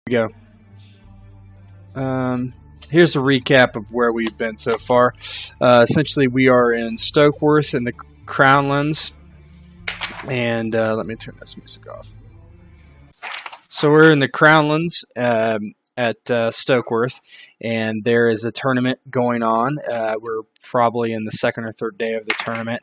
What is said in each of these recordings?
Go. Here's a recap of where we've been so far. Essentially, we are in Stokeworth in the Crownlands, and let me turn this music off. So we're in the Crownlands at Stokeworth, and there is a tournament going on. We're probably in the second or third day of the tournament.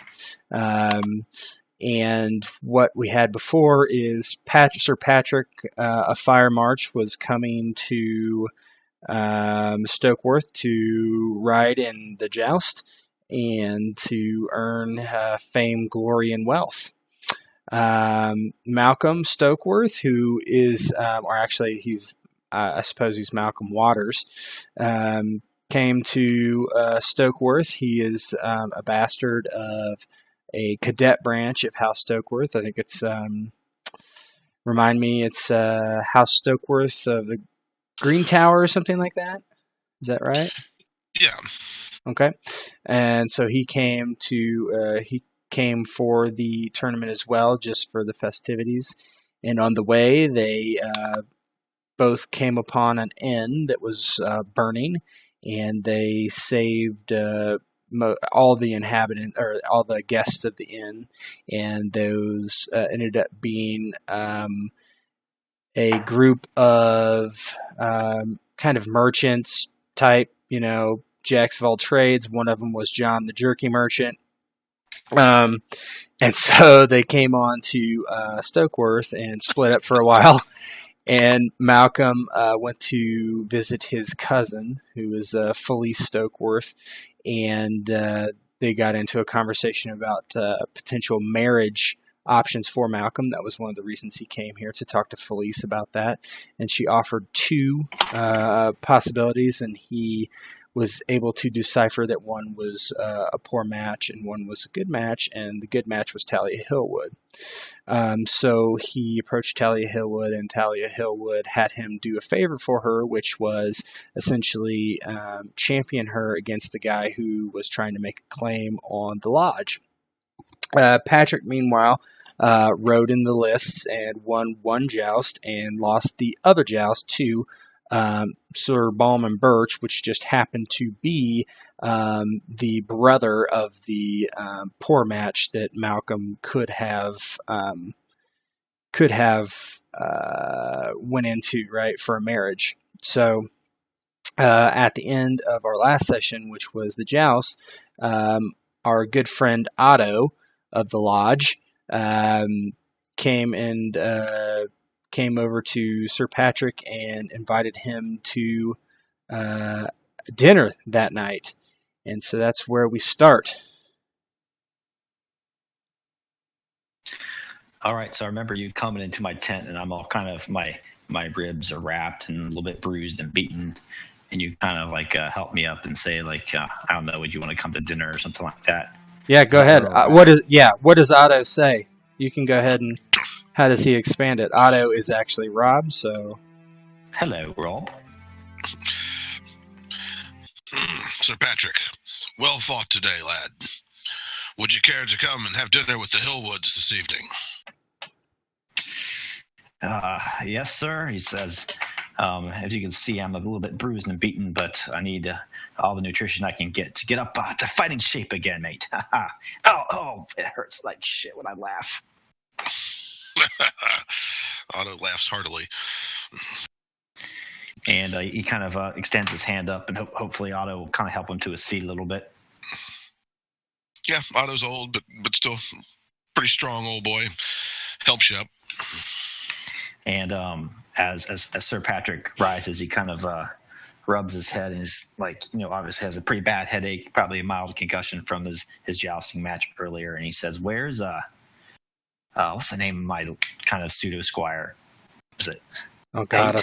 And what we had before is Sir Patric of Firemarch was coming to Stokeworth to ride in the joust and to earn fame, glory, and wealth. Malcom Stokeworth, who is, or actually I suppose he's Malcolm Waters, came to Stokeworth. He is a bastard of a cadet branch of House Stokeworth. I think it's, remind me, it's House Stokeworth of the Green Tower or something like that. Is that right? Yeah. Okay. And so he came for the tournament as well, just for the festivities. And on the way, they both came upon an inn that was burning, and they saved all the inhabitants or all the guests of the inn, and those ended up being a group of kind of merchants type, jacks of all trades. One of them was John the Jerky Merchant. And so they came on to Stokeworth and split up for a while. And Malcom went to visit his cousin, who was Felice Stokeworth, and they got into a conversation about potential marriage options for Malcom. That was one of the reasons he came here, to talk to Felice about that. And she offered two possibilities, and he was able to decipher that one was a poor match and one was a good match, and the good match was Talea Hilwood. So he approached Talea Hilwood, and Talea Hilwood had him do a favor for her, which was essentially champion her against the guy who was trying to make a claim on the lodge. Patric, meanwhile, rode in the lists and won one joust and lost the other joust to Sir Ballman Birch, which just happened to be the brother of the poor match that Malcom could have went into, right, for a marriage. So at the end of our last session, which was the joust, our good friend Otto of the lodge came over to Sir Patric and invited him to dinner that night. And so that's where we start. All right, so I remember you coming into my tent, and I'm all kind of, my ribs are wrapped and a little bit bruised and beaten, and you kind of help me up and say I don't know, would you want to come to dinner or something like that? Yeah, go ahead. What does Otto say? You can go ahead and. How does he expand it? Otto is actually Rob, so. Hello, Rob. Sir Patric, well fought today, lad. Would you care to come and have dinner with the Hilwoods this evening? Yes, sir, he says. As you can see, I'm a little bit bruised and beaten, but I need all the nutrition I can get to get up to fighting shape again, mate. Oh, it hurts like shit when I laugh. Otto laughs heartily. And he kind of extends his hand up, and hopefully Otto will kind of help him to his feet a little bit. Yeah, Otto's old, but still pretty strong old boy. Helps you up. And as Sir Patric rises, he kind of rubs his head and is obviously has a pretty bad headache, probably a mild concussion from his jousting match earlier. And he says, "Where's what's the name of my kind of pseudo squire? Was it?" Oh God,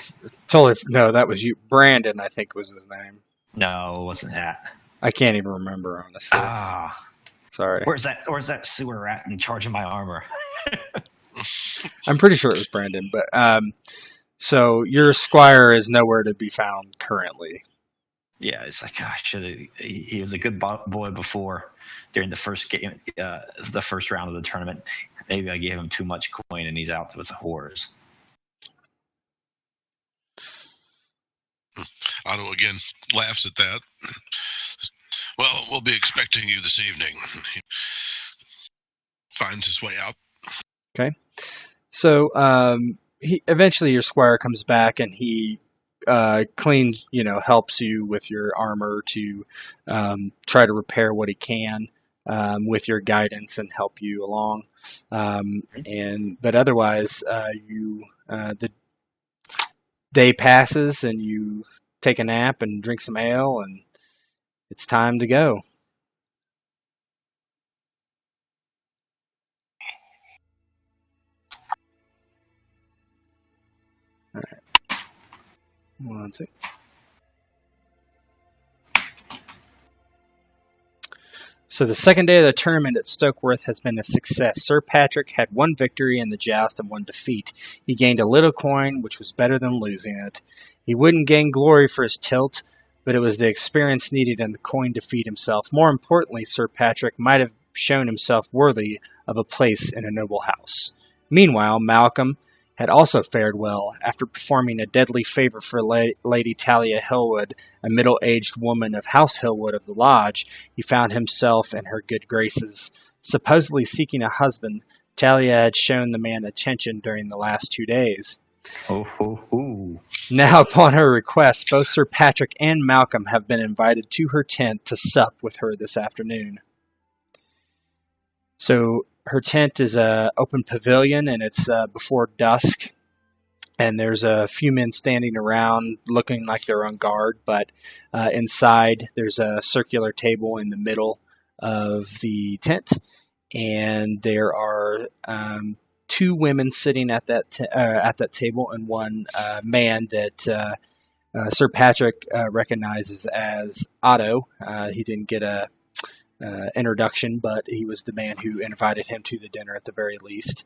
no, that was you. Brandon, I think, was his name. No, it wasn't that. I can't even remember, honestly. Sorry. Where's that sewer rat in charge of my armor? I'm pretty sure it was Brandon, but so your squire is nowhere to be found currently. Yeah, it's he was a good boy before during the first game, the first round of the tournament. Maybe I gave him too much coin and he's out with the whores. Otto again laughs at that. Well, we'll be expecting you this evening. He finds his way out. Okay. So he eventually your squire comes back and he cleans, helps you with your armor to try to repair what he can with your guidance and help you along. But otherwise, the day passes and you take a nap and drink some ale and it's time to go. All right. 1 second. So the second day of the tournament at Stokeworth has been a success. Sir Patric had one victory in the joust and one defeat. He gained a little coin, which was better than losing it. He wouldn't gain glory for his tilt, but it was the experience needed in the coin to feed himself. More importantly, Sir Patric might have shown himself worthy of a place in a noble house. Meanwhile, Malcom had also fared well. After performing a deadly favor for Lady Talea Hilwood, a middle-aged woman of House Hilwood of the Lodge, he found himself in her good graces. Supposedly seeking a husband, Talea had shown the man attention during the last 2 days. Now, upon her request, both Sir Patric and Malcom have been invited to her tent to sup with her this afternoon. So her tent is an open pavilion, and it's before dusk. And there's a few men standing around looking like they're on guard. But inside, there's a circular table in the middle of the tent. And there are 2 women sitting at that table and one man that Sir Patric recognizes as Otto. He didn't get a introduction, but he was the man who invited him to the dinner at the very least.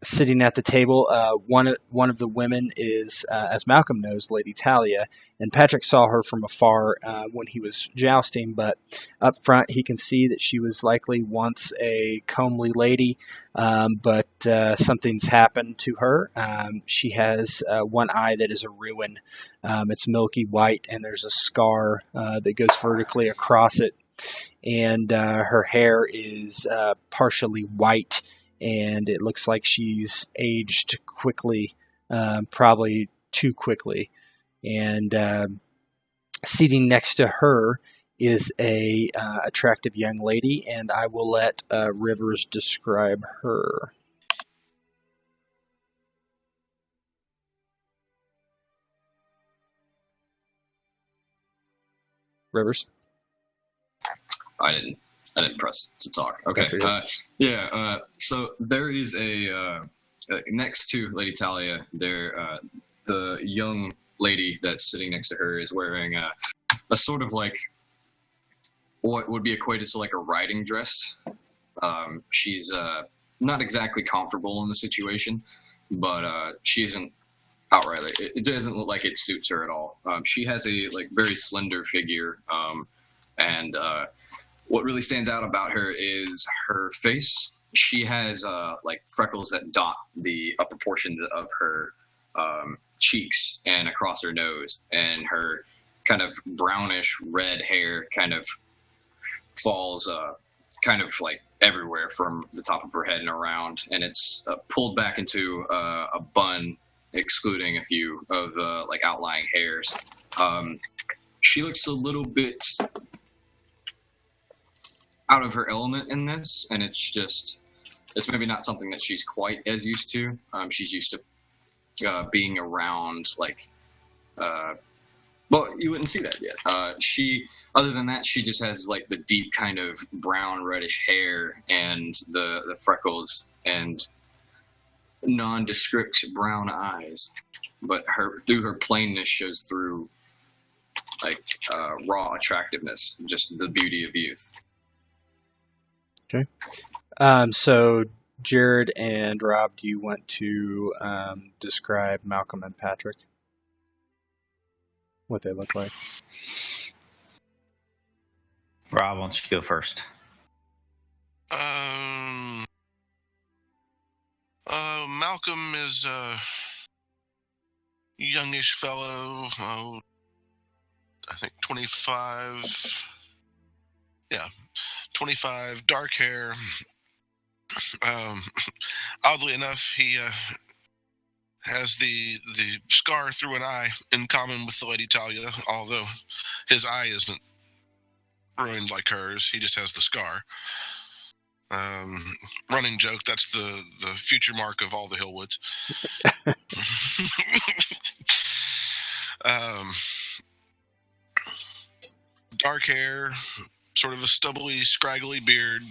Sitting at the table, one of the women is, as Malcom knows, Lady Talea, and Patric saw her from afar when he was jousting, but up front he can see that she was likely once a comely lady, but something's happened to her. She has one eye that is a ruin. It's milky white, and there's a scar that goes vertically across it. And her hair is partially white, and it looks like she's aged quickly, probably too quickly. And seating next to her is a attractive young lady, and I will let Rivers describe her. Rivers? I didn't press to talk. Okay. So there is a next to Lady Talea, the young lady that's sitting next to her is wearing a sort of like what would be equated to like a riding dress. She's not exactly comfortable in the situation, but she isn't outright. It doesn't look like it suits her at all. She has a like very slender figure, and what really stands out about her is her face. She has like freckles that dot the upper portions of her cheeks and across her nose, and her kind of brownish red hair kind of falls kind of like everywhere from the top of her head and around, and it's pulled back into a bun, excluding a few of the like outlying hairs. She looks a little bit out of her element in this, and it's maybe not something that she's quite as used to. She's used to being around like well, you wouldn't see that yet. Other than that, she just has like the deep kind of brown reddish hair and the freckles and nondescript brown eyes, but through her plainness shows through like raw attractiveness, just the beauty of youth. Okay. So Jared and Rob, do you want to describe Malcom and Patric? What they look like? Rob, why don't you go first? Malcom is youngish fellow, I think 25. Yeah, 25, dark hair. Oddly enough, he has the scar through an eye in common with the Lady Talea, although his eye isn't ruined like hers. He just has the scar. Running joke, that's the future mark of all the Hilwoods. Dark hair, sort of a stubbly, scraggly beard.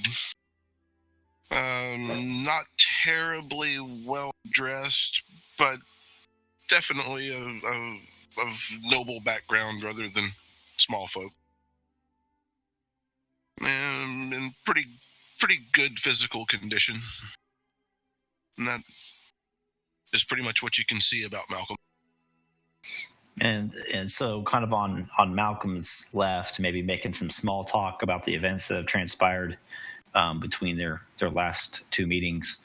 Not terribly well dressed, but definitely of noble background rather than small folk. And in pretty good physical condition. And that is pretty much what you can see about Malcom. And so kind of on Malcolm's left, maybe making some small talk about the events that have transpired between their last two meetings,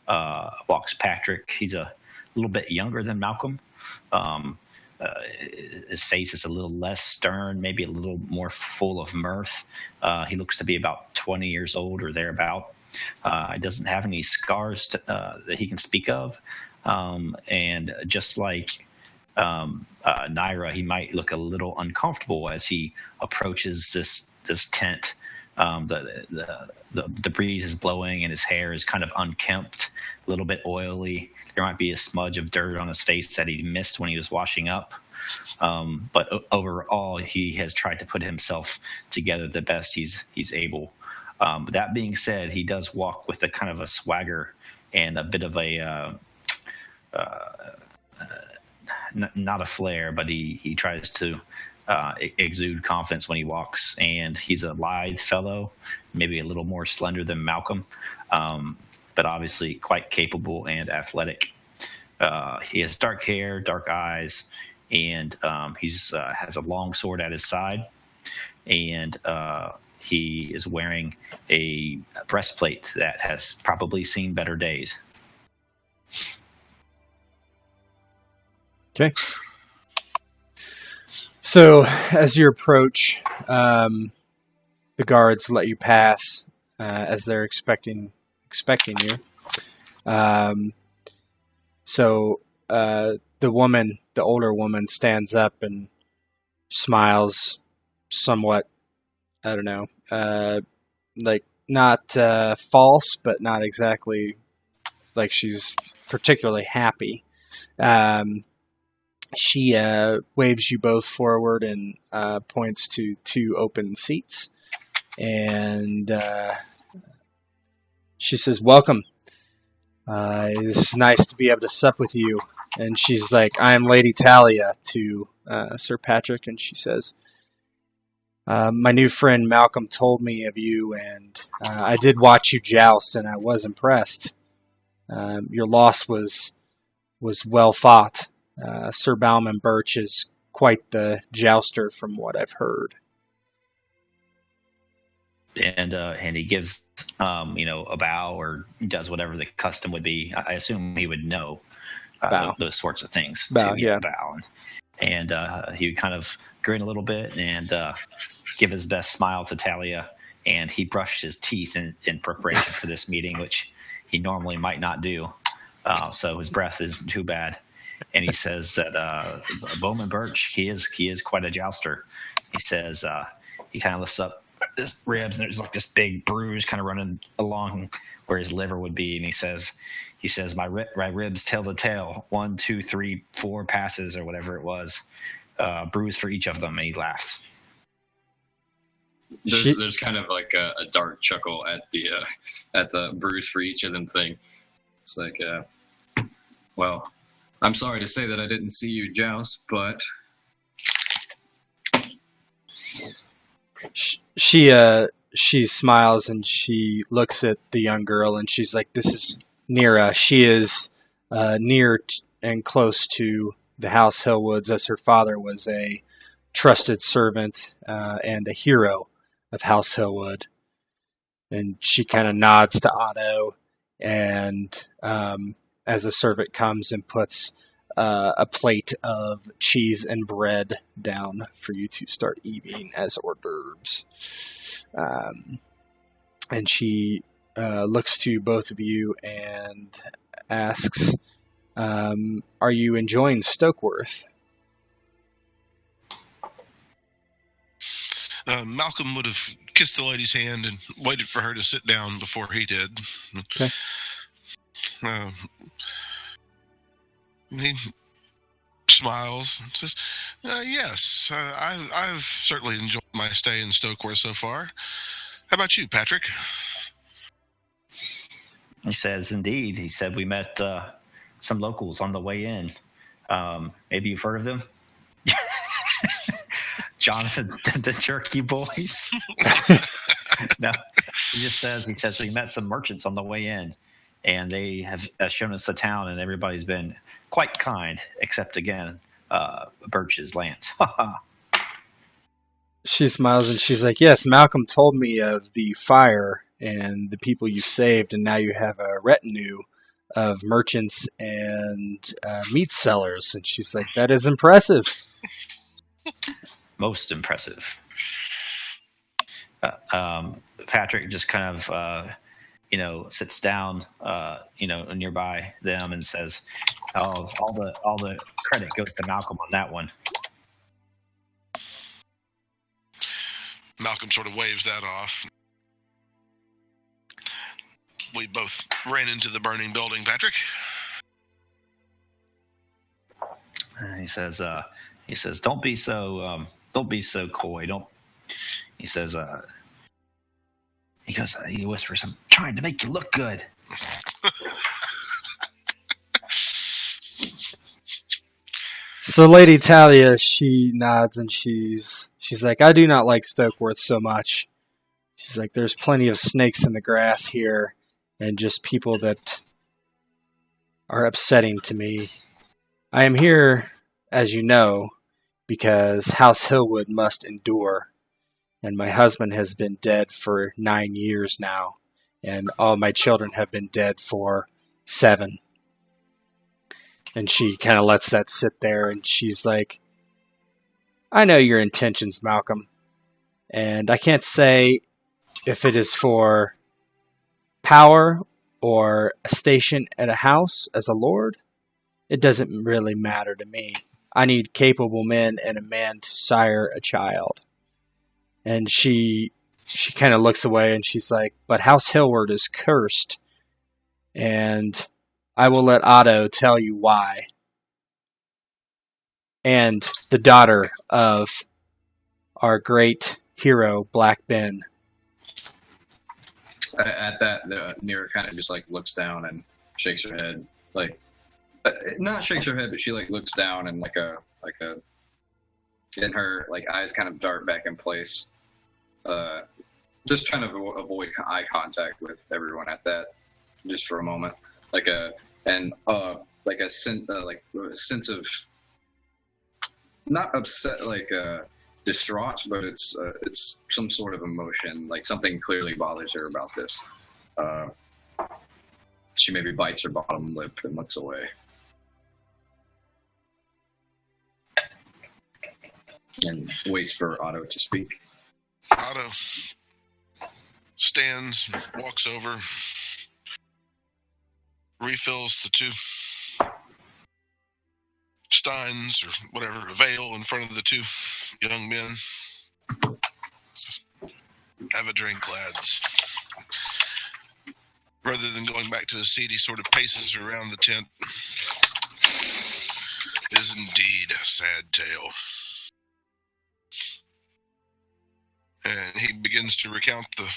walks Patric. He's a little bit younger than Malcom. His face is a little less stern, maybe a little more full of mirth. He looks to be about 20 years old or thereabout. He doesn't have any scars that he can speak of. And just like Nyra, he might look a little uncomfortable as he approaches this tent. The breeze is blowing and his hair is kind of unkempt, a little bit oily. There might be a smudge of dirt on his face that he missed when he was washing up. But overall, he has tried to put himself together the best he's able. But that being said, he does walk with a kind of a swagger and a bit of a not a flair, but he tries to exude confidence when he walks. And he's a lithe fellow, maybe a little more slender than Malcom, but obviously quite capable and athletic. He has dark hair, dark eyes, and he's has a long sword at his side, and he is wearing a breastplate that has probably seen better days. Okay. So as you approach, the guards let you pass as they're expecting you. So the older woman, stands up and smiles somewhat, I don't know, like not false, but not exactly like she's particularly happy. She waves you both forward and points to two open seats. And she says, "Welcome. It's nice to be able to sup with you." And she's like, "I am Lady Talea," to Sir Patric. And she says, "My new friend Malcom told me of you, and I did watch you joust, and I was impressed. Your loss was well fought. Sir Bauman Birch is quite the jouster from what I've heard." And he gives a bow, or does whatever the custom would be. I assume he would know those sorts of things. Bow, yeah. Bow. And he would kind of grin a little bit and give his best smile to Talea. And he brushed his teeth in preparation for this meeting, which he normally might not do. So his breath isn't too bad. And he says that Bowman Birch, he is quite a jouster. He says he kind of lifts up his ribs, and there's like this big bruise kind of running along where his liver would be. And he says, my ribs tell the tale. 1, 2, 3, 4 passes or whatever it was, bruise for each of them. And he laughs. There's kind of like a dark chuckle at the bruise for each of them thing. It's like, well, I'm sorry to say that I didn't see you joust, but she smiles and she looks at the young girl and she's like, "This is Nyra. She is near and close to the House Hilwoods, as her father was a trusted servant and a hero of House Hilwood." And she kind of nods to Otto, and as a servant comes and puts a plate of cheese and bread down for you to start eating as hors d'oeuvres. And she looks to both of you and asks, are you enjoying Stokeworth? Malcolm would have kissed the lady's hand and waited for her to sit down before he did. Okay. He smiles and says, yes, I've certainly enjoyed my stay in Stokeworth so far. How about you, Patric? He says, indeed. He said we met some locals on the way in. Maybe you've heard of them? Jonathan, the Jerky Boys. No, he says we met some merchants on the way in, and they have shown us the town, and everybody's been quite kind, except again, Birch's Lance. She smiles and she's like, yes, Malcolm told me of the fire and the people you saved, and now you have a retinue of merchants and meat sellers. And she's like, that is impressive. Most impressive. Patric just kind of, sits down, nearby them and says, "Oh, all the credit goes to Malcolm on that one." Malcolm sort of waves that off. We both ran into the burning building, Patric. He says, "Don't be so coy. Don't." He says, he whispers, "I'm trying to make you look good." So Lady Talea, she nods and she's like, I do not like Stokeworth so much. She's like, there's plenty of snakes in the grass here and just people that are upsetting to me. I am here, as you know, because House Hilwood must endure. And my husband has been dead for 9 years now. And all my children have been dead for 7. And she kind of lets that sit there, and she's like, I know your intentions, Malcolm. And I can't say if it is for power or a station at a house as a lord. It doesn't really matter to me. I need capable men and a man to sire a child. And she kind of looks away, and she's like, but House Hilwood is cursed. And I will let Otto tell you why. And the daughter of our great hero, Black Ben. At that, Nyra kind of just looks down and shakes her head, not shakes her head, but she looks down and and her eyes kind of dart back in place, just trying to avoid eye contact with everyone at that, just for a moment. A sense of not upset, distraught, but it's some sort of emotion, something clearly bothers her about this. She maybe bites her bottom lip and looks away. And waits for Otto to speak. Otto stands, walks over, refills the 2 steins or whatever, a veil in front of the 2 young men. Have a drink, lads. Rather than going back to his seat, he sort of paces around the tent. It is indeed a sad tale. And he begins to recount the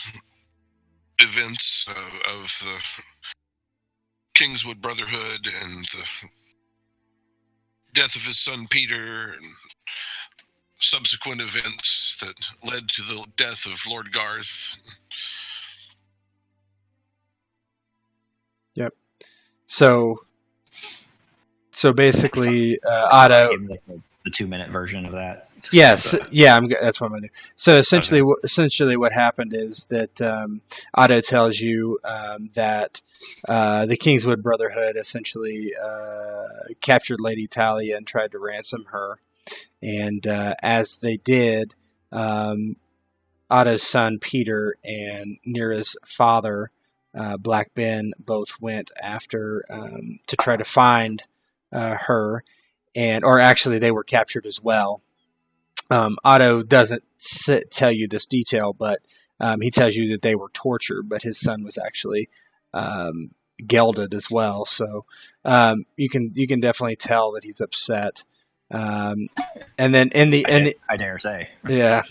events of the Kingswood Brotherhood and the death of his son Peter and subsequent events that led to the death of Lord Garth. Yep. So basically, Otto. the 2-minute version of that? Yes, that's what I'm going to do. So essentially, what happened is that Otto tells you that the Kingswood Brotherhood essentially captured Lady Talea and tried to ransom her, and as they did, Otto's son Peter and Nyra's father, Black Ben, both went after to try to find her, or actually they were captured as well. Otto doesn't tell you this detail, but he tells you that they were tortured, but his son was actually gelded as well. So you can definitely tell that he's upset. And then I dare say, yeah.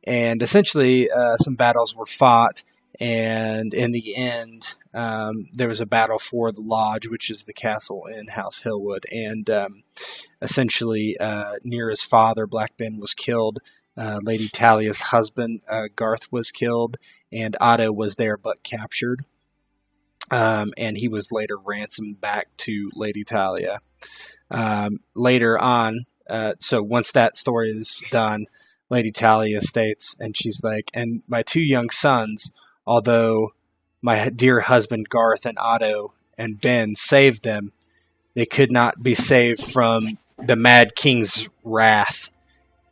And essentially, some battles were fought, and in the end, there was a battle for the lodge, which is the castle in House Hilwood, and essentially, Nyra's father, Black Ben, was killed. Lady Talia's husband, Garth, was killed, and Otto was there but captured. And he was later ransomed back to Lady Talea. Later on, so once that story is done, Lady Talea states, and she's like, and my 2 young sons, although my dear husband Garth and Otto and Ben saved them, they could not be saved from the Mad King's wrath.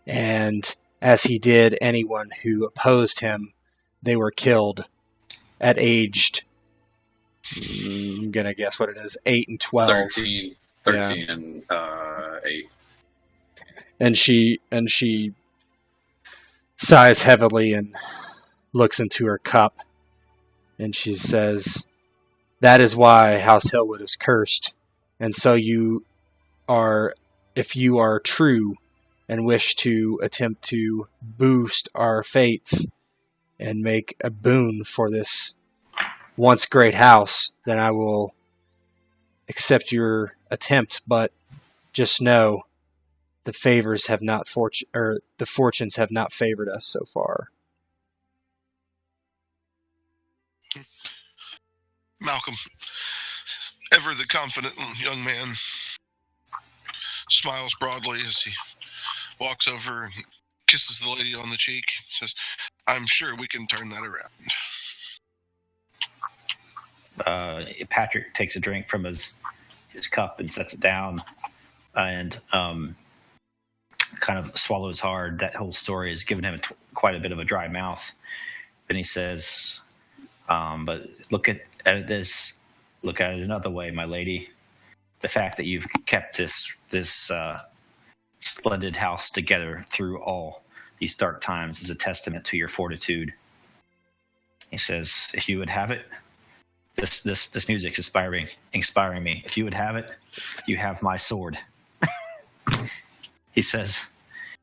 And as he did anyone who opposed him, they were killed at aged, I'm going to guess what it is, 8 and 12. 13 yeah. And 8. And she sighs heavily and looks into her cup, and she says, "That is why House Hilwood is cursed. And so if you are true and wish to attempt to boost our fates and make a boon for this once great house, then I will accept your attempt. But just know, the favors have not the fortunes have not favored us so far." Malcom, ever the confident young man, smiles broadly as he walks over and kisses the lady on the cheek. Says, "I'm sure we can turn that around." Patric takes a drink from his cup and sets it down, and kind of swallows hard. That whole story has given him quite a bit of a dry mouth. Then he says, "But look at this. Look at it another way, my lady. The fact that you've kept this splendid house together through all these dark times is a testament to your fortitude." He says, "If you would have it, this music's inspiring me. If you would have it, you have my sword." He says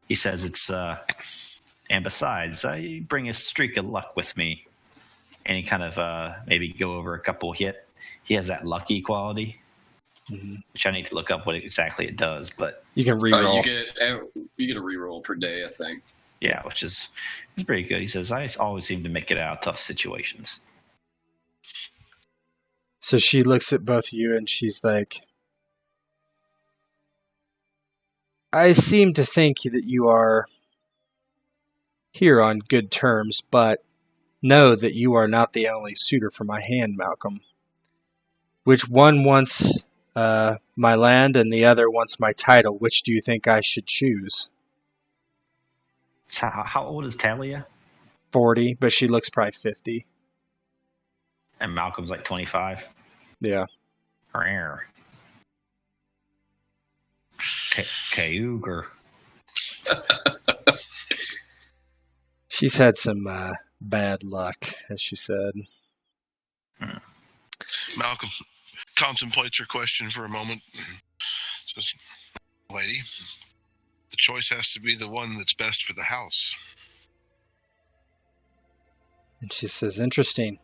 it's and besides, I bring a streak of luck with me. And he kind of maybe go over a couple. He has that lucky quality, which I need to look up what exactly it does. But you can reroll. You get a reroll per day, I think. Yeah, which is pretty good. He says, "I always seem to make it out of tough situations." So she looks at both of you and she's like, "I seem to think that you are here on good terms, but know that you are not the only suitor for my hand, Malcom. Which one wants my land and the other wants my title? Which do you think I should choose?" So how old is Talea? 40, but she looks probably 50. And Malcolm's like 25? Yeah. Rare. Cayuger. She's had some bad luck, as she said. Malcom contemplates her question for a moment. Says, "Lady, the choice has to be the one that's best for the house." And she says, "Interesting.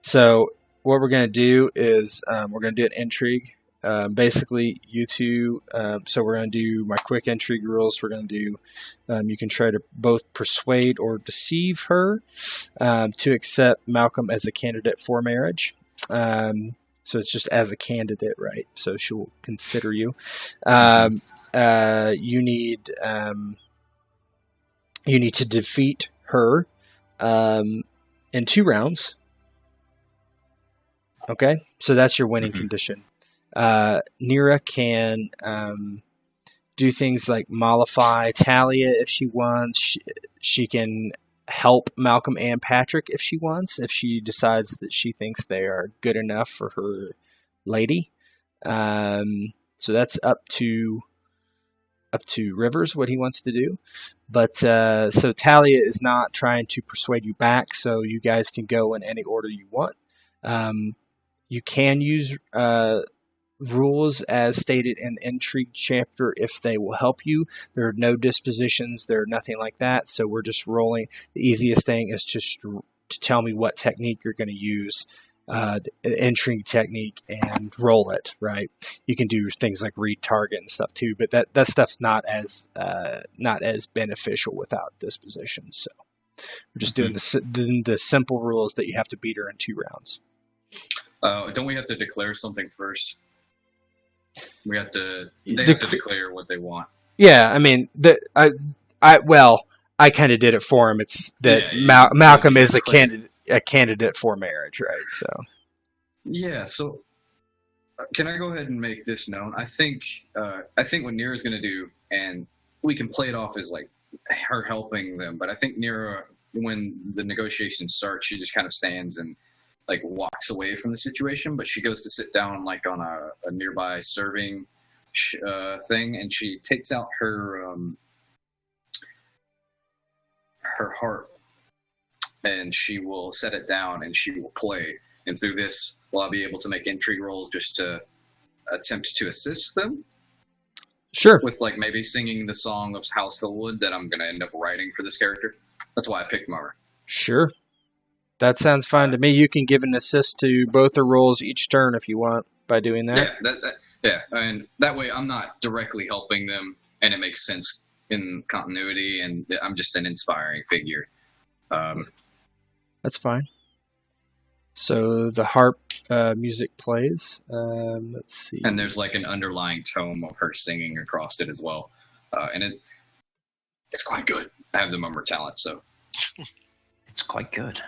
So what we're going to do is we're going to do an intrigue. Basically, you two, so we're going to do my quick intrigue rules. We're going to do, you can try to both persuade or deceive her to accept Malcom as a candidate for marriage. So it's just as a candidate, right? So she'll consider you. You need to defeat her in 2 rounds. Okay, so that's your winning condition. Nyra can do things like mollify Talea if she wants. She can help Malcom and Patric if she wants, if she decides that she thinks they are good enough for her lady. So that's up to Rivers what he wants to do. But so Talea is not trying to persuade you back, so you guys can go in any order you want. You can use rules as stated in the Intrigue chapter if they will help you. There are no dispositions, there are nothing like that, so we're just rolling. The easiest thing is just to tell me what technique you're going to use, the Intrigue technique, and roll it, right? You can do things like read target and stuff too, but that stuff's not as beneficial without dispositions. So we're just doing the simple rules that you have to beat her in 2 rounds. Don't we have to declare something first? We have to. They have to declare what they want. Yeah, I mean, I kind of did it for him. It's that Malcom is a candidate for marriage, right? So. Yeah. So, can I go ahead and make this known? I think what Nyra is going to do, and we can play it off as like her helping them, but I think Nyra, when the negotiations start, she just kind of stands and like walks away from the situation, but she goes to sit down like on a nearby serving thing, and she takes out her harp, and she will set it down and she will play. And through this, will I be able to make intrigue rolls just to attempt to assist them? Sure. With like maybe singing the song of House Hilwood that I'm going to end up writing for this character. That's why I picked Mara. Sure. That sounds fine to me. You can give an assist to both the rolls each turn if you want by doing that. Yeah, and that way I'm not directly helping them, and it makes sense in continuity, and I'm just an inspiring figure. That's fine. So the harp music plays. Let's see. And there's like an underlying tone of her singing across it as well, and it's quite good. I have the mummer talent, so it's quite good.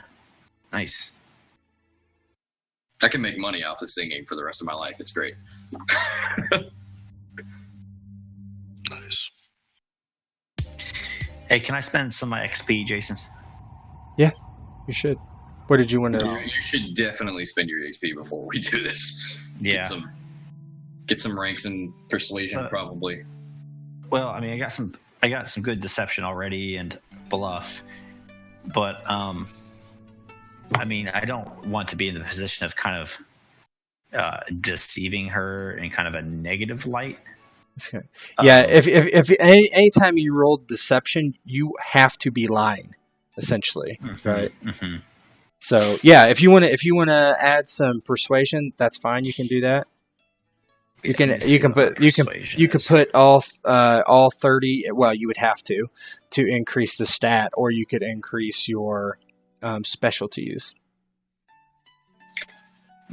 Nice. I can make money off of singing for the rest of my life. It's great. Nice. Hey, can I spend some of my XP, Jason? Yeah, you should. What did you want to do? You should definitely spend your XP before we do this. Yeah. Get some ranks in persuasion, probably. Well, I mean, I got some good deception already and bluff, but I mean, I don't want to be in the position of kind of deceiving her in kind of a negative light. Okay. Yeah, if anytime you roll deception, you have to be lying, essentially, right? Mm-hmm. So yeah, if you want to add some persuasion, that's fine. You can do that. You can put all 30. Well, you would have to increase the stat, or you could increase your specialties.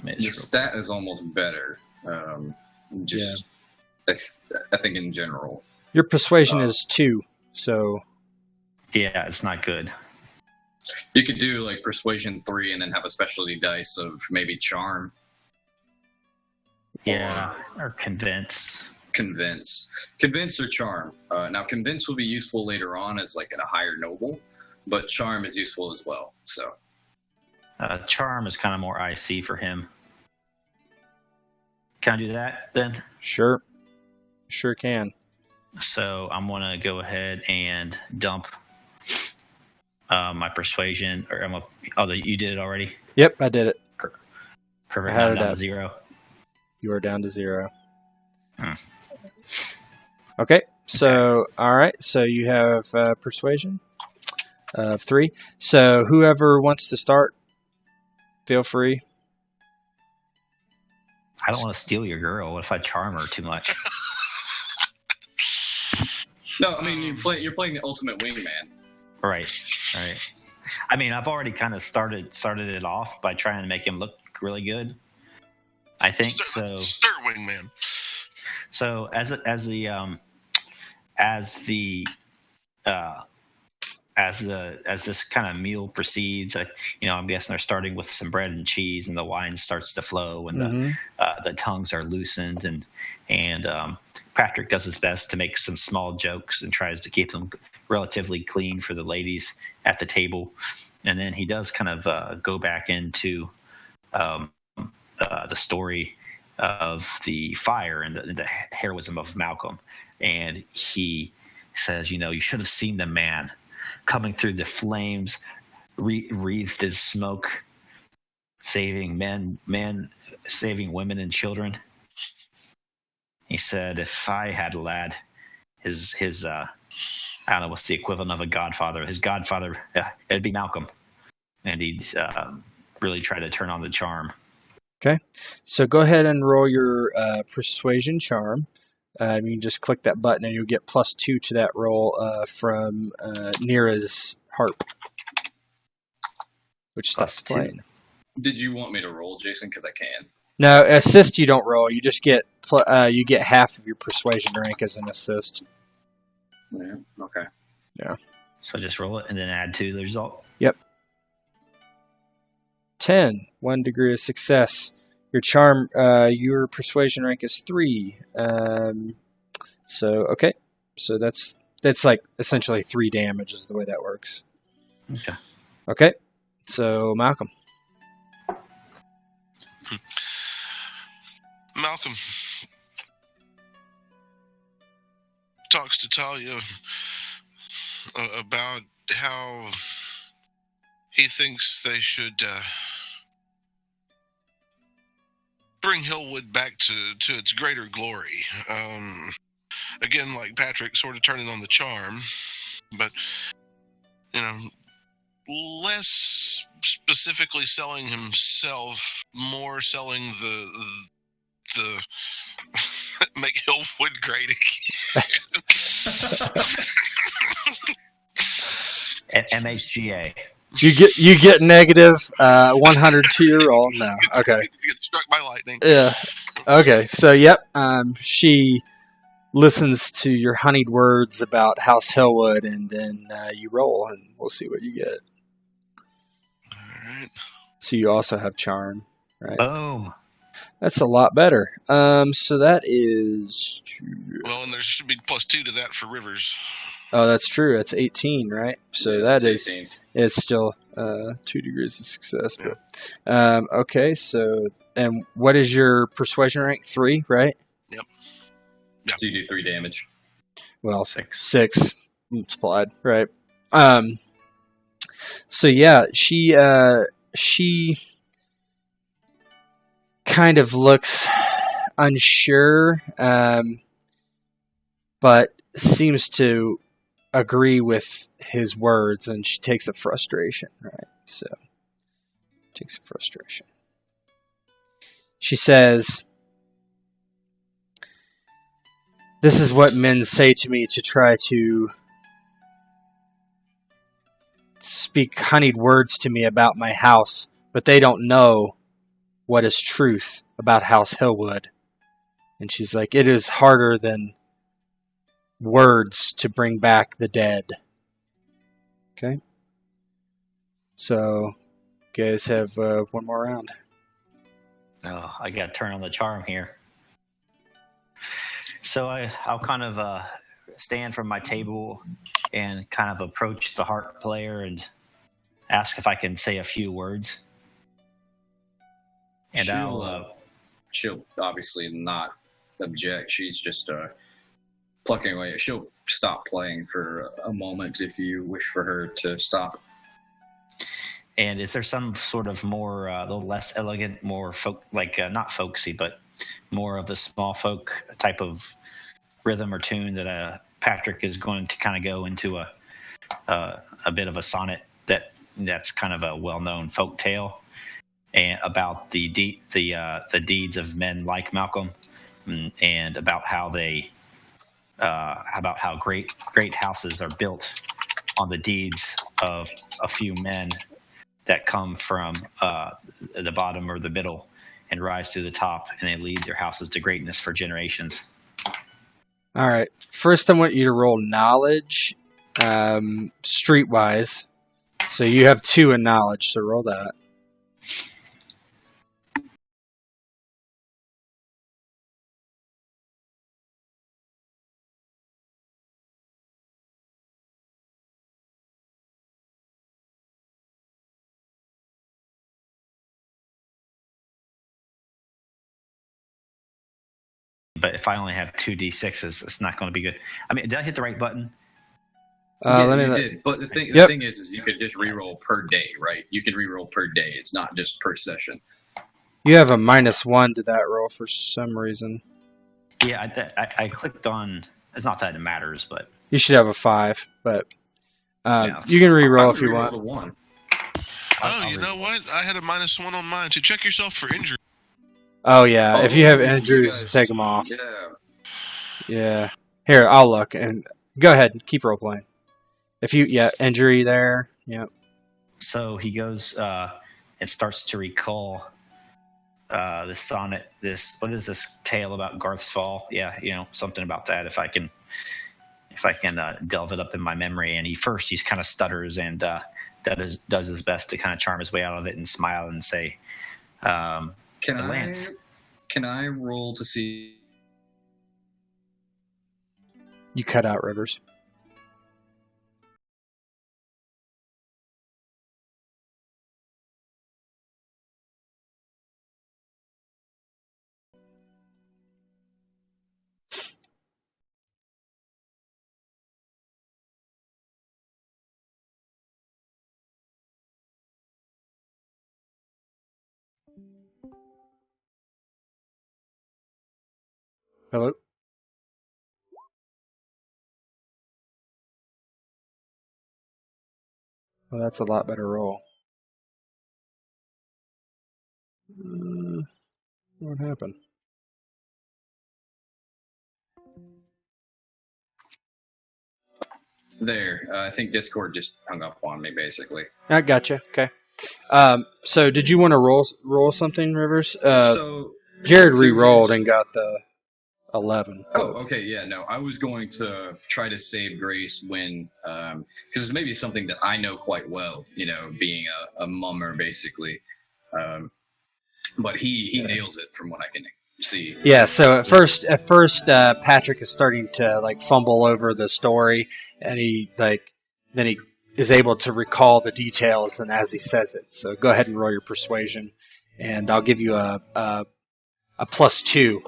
The stat is almost better. I think in general. Your persuasion is 2, so. Yeah, it's not good. You could do like persuasion 3 and then have a specialty dice of maybe charm. Yeah, or convince. Convince or charm. Now convince will be useful later on as like at a higher noble, but charm is useful as well. So charm is kind of more IC for him. Can I do that then? Sure can. So I'm gonna go ahead and dump my persuasion, or you did it already? Yep, I did it. Perfect. Now down to 0. You are down to 0. Okay, so all right, so you have persuasion of 3. So whoever wants to start, feel free. I don't want to steal your girl. What if I charm her too much? No, I mean you're playing the ultimate wingman. Right. I mean, I've already kind of started it off by trying to make him look really good. I think so. Stir wingman. So as this kind of meal proceeds, I'm guessing they're starting with some bread and cheese, and the wine starts to flow, and the tongues are loosened, and Patric does his best to make some small jokes and tries to keep them relatively clean for the ladies at the table, and then he does kind of go back into the story of the fire and the heroism of Malcom, and he says, you should have seen the man coming through the flames, wreathed in smoke, saving men, saving women and children. He said, if I had a lad, his I don't know what's the equivalent of a godfather. His godfather, it'd be Malcom, and he'd really try to turn on the charm. Okay, so go ahead and roll your persuasion charm. You can just click that button and you'll get +2 to that roll from Nyra's harp, which stops playing. Did you want me to roll, Jason? Because I can. No, assist you don't roll. You just get you get half of your persuasion rank as an assist. Yeah. Okay. Yeah. So just roll it and then add to the result. Yep. 10, 1 degree of success. Your charm, your persuasion rank is 3. So that's like essentially 3 damage is the way that works. Okay. Okay. So Malcom. Malcom talks to Talea about how he thinks they should bring Hilwood back to its greater glory. Again, like Patric, sort of turning on the charm, but less specifically selling himself, more selling the make Hilwood great again. MHGA. You get negative 100 to your roll. No. Okay. You get struck by lightning. Yeah. Okay. So yep. She listens to your honeyed words about House Hilwood, and then you roll, and we'll see what you get. All right. So you also have charm, right? Boom. That's a lot better. So that is. Well, and there should be +2 to that for Rivers. Oh, that's true. It's 18, right? So that is 18. It's still 2 degrees of success. But, okay, so and what is your persuasion rank? 3, right? Yep. So you do 3 damage. Well, 6 multiplied, right? So yeah, she kind of looks unsure, but seems to agree with his words, and she takes a frustration, right? So, takes a frustration. She says, "This is what men say to me to try to speak honeyed words to me about my house, but they don't know what is truth about House Hilwood." And she's like, "It is harder than words to bring back the dead." Okay. So, you guys have one more round. Oh, I got to turn on the charm here. So I'll kind of stand from my table and kind of approach the harp player and ask if I can say a few words. And she'll obviously not object. She's just plucking away. She'll stop playing for a moment if you wish for her to stop. And is there some sort of more, a little less elegant, more folk, like not folksy, but more of the small folk type of rhythm or tune that Patric is going to kind of go into a bit of a sonnet that's kind of a well-known folk tale and about the deeds of men like Malcom, and about how they about how great houses are built on the deeds of a few men that come from the bottom or the middle, and rise to the top, and they lead their houses to greatness for generations. All right. First, I want you to roll knowledge, streetwise. So you have 2 in knowledge, so roll that. But if I only have 2d6s, it's not going to be good. I mean, did I hit the right button? You did. But the thing is you could just reroll per day, right? You can reroll per day. It's not just per session. You have a -1 to that roll for some reason. Yeah, I clicked on. It's not that it matters, but you should have a 5. But you can reroll if you want. A 1. You know what? I had a -1 on mine. So check yourself for injury. Oh yeah, if you have injuries, take them off. Yeah. Here, I'll look and go ahead and keep role playing. If you injury there. Yep. So he goes and starts to recall this sonnet. What is this tale about Garth's fall? Yeah, something about that. If I can delve it up in my memory. And he's kind of stutters and does his best to kind of charm his way out of it and smile and say, Can I roll to see? You cut out Rivers. Hello? Well, that's a lot better roll. What happened? There. I think Discord just hung up on me, basically. I gotcha. Okay. So did you want to roll something, Rivers? So Jared re-rolled and got the 11. Oh, okay, yeah, no. I was going to try to save Grace when, because it's maybe something that I know quite well, being a mummer, basically. But he nails it from what I can see. Yeah, so at first, Patric is starting to fumble over the story, and then he is able to recall the details, and as he says it. So go ahead and roll your persuasion, and I'll give you a +2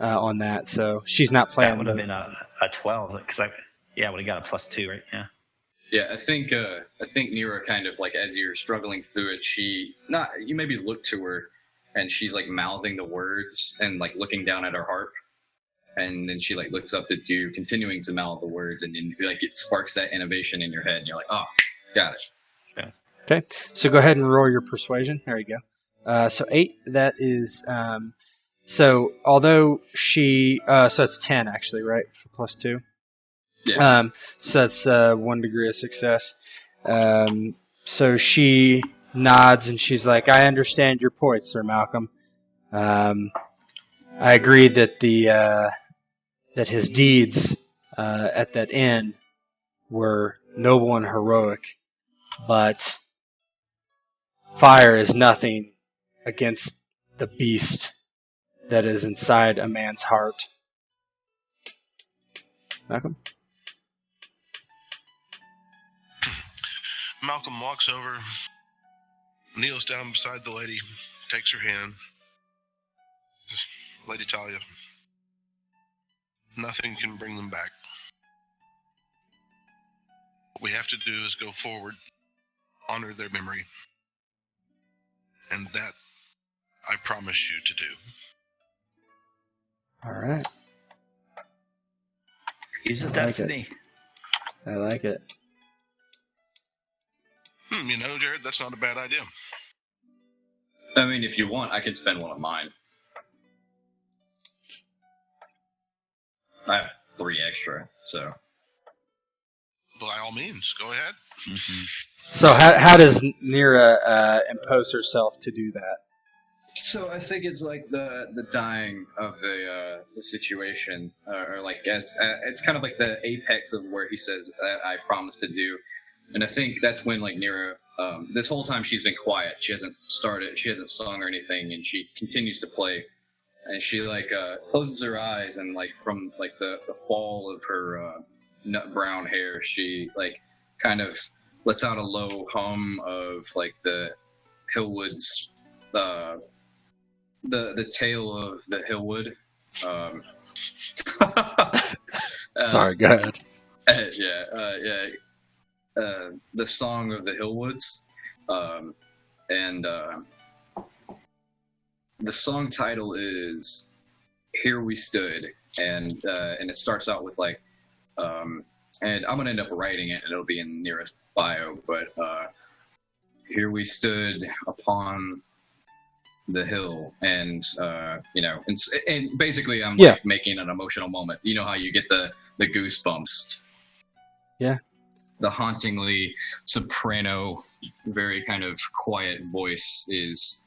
on that. So she's not playing. That would have been a 12 because I would have got a +2, right? Yeah. Yeah, I think Nyra kind of as you're struggling through it, you maybe look to her. And she's mouthing the words and looking down at her harp, and then she looks up at you, continuing to mouth the words, and then it sparks that innovation in your head, and you're like, oh, got it. Yeah. Okay, so go ahead and roll your persuasion. There you go. So 8. That is so although she so it's 10 actually, right? For +2. Yeah. So that's 1 degree of success. So she nods and she's like, I understand your point, Sir Malcom. I agree that that his deeds at that inn were noble and heroic, but fire is nothing against the beast that is inside a man's heart. Malcolm? Malcolm walks over, kneels down beside the lady, takes her hand. Lady Talea, nothing can bring them back. What we have to do is go forward, honor their memory, and that I promise you to do. All right. Use the destiny. I like it. Jared, that's not a bad idea. I mean, if you want, I can spend one of mine. I have 3 extra, so. By all means, go ahead. Mm-hmm. So how does Nyra impose herself to do that? So I think it's like the dying of the situation, or like it's kind of like the apex of where he says I promised to do, and I think that's when like Nyra, this whole time she's been quiet. She hasn't sung or anything, and she continues to play, and she like closes her eyes, and like from like the fall of her nut brown hair, she like kind of lets out a low hum of like the Hilwood's. The tale of the Hilwood. Sorry, go ahead. The song of the Hillwoods, and the song title is "Here We Stood," and it starts out with like, and I'm gonna end up writing it, and it'll be in Nyra's bio, but here we stood upon the hill, and and basically I'm like making an emotional moment. You know how you get the goosebumps. Yeah. The hauntingly soprano, very kind of quiet voice is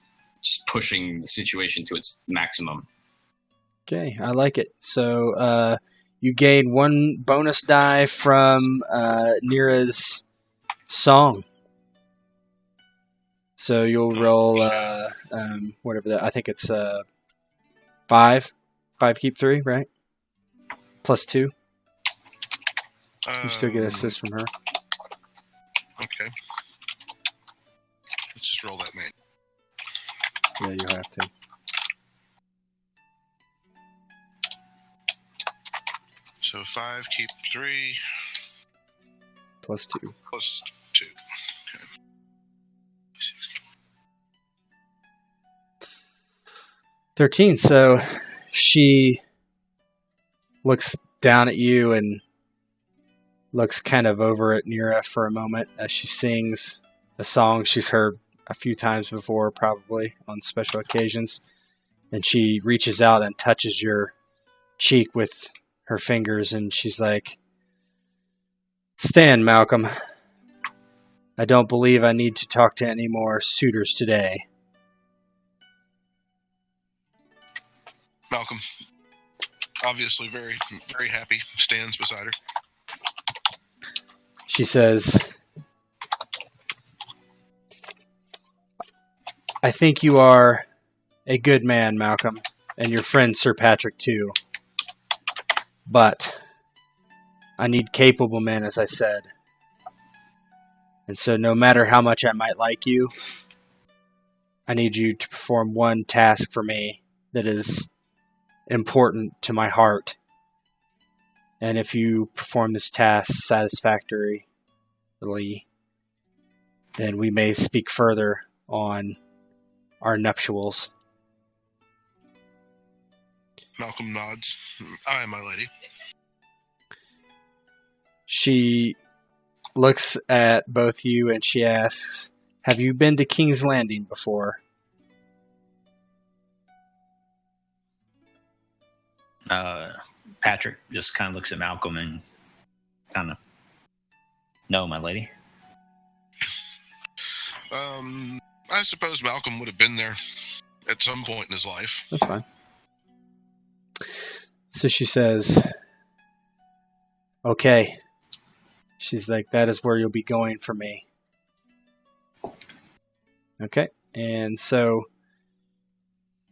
just pushing the situation to its maximum. Okay, I like it. So you gain 1 bonus die from Nyra's song. So you'll roll whatever that. I think it's 5. 5 keep 3, right? Plus 2. You still get assist from her. Okay. Let's just roll that, mate. Yeah, you have to. So 5 keep 3. Plus 2. Plus 2. Okay. 13. So she looks down at you and looks kind of over at Nyra for a moment as she sings a song she's heard a few times before, probably on special occasions. And she reaches out and touches your cheek with her fingers, and she's like, "Stand, Malcom. I don't believe I need to talk to any more suitors today." Malcom, obviously very, very happy, stands beside her. She says, "I think you are a good man, Malcom, and your friend Sir Patric too. But I need capable men, as I said. And so no matter how much I might like you, I need you to perform one task for me that is important to my heart. And if you perform this task satisfactorily, then we may speak further on our nuptials." Malcom nods. Aye, my lady. She looks at both you and she asks, "Have you been to King's Landing before?" Patric just kind of looks at Malcom and kind of, "No, my lady." I suppose Malcom would have been there at some point in his life. That's fine. So she says, "Okay." She's like, "That is where you'll be going for me." Okay. And so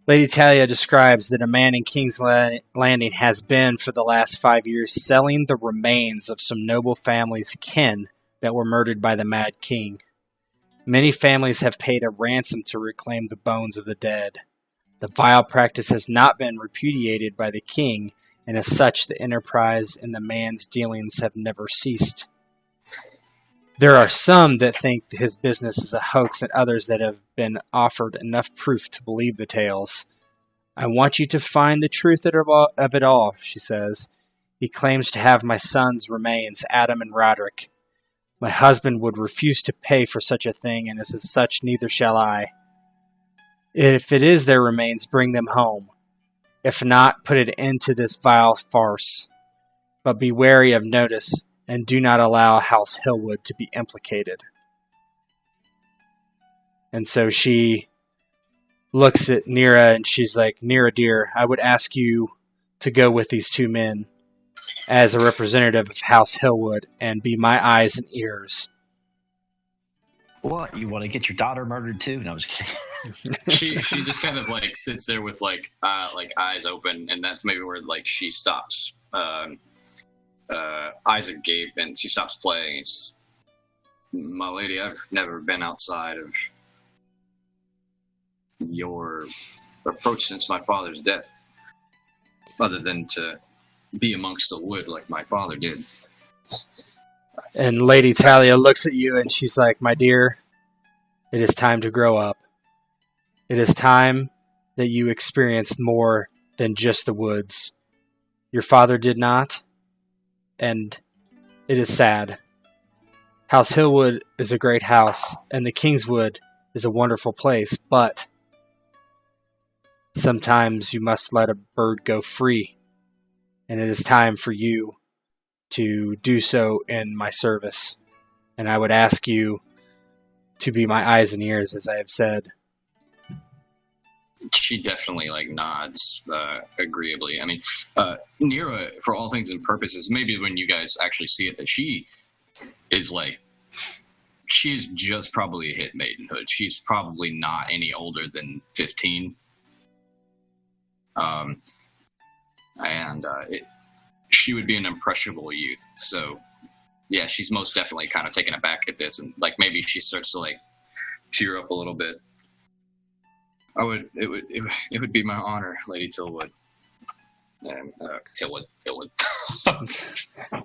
Lady Talea describes that a man in King's Landing has been for the last 5 years selling the remains of some noble families' kin that were murdered by the Mad King. Many families have paid a ransom to reclaim the bones of the dead. The vile practice has not been repudiated by the king, and as such the enterprise and the man's dealings have never ceased. There are some that think his business is a hoax, and others that have been offered enough proof to believe the tales. I want you to find the truth of it all," she says. "He claims to have my son's remains, Adam and Roderick. My husband would refuse to pay for such a thing, and as such, neither shall I. If it is their remains, bring them home. If not, put an end to this vile farce. But be wary of notice, and do not allow House Hilwood to be implicated." And so she looks at Nyra and she's like, Nyra, dear, I would ask you to go with these two men as a representative of House Hilwood and be my eyes and ears. What? You want to get your daughter murdered too? No, I was kidding. She just kind of like sits there with like eyes open, and that's maybe where like she stops. Eyes agape, and she stops playing. It's, my lady, I've never been outside of your approach since my father's death, other than to be amongst the wood like my father did. And Lady Talea looks at you and she's like, my dear, it is time to grow up. It is time that you experienced more than just the woods. Your father did not, and it is sad. House Hilwood is a great house, and the Kingswood is a wonderful place, but sometimes you must let a bird go free, and it is time for you to do so in my service. And I would ask you to be my eyes and ears, as I have said. She definitely like nods agreeably. I mean, Nyra, for all things and purposes, maybe when you guys actually see it, that she is like, she's just probably hit maidenhood. She's probably not any older than 15. She would be an impressionable youth. So, yeah, she's most definitely kind of taken aback at this, and like maybe she starts to like tear up a little bit. It would be my honor, Lady Tilwood. And Tilwood.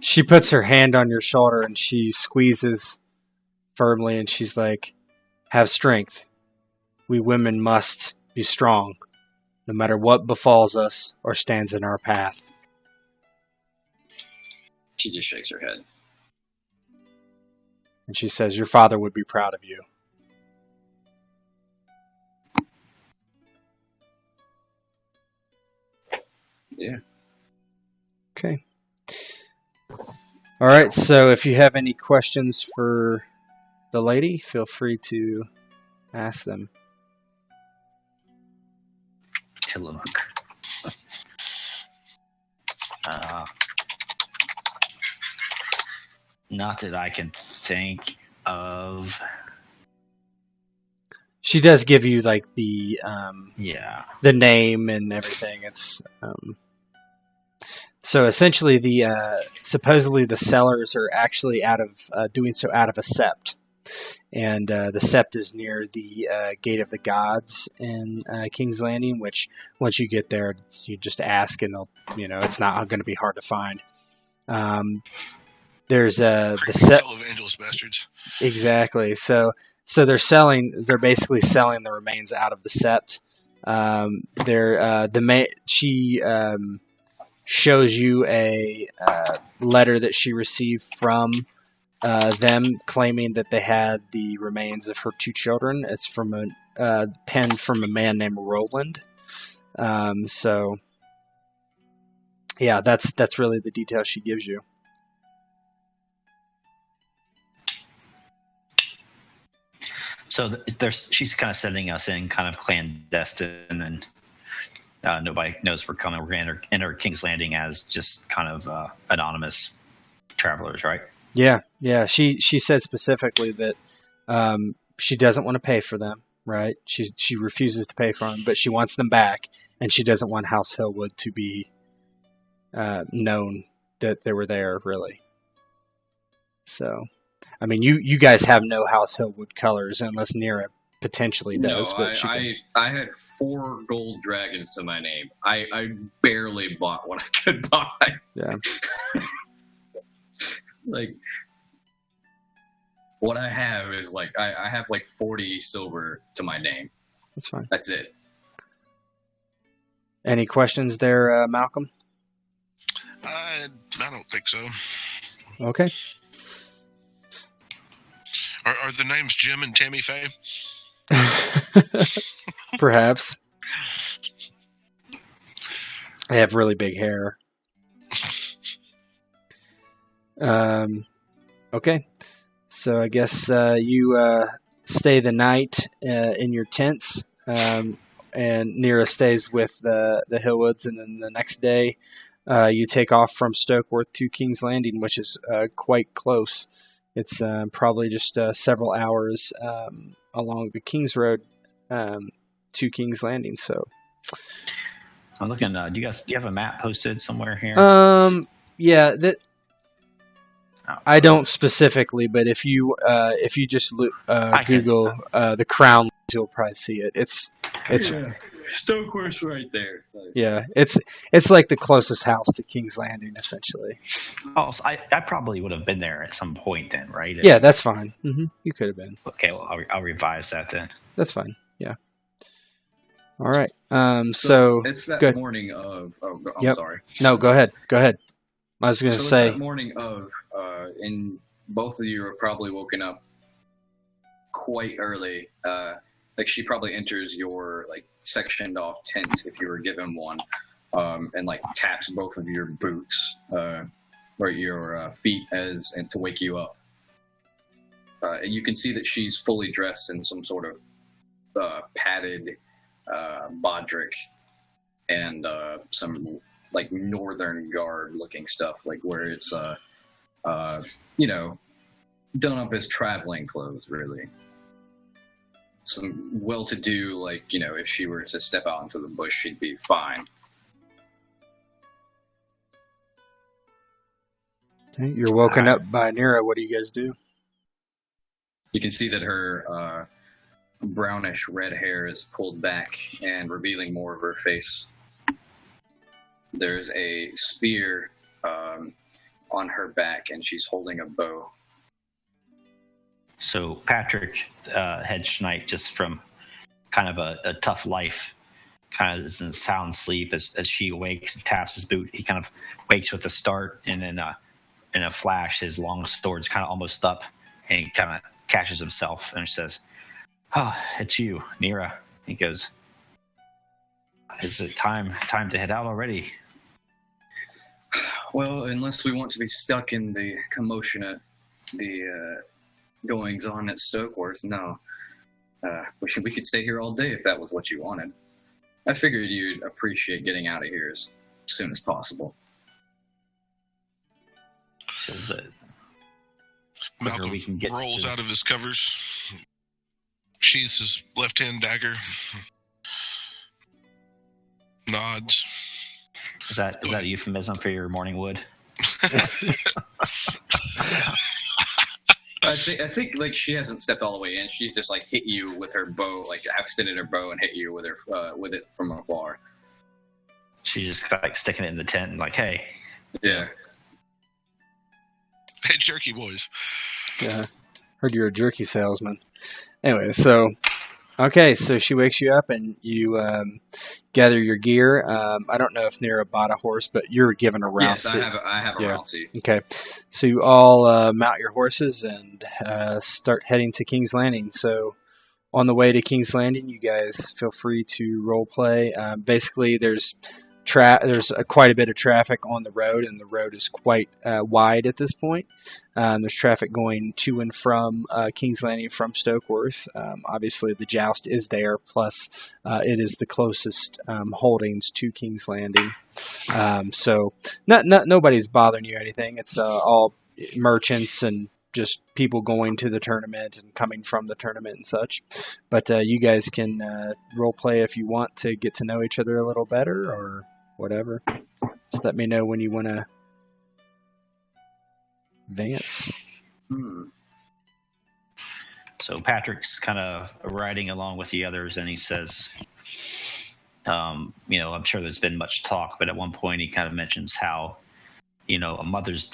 She puts her hand on your shoulder and she squeezes firmly, and she's like, have strength. We women must be strong, no matter what befalls us or stands in our path. She just shakes her head. And she says, your father would be proud of you. Yeah. Okay. All right, so if you have any questions for the lady, feel free to ask them. Tillamook. Not that I can think of. She does give you like the the name and everything. It's so essentially supposedly the sellers are actually doing so out of a sept, and the sept is near the Gate of the Gods in King's Landing. Which once you get there, you just ask, and they'll it's not going to be hard to find. There's the televangelist bastards. Exactly. So they're basically selling the remains out of the sept. She shows you a letter that she received from them, claiming that they had the remains of her two children. It's from a pen from a man named Roland. So yeah, that's really the detail she gives you. So she's kind of setting us in kind of clandestine, and nobody knows we're coming. We're going to enter King's Landing as just kind of anonymous travelers, right? Yeah. She said specifically that she doesn't want to pay for them, right? She refuses to pay for them, but she wants them back, and she doesn't want House Hilwood to be known that they were there, really. So, I mean, you guys have no House Hilwood colors unless Nyra potentially does. No, but I had 4 gold dragons to my name. I barely bought what I could buy. Yeah. Like, what I have is like I have like 40 silver to my name. That's fine. That's it. Any questions there, Malcolm? I don't think so. Okay. Are the names Jim and Tammy Faye? Perhaps. I have really big hair. Okay. So I guess you stay the night in your tents. and Nyra stays with the Hillwoods, and then the next day you take off from Stokeworth to King's Landing, which is quite close. It's probably just several hours along the King's Road to King's Landing. So I'm looking. Do you have a map posted somewhere here? Yeah, that. Oh. I don't specifically, but if you just Google the Crown, you'll probably see it. It's Stokeworth's right there. Yeah, it's like the closest house to King's Landing, essentially. Oh, so I probably would have been there at some point then, right? Yeah, that's fine. You could have been. Okay, well, I'll revise that then. That's fine. Yeah. All right. So it's that good. morning of. Oh, I'm sorry. No, go ahead. I was going to say. It's that morning of, and both of you are probably woken up quite early. Like she probably enters your like sectioned off tent if you were given one, and like taps both of your boots or your feet and to wake you up. And you can see that she's fully dressed in some sort of padded bodric and some like northern guard looking stuff, like where it's done up as traveling clothes, really. Some well-to-do, like, if she were to step out into the bush, she'd be fine. Okay, you're woken up by Nyra. What do you guys do? You can see that her brownish red hair is pulled back and revealing more of her face. There's a spear on her back, and she's holding a bow. So Patric, hedge knight, just from kind of a tough life, kind of is in sound sleep as she awakes and taps his boot. He kind of wakes with a start, and then in a flash, his long sword's kind of almost up, and he kind of catches himself and says, "Oh, it's you, Nyra." He goes, "Is it time to head out already?" Well, unless we want to be stuck in the commotion at the goings on at Stokeworth, no. We could stay here all day if that was what you wanted. I figured you'd appreciate getting out of here as soon as possible. Says that Malcom we can get rolls out of his covers, sheathes his left-hand dagger, nods. Is that a euphemism for your morning wood? I think like she hasn't stepped all the way in. She's just like hit you with her bow, like extended her bow and hit you with her with it from afar. She's just like sticking it in the tent and like, hey. Yeah. Hey, jerky boys. Yeah, heard you're a jerky salesman. Anyway, so she wakes you up and you gather your gear. I don't know if Nyra bought a horse, but you're given a rouse. Yes, I have a rouse. Okay, so you all mount your horses and start heading to King's Landing. So on the way to King's Landing, you guys feel free to role play. Basically, there's quite a bit of traffic on the road, and the road is quite wide at this point. There's traffic going to and from King's Landing from Stokeworth. Obviously, the joust is there, plus it is the closest holdings to King's Landing. So nobody's bothering you or anything. It's all merchants and just people going to the tournament and coming from the tournament and such. But you guys can role play if you want to get to know each other a little better or whatever. Just let me know when you want to advance. So Patric's kind of riding along with the others, and he says, I'm sure there's been much talk, but at one point he kind of mentions how, a mother's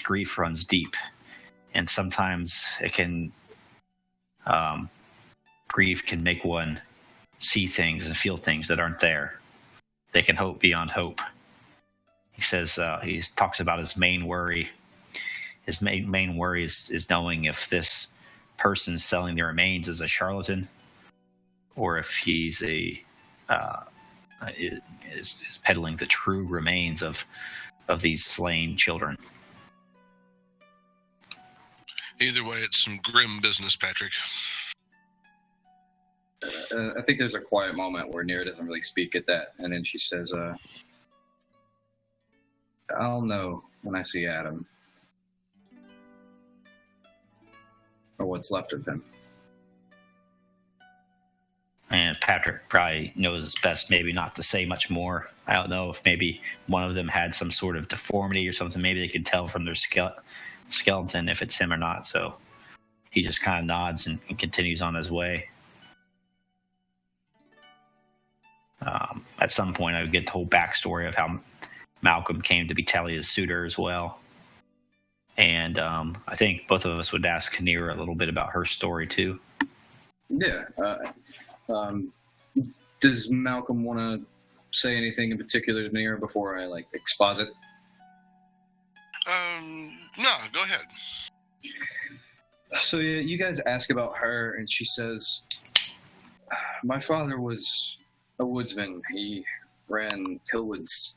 grief runs deep, and sometimes it can, grief can make one see things and feel things that aren't there. They can hope beyond hope. He says he talks about his main worry. His main worry is knowing if this person selling the remains is a charlatan, or if he's is peddling the true remains of these slain children. Either way, it's some grim business, Patric. I think there's a quiet moment where Nyra doesn't really speak at that, and then she says, I'll know when I see Adam. Or what's left of him. And Patric probably knows best maybe not to say much more. I don't know if maybe one of them had some sort of deformity or something. Maybe they could tell from their skeleton if it's him or not. So he just kind of nods and continues on his way. At some point, I would get the whole backstory of how Malcom came to be Talea's suitor as well. And I think both of us would ask Nyra a little bit about her story too. Yeah. Does Malcom want to say anything in particular to Nyra before I exposit? No, go ahead. So yeah, you guys ask about her, and she says, "My father was a woodsman. He ran Hilwood's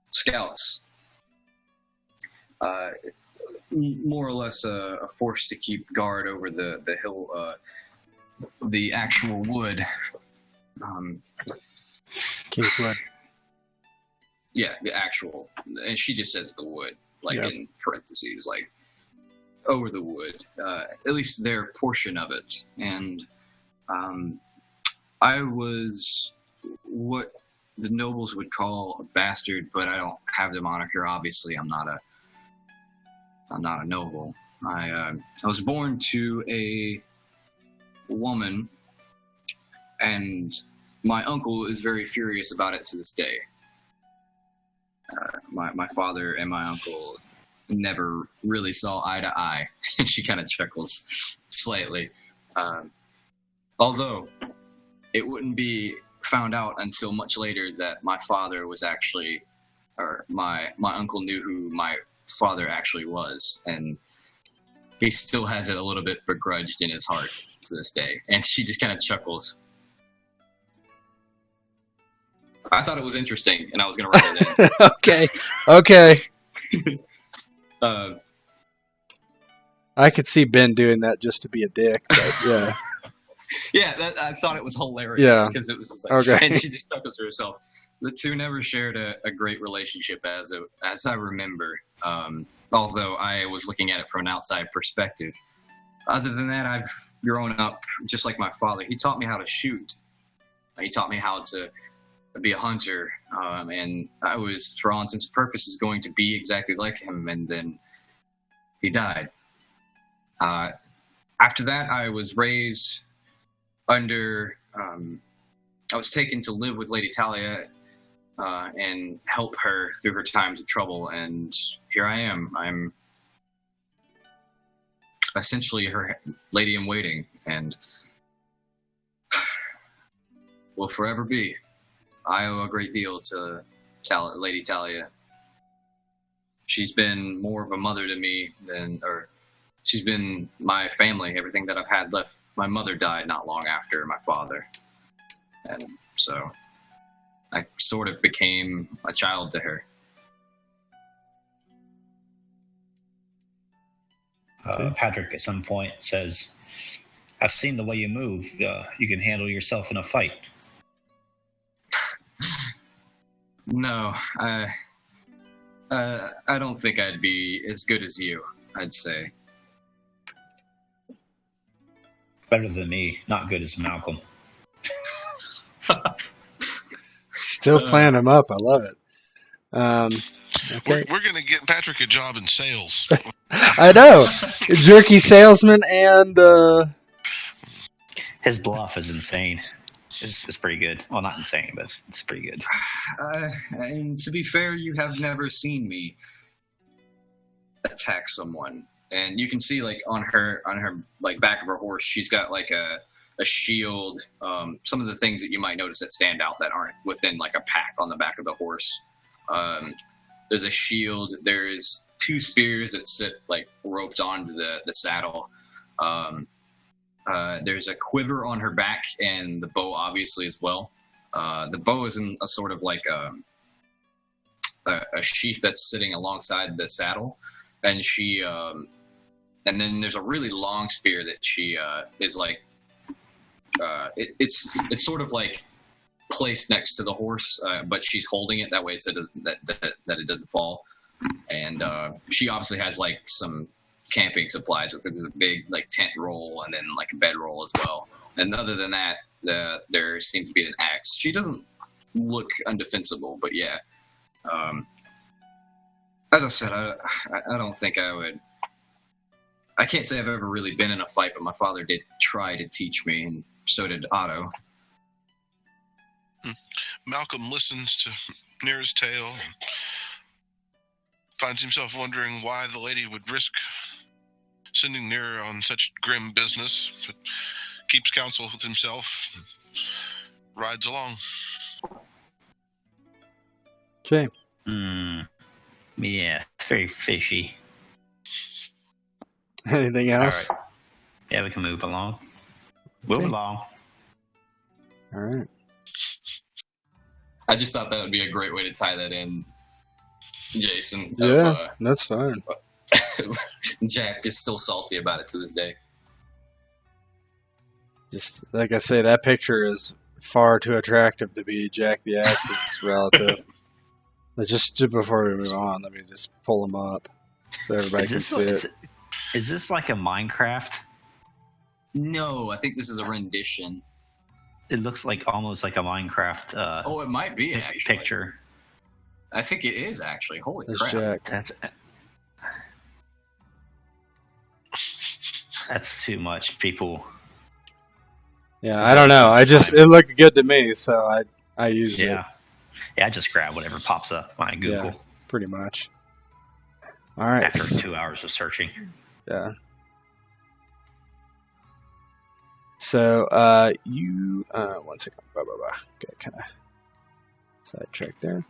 scouts. More or less a force to keep guard over the hill." The actual wood. Kingswood. Yeah, the actual. And she just says the wood, in parentheses, over the wood. At least their portion of it. And I was what the nobles would call a bastard, but I don't have the moniker. Obviously, I'm not a noble. I was born to a woman, and my uncle is very furious about it to this day. My father and my uncle never really saw eye to eye. She kind of chuckles slightly. Although it wouldn't be found out until much later that my father was actually, or my uncle knew who my father actually was, and he still has it a little bit begrudged in his heart to this day. And she just kind of chuckles. I thought it was interesting, and I was going to write it in. Okay. I could see Ben doing that just to be a dick, but yeah. Yeah, I thought it was hilarious because it was just okay. And she just chuckles to herself. The two never shared a great relationship as I remember. Although I was looking at it from an outside perspective. Other than that, I've grown up just like my father. He taught me how to shoot. He taught me how to be a hunter. And I was, for all intents and purposes, going to be exactly like him. And then he died. After that, I was raised under... I was taken to live with Lady Talea and help her through her times of trouble. And here I am. I'm essentially her lady in waiting, and will forever be. I owe a great deal to Lady Talea. She's been more of a mother to me she's been my family, everything that I've had left. My mother died not long after my father. And so I sort of became a child to her. Patric at some point says, "I've seen the way you move. You can handle yourself in a fight." No, I don't think I'd be as good as you, I'd say. Better than me, not good as Malcom. Still playing him up. I love it. Okay. We're going to get Patric a job in sales. I know. Jerky salesman and... His bluff is insane. It's pretty good. Well, not insane, but it's pretty good. And to be fair, you have never seen me attack someone. And you can see, on her back of her horse, she's got a shield. Some of the things that you might notice that stand out that aren't within a pack on the back of the horse. There's a shield. There's 2 spears that sit roped onto the saddle. There's a quiver on her back, and the bow obviously as well. The bow is in a sort of a sheath that's sitting alongside the saddle, and and then there's a really long spear that she is it's sort of like placed next to the horse, but she's holding it that way so that it doesn't fall. And she obviously has like some camping supplies. There's a big like tent roll and then like a bed roll as well. And other than that, there seems to be an axe. She doesn't look undefensible, but yeah. As I said, I don't think I would. I can't say I've ever really been in a fight, but my father did try to teach me, and so did Otto. Malcom listens to Nyra's tale and finds himself wondering why the lady would risk sending Nyra on such grim business, but keeps counsel with himself, rides along. Okay. Yeah, it's very fishy. Anything else? All right. Yeah, we can move along. Move along. All right. I just thought that would be a great way to tie that in, Jason. Yeah, that's fine. Jack is still salty about it to this day. Just like I say, that picture is far too attractive to be Jack the Axe's relative. But just before we move on, let me just pull them up so everybody can see it. Is this like a Minecraft? No, I think this is a rendition. It looks like almost like a Minecraft. It might be actually. Picture. I think it is actually. Holy That's crap! Jack. That's too much, people. Yeah, I don't know. It looked good to me, so I used it. Yeah, I just grab whatever pops up when I Google. Yeah, pretty much. All right. After 2 hours of searching. Yeah. So, you, 1 second, Okay, kind of sidetracked there.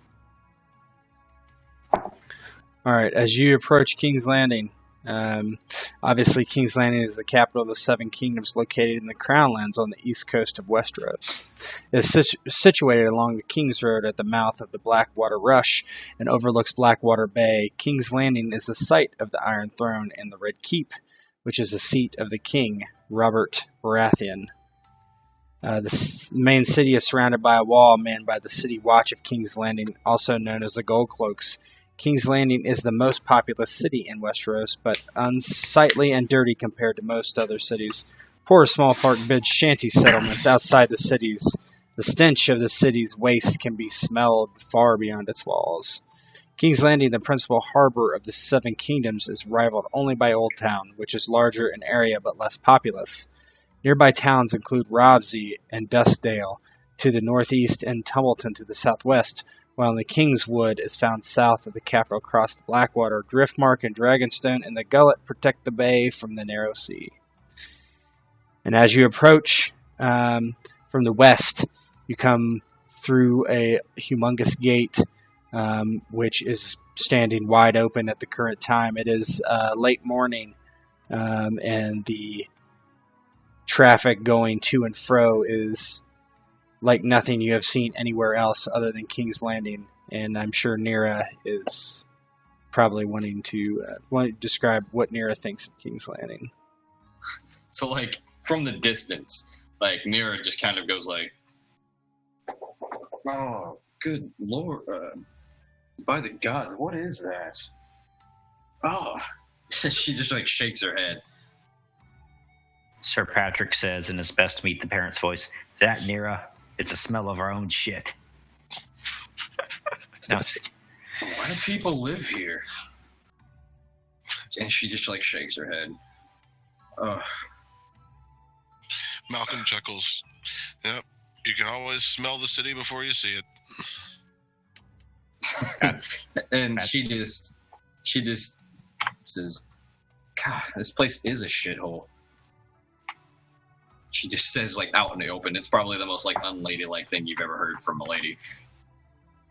All right, as you approach King's Landing, obviously King's Landing is the capital of the Seven Kingdoms located in the Crown Lands on the east coast of Westeros. It is situated along the King's Road at the mouth of the Blackwater Rush and overlooks Blackwater Bay. King's Landing is the site of the Iron Throne and the Red Keep, which is the seat of the king, Robert Baratheon. The main city is surrounded by a wall manned by the City Watch of King's Landing, also known as the Gold Cloaks. King's Landing is the most populous city in Westeros, but unsightly and dirty compared to most other cities. Poor small folk build shanty settlements outside the cities. The stench of the city's waste can be smelled far beyond its walls. King's Landing, the principal harbor of the Seven Kingdoms, is rivaled only by Old Town, which is larger in area but less populous. Nearby towns include Robsey and Duskdale to the northeast and Tumbleton to the southwest, while the Kingswood is found south of the capital across the Blackwater. Driftmark and Dragonstone and the Gullet protect the bay from the narrow sea. And as you approach from the west, you come through a humongous gate, which is standing wide open at the current time. It is late morning, and the traffic going to and fro is like nothing you have seen anywhere else other than King's Landing. And I'm sure Nyra is probably wanting to describe what Nyra thinks of King's Landing. So, like, from the distance, like, Nyra just kind of goes like, oh, good lord, by the gods, what is that? Oh, she just, like, shakes her head. Sir Patric says in his best Meet the Parents voice, "That, Nyra, it's the smell of our own shit." No, why do people live here? And she just like shakes her head. Malcom chuckles. Yep, you can always smell the city before you see it. And she just says, "God, this place is a shithole." She just says, like, out in the open. It's probably the most, like, unladylike thing you've ever heard from a lady.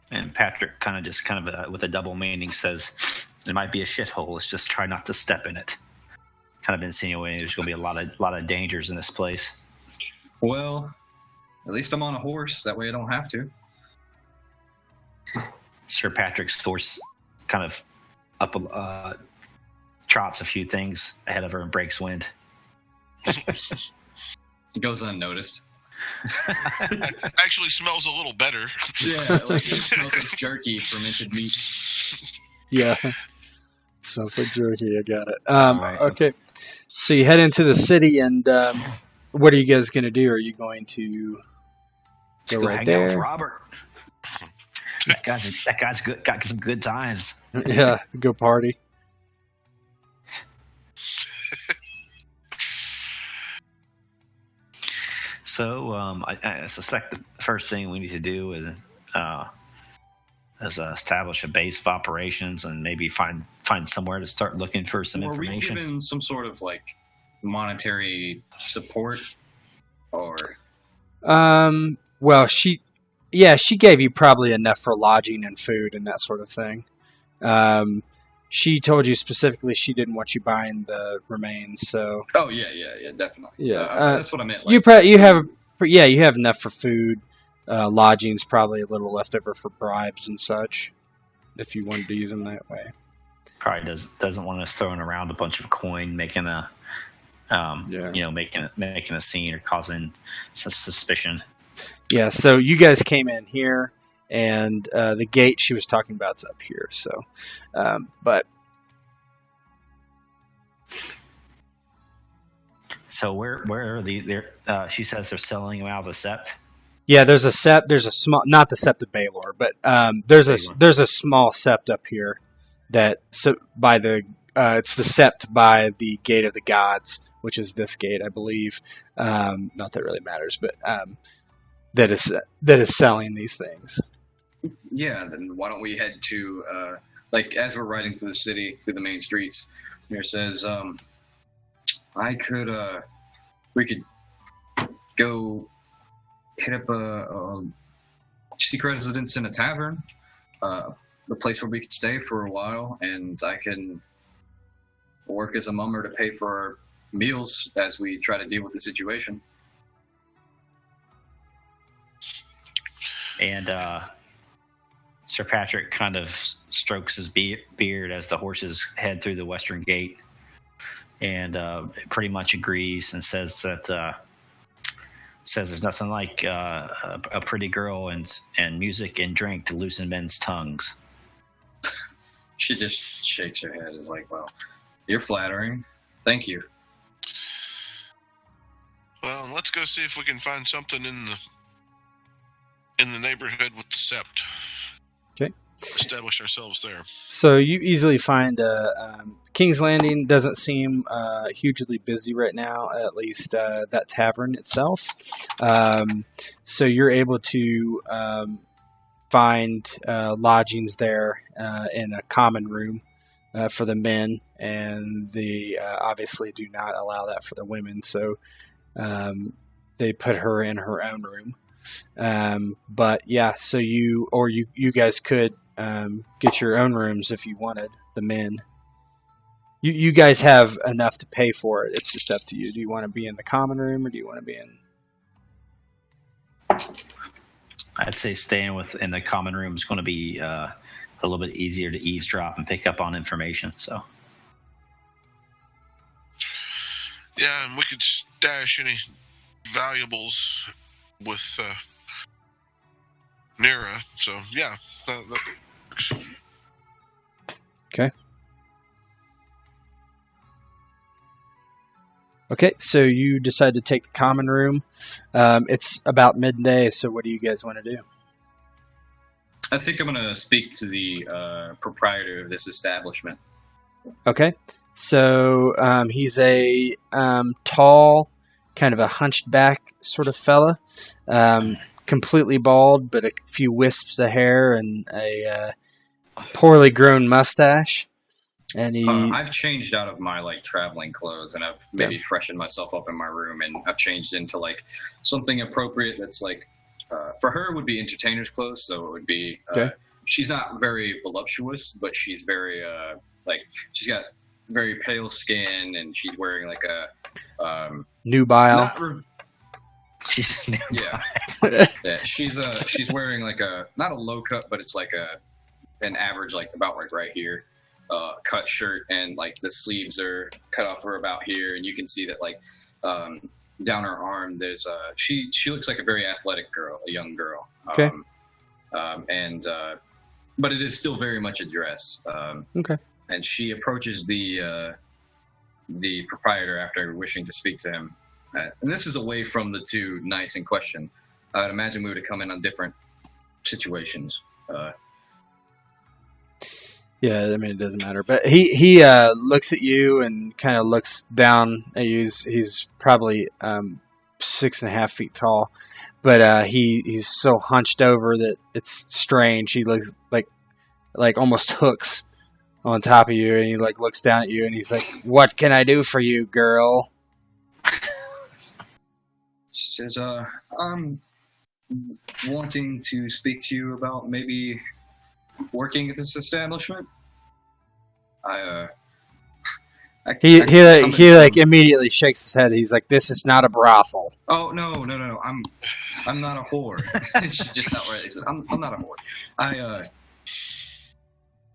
And Patrick kind of with a double meaning says, "It might be a shithole. Let's just try not to step in it." Kind of insinuating there's going to be a lot of dangers in this place. Well, at least I'm on a horse. That way I don't have to. Sir Patrick's horse kind of trots a few things ahead of her and breaks wind. goes unnoticed. Actually smells a little better. Yeah, like it smells like jerky, fermented meat. Yeah. Smells like jerky. I got it. Right, okay. So you head into the city, and what are you guys going to do? Are you going to go right hang out with there? Robert. That guy's good. Got some good times. Yeah, go party. So I suspect the first thing we need to do is establish a base of operations and maybe find somewhere to start looking for some information. Were we given some sort of like monetary support, or? Well, she gave you probably enough for lodging and food and that sort of thing. She told you specifically she didn't want you buying the remains, so. Oh yeah, definitely. Yeah, that's what I meant. Like, you have enough for food, lodging's probably a little left over for bribes and such, if you wanted to use them that way. Probably doesn't want us throwing around a bunch of coin, making a making a scene or causing suspicion. Yeah, so you guys came in here, and the gate she was talking about is up here. So, but so where are the? She says they're selling them out of the sept. Yeah, there's a sept. There's a small, not the sept of Baylor, but there's a small sept up here that by the it's the sept by the Gate of the Gods, which is this gate, I believe. Not that it really matters, but that is selling these things. Yeah, then why don't we head to as we're riding through the city, through the main streets. Here says, we could go hit up a secret residence in a tavern, a place where we could stay for a while, and I can work as a mummer to pay for our meals as we try to deal with the situation. And Sir Patric kind of strokes his beard as the horses head through the western gate, and pretty much agrees and says there's nothing like a pretty girl and music and drink to loosen men's tongues. She just shakes her head. Is like, well, you're flattering. Thank you. Well, let's go see if we can find something in the neighborhood with the sept. Okay. Establish ourselves there. So you easily find King's Landing doesn't seem hugely busy right now, at least that tavern itself. So you're able to find lodgings there in a common room for the men, and they obviously do not allow that for the women. So they put her in her own room. But yeah, so you guys could get your own rooms if you wanted, the men. You guys have enough to pay for it. It's just up to you. Do you want to be in the common room, or do you want to be in? I'd say staying in the common room is going to be a little bit easier to eavesdrop and pick up on information. So. Yeah, and we could stash any valuables with Nyra. So yeah. Okay. Okay, so you decide to take the common room. It's about midday, so what do you guys want to do? I think I'm going to speak to the proprietor of this establishment. Okay, so he's a tall, kind of a hunched back sort of fella, completely bald, but a few wisps of hair and a poorly grown mustache. And I've changed out of my traveling clothes, and I've maybe freshened myself up in my room, and I've changed into something appropriate that's for her would be entertainer's clothes, so it would be she's not very voluptuous, but she's very she's got very pale skin, and she's wearing a nubile. Yeah, she's wearing not a low cut, but it's an average about right here. Cut shirt, and the sleeves are cut off for about here, and you can see that down her arm, there's she looks like a very athletic girl, a young girl. Okay. But it is still very much a dress. Okay. And she approaches the proprietor after wishing to speak to him. And this is away from the two knights in question. I'd imagine we would have come in on different situations. Yeah, I mean, it doesn't matter. But he looks at you and kind of looks down at you. He's probably 6.5 feet tall, but he's so hunched over that it's strange. He looks like almost hooks on top of you, and he like looks down at you, and he's like, "What can I do for you, girl?" She says, "I'm wanting to speak to you about maybe working at this establishment." He immediately shakes his head. He's like, "This is not a brothel." Oh no! I'm not a whore. She just outright said, "I'm not a whore.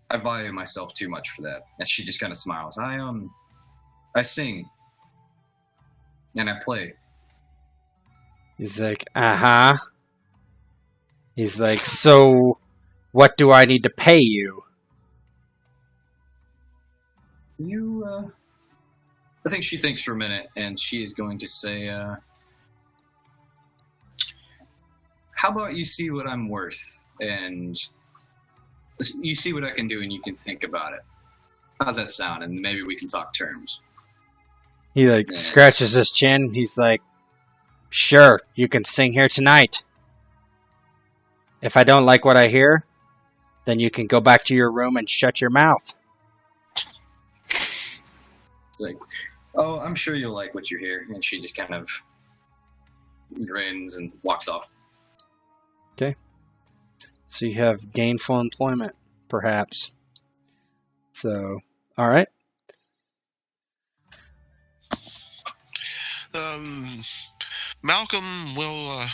I value myself too much for that." And she just kind of smiles. I sing and I play. He's like, uh-huh. He's like, "So what do I need to pay you?" I think she thinks for a minute, and she is going to say, how about you see what I'm worth, and you see what I can do, and you can think about it. How's that sound? And maybe we can talk terms. He scratches his chin. He's like, "Sure, you can sing here tonight. If I don't like what I hear, then you can go back to your room and shut your mouth." It's like, "Oh, I'm sure you'll like what you hear." And she just kind of grins and walks off. Okay. So you have gainful employment, perhaps. So, all right. Malcom will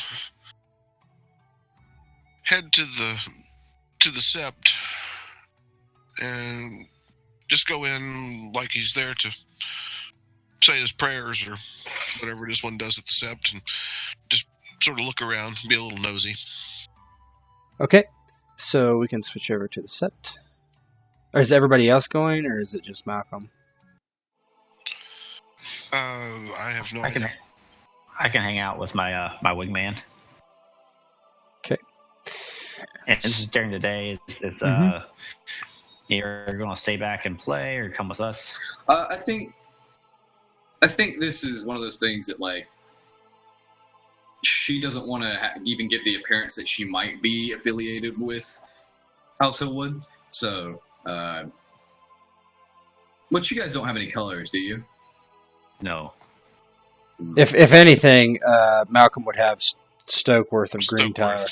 head to the sept and just go in like he's there to say his prayers or whatever it is one does at the sept, and just sort of look around, be a little nosy. Okay, so we can switch over to the sept. Or is everybody else going, or is it just Malcom? I have no idea. I can hang out with my wingman. Okay. And this is during the day. Is you're going to stay back and play, or come with us? I think this is one of those things that, like, she doesn't want to even give the appearance that she might be affiliated with House Hilwood. So, but you guys don't have any colors, do you? No. If anything, Malcom would have Stokeworth of Green Tower.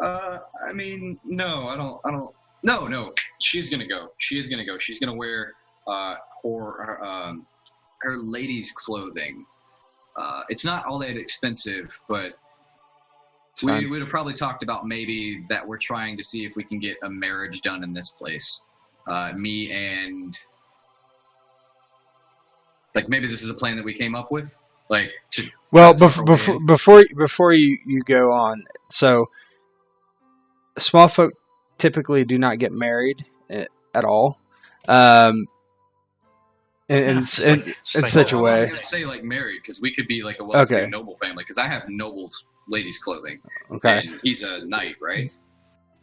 I mean, no, I don't. No. She's gonna go. She is gonna go. She's gonna wear her lady's clothing. It's not all that expensive, but we would have probably talked about maybe that we're trying to see if we can get a marriage done in this place. Me and maybe this is a plan that we came up with. Before you go on, so small folk typically do not get married at all. In such a way. I was going to say married, because we could be like a well-to-do noble family, because I have noble's ladies' clothing. Okay. And he's a knight, right?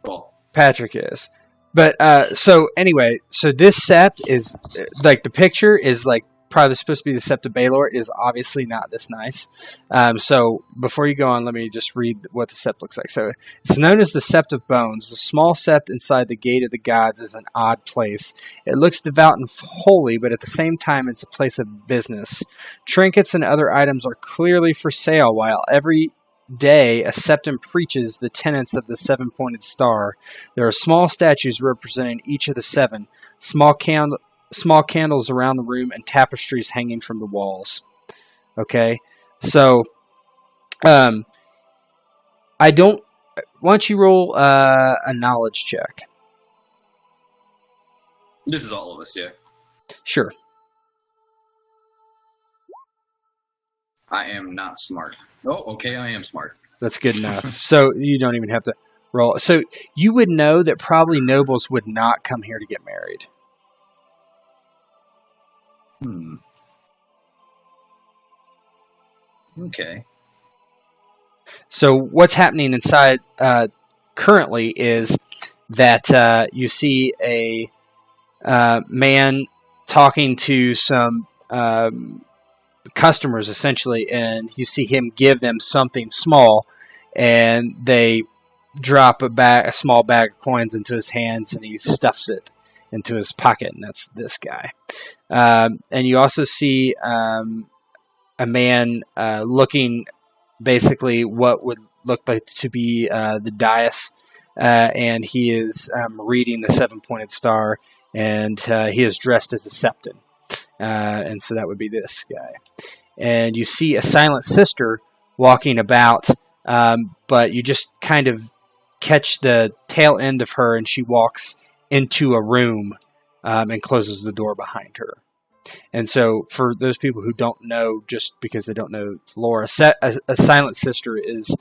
Well, Patric is. But, so anyway, so this sept is, the picture is probably supposed to be the Sept of Baelor. It is obviously not this nice. So before you go on, let me just read what the sept looks like. So it's known as the Sept of Bones. The small sept inside the Gate of the Gods is an odd place. It looks devout and holy, but at the same time it's a place of business. Trinkets and other items are clearly for sale, while every day a septon preaches the tenets of the seven-pointed star. There are small statues representing each of the seven, small candles around the room, and tapestries hanging from the walls. Okay, so why don't you roll a knowledge check? This is all of us, yeah. Sure. I am not smart. Oh, okay, I am smart. That's good enough. So you don't even have to roll. So you would know that probably nobles would not come here to get married. Okay. So what's happening inside currently is that you see a man talking to some customers, essentially, and you see him give them something small, and they drop a small bag of coins into his hands, and he stuffs it into his pocket, and that's this guy. And you also see a man looking basically what would look like to be the dais, and he is reading the 7-pointed star, and he is dressed as a septon. And so that would be this guy. And you see a silent sister walking about, but you just kind of catch the tail end of her, and she walks into a room and closes the door behind her. And so for those people who don't know, just because they don't know lore, a silent sister is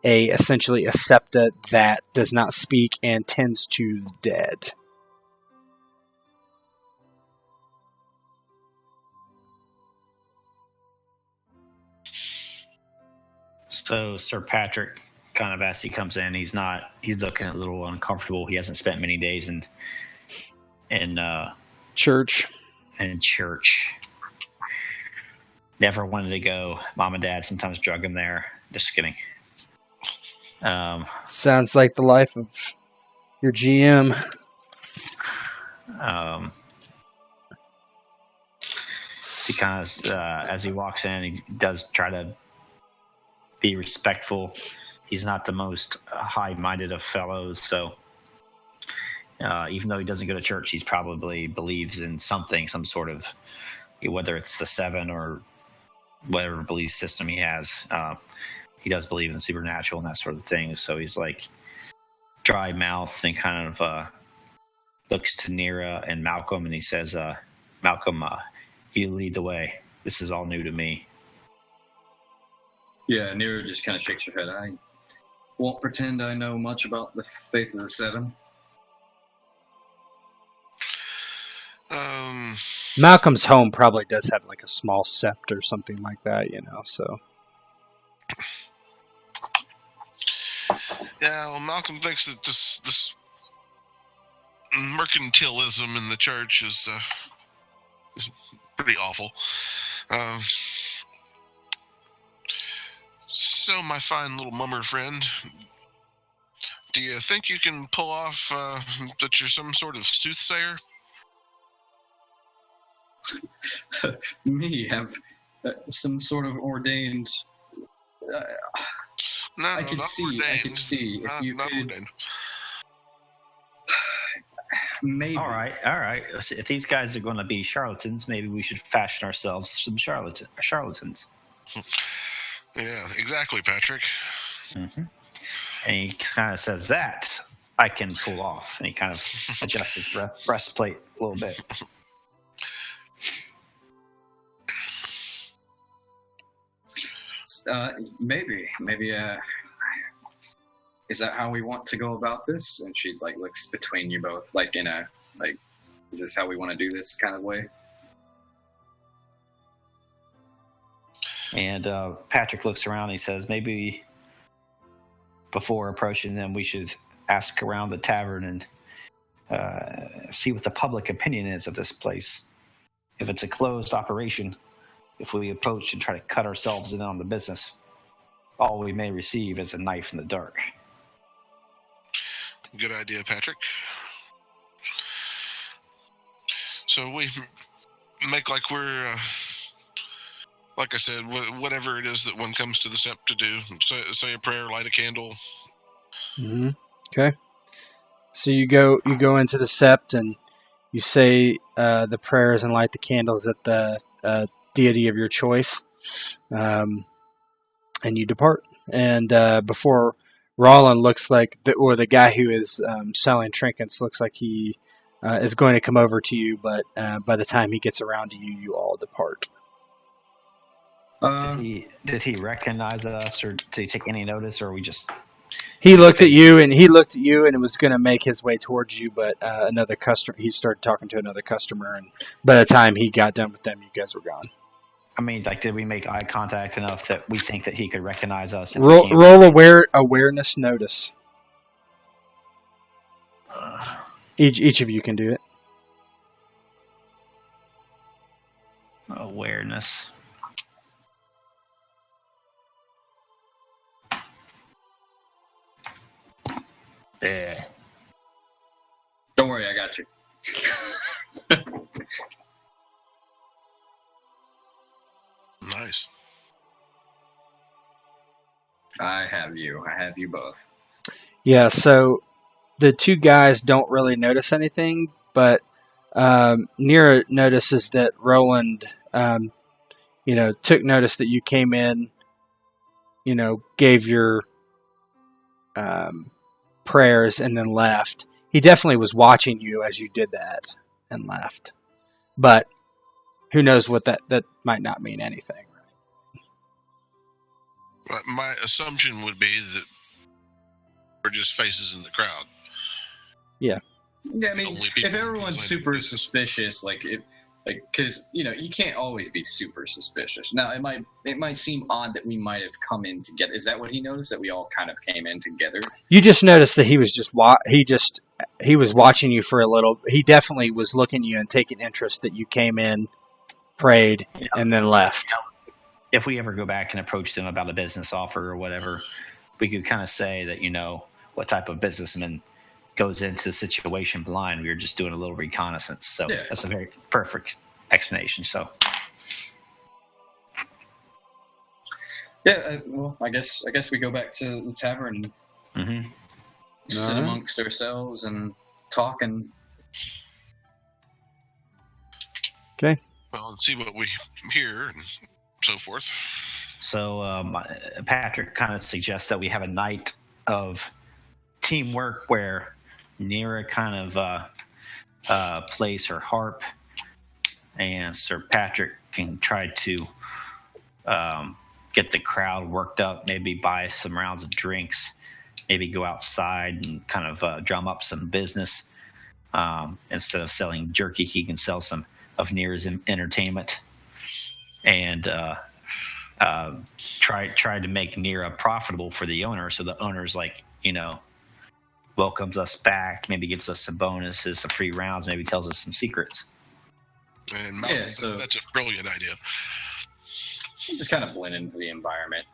essentially a septa that does not speak and tends to the dead. So Sir Patric, kind of as he comes in, he's looking a little uncomfortable. He hasn't spent many days in church. In church. Never wanted to go. Mom and Dad sometimes drug him there. Just kidding. Sounds like the life of your GM. He kind of, as he walks in, he does try to be respectful. He's not the most high-minded of fellows, so even though he doesn't go to church, he probably believes in something, some sort of, whether it's the seven or whatever belief system he has. He does believe in supernatural and that sort of thing. So he's like dry mouth and kind of looks to Nyra and Malcom, and he says, Malcom, you lead the way. This is all new to me. Yeah, Nyra just kind of shakes her head. I won't pretend I know much about the faith of the seven. Malcolm's home probably does have like a small sept or something like that, so. Yeah, well, Malcom thinks that this mercantilism in the church is pretty awful. So, my fine little mummer friend, do you think you can pull off that you're some sort of soothsayer? Me have some sort of ordained. No, I could see. Ordained. I could see if you could. Ordained. Maybe. All right. If these guys are going to be charlatans, maybe we should fashion ourselves some charlatans. Yeah, exactly, Patrick. Mm-hmm. And he kind of says that I can pull off, and he kind of adjusts his breastplate a little bit. Maybe. Is that how we want to go about this? And she looks between you both, is this how we want to do this kind of way? And Patrick looks around and he says, maybe before approaching them, we should ask around the tavern and see what the public opinion is of this place. If it's a closed operation, if we approach and try to cut ourselves in on the business, all we may receive is a knife in the dark. Good idea, Patrick. So we make like we're, like I said, whatever it is that one comes to the sept to do. Say a prayer, light a candle. Mm-hmm. Okay. So you go into the sept and you say the prayers and light the candles at the deity of your choice, and you depart. And before Roland looks like, the guy who is selling trinkets looks like he is going to come over to you, but by the time he gets around to you, you all depart. Did he recognize us, or did he take any notice, or we just? He looked at you, and was going to make his way towards you, but another customer. He started talking to another customer, and by the time he got done with them, you guys were gone. I mean, like, did we make eye contact enough that we think that he could recognize us? Roll awareness notice. Each of you can do it. Awareness. Yeah. Don't worry, I got you. Nice. I have you both. Yeah, so the two guys don't really notice anything, but Nyra notices that Roland, took notice that you came in, gave your prayers and then left. He definitely was watching you as you did that and left. But who knows what that might not mean anything. My assumption would be that we're just faces in the crowd. Yeah. Yeah, I mean, if everyone's super suspicious, because you can't always be super suspicious. Now, it might seem odd that we might have come in together. Is that what he noticed? That we all kind of came in together? You just noticed that he was he was watching you for a little. He definitely was looking at you and taking interest that you came in, prayed, and then left. If we ever go back and approach them about a business offer or whatever, we could kind of say that what type of businessman goes into the situation blind. We were just doing a little reconnaissance, so That's a very perfect explanation. So, well, I guess we go back to the tavern and sit amongst ourselves and talk and. Okay. Well, let's see what we hear and so forth. So, Patric kind of suggests that we have a night of teamwork where Nyra kind of plays her harp, and Sir Patric can try to get the crowd worked up, maybe buy some rounds of drinks, maybe go outside and kind of drum up some business. Instead of selling jerky, he can sell some of Nyra's entertainment, and try to make Nyra profitable for the owner, so the owner's welcomes us back, maybe gives us some bonuses, some free rounds, maybe tells us some secrets. And that's a brilliant idea. Just kind of blend into the environment,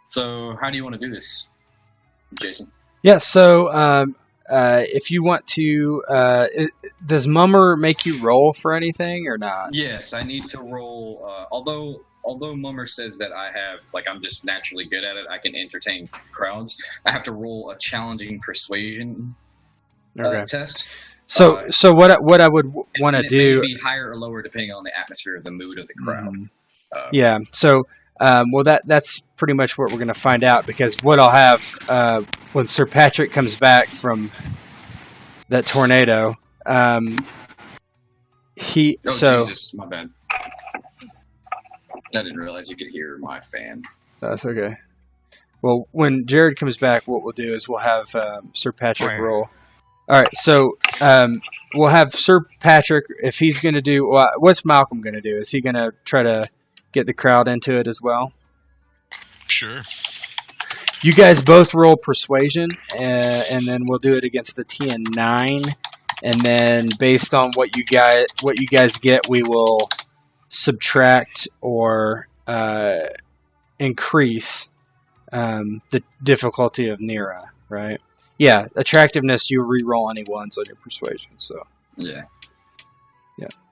So how do you want to do this, Jason? Yeah, so if you want to, does Mummer make you roll for anything or not? Yes, I need to roll, although Mummer says that I'm just naturally good at it, I can entertain crowds, I have to roll a challenging persuasion test. So what I would want to do... It may be higher or lower depending on the atmosphere or the mood of the crowd. Yeah, so that's pretty much what we're going to find out, because what I'll have when Sir Patric comes back from that tornado, Jesus, my bad. I didn't realize you could hear my fan. That's okay. Well, when Jared comes back, what we'll do is we'll have Sir Patric roll. All right, so we'll have Sir Patric, if he's going to do... what's Malcom going to do? Is he going to try to get the crowd into it as well? Sure. You guys both roll persuasion, and then we'll do it against the TN9, and then based on what you guys get, we will subtract or increase the difficulty of Nyra, right? Yeah, attractiveness, you re-roll any ones on your persuasion. So yeah.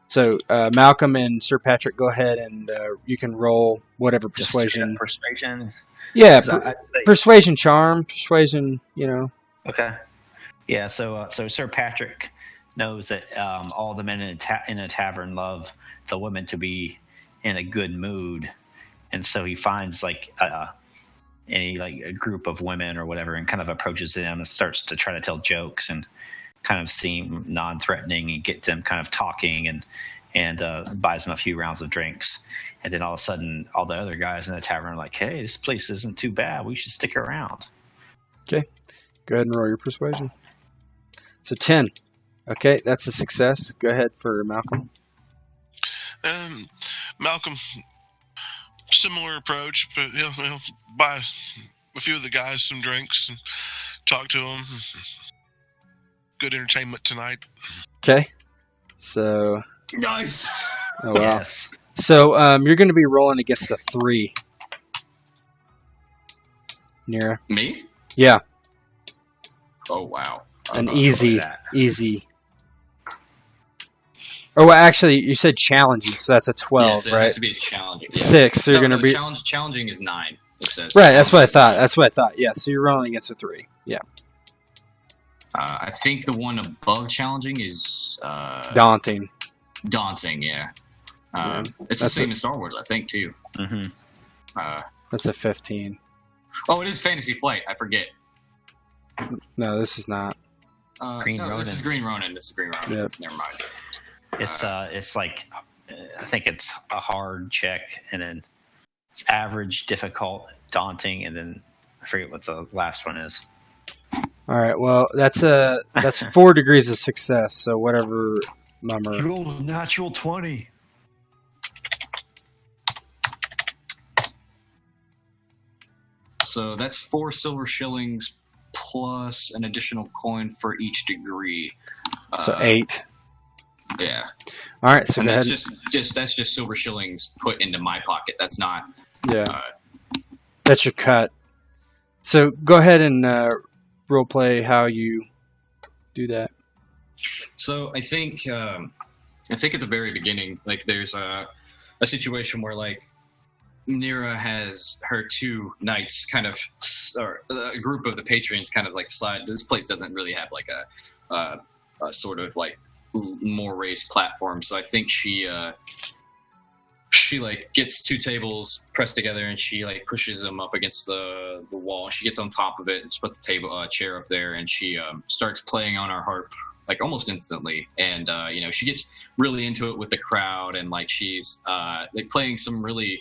So Malcom and Sir Patric, go ahead and you can roll whatever persuasion. Persuasion. Yeah, persuasion, charm, persuasion. Okay. Yeah. So Sir Patric knows that all the men in a tavern love the women to be in a good mood, and so he finds a group of women or whatever, and kind of approaches them and starts to try to tell jokes and kind of seem non-threatening and get them kind of talking, and and buys him a few rounds of drinks. And then all of a sudden, all the other guys in the tavern are like, "Hey, this place isn't too bad. We should stick around." Okay. Go ahead and roll your persuasion. So 10. Okay, that's a success. Go ahead for Malcom. Malcom, similar approach, but he'll buy a few of the guys some drinks and talk to them. Good entertainment tonight. Okay. So. Nice. Oh wow. Yes. So you're going to be rolling against a 3. Nyra. Me? Yeah. Oh wow. An easy. Oh, well, actually, you said challenging, so that's a 12, yes, it right? has to be challenging. Yeah. 6, so you're going to be... Challenging is 9, it says. Right, that's what I thought. Yeah, so you're rolling against a 3. Yeah. I think the one above challenging is... Daunting. Daunting, yeah. It's the same as Star Wars, I think, too. Mm-hmm. That's a 15. Oh, it is Fantasy Flight. I forget. No, this is not. Green Ronin. This is Green Ronin. Yep. Never mind. It's like, I think it's a hard check, and then it's average, difficult, daunting, and then I forget what the last one is. All right, well, that's 4 degrees of success, so whatever number. You rolled a natural 20. So that's 4 silver shillings plus an additional coin for each degree. So 8. Yeah. All right, so and go that's ahead. that's just silver shillings put into my pocket. That's not. Yeah. That's your cut. So go ahead and role play how you do that. So I think at the very beginning, like there's a situation where like Nyra has her 2 knights kind of, or a group of the patrons kind of like slide. This place doesn't really have like a sort of like more raised platform, so I think she like gets 2 tables pressed together and she like pushes them up against the wall. She gets on top of it and she puts the chair up there, and she starts playing on her harp like almost instantly. And she gets really into it with the crowd, and like she's like playing some really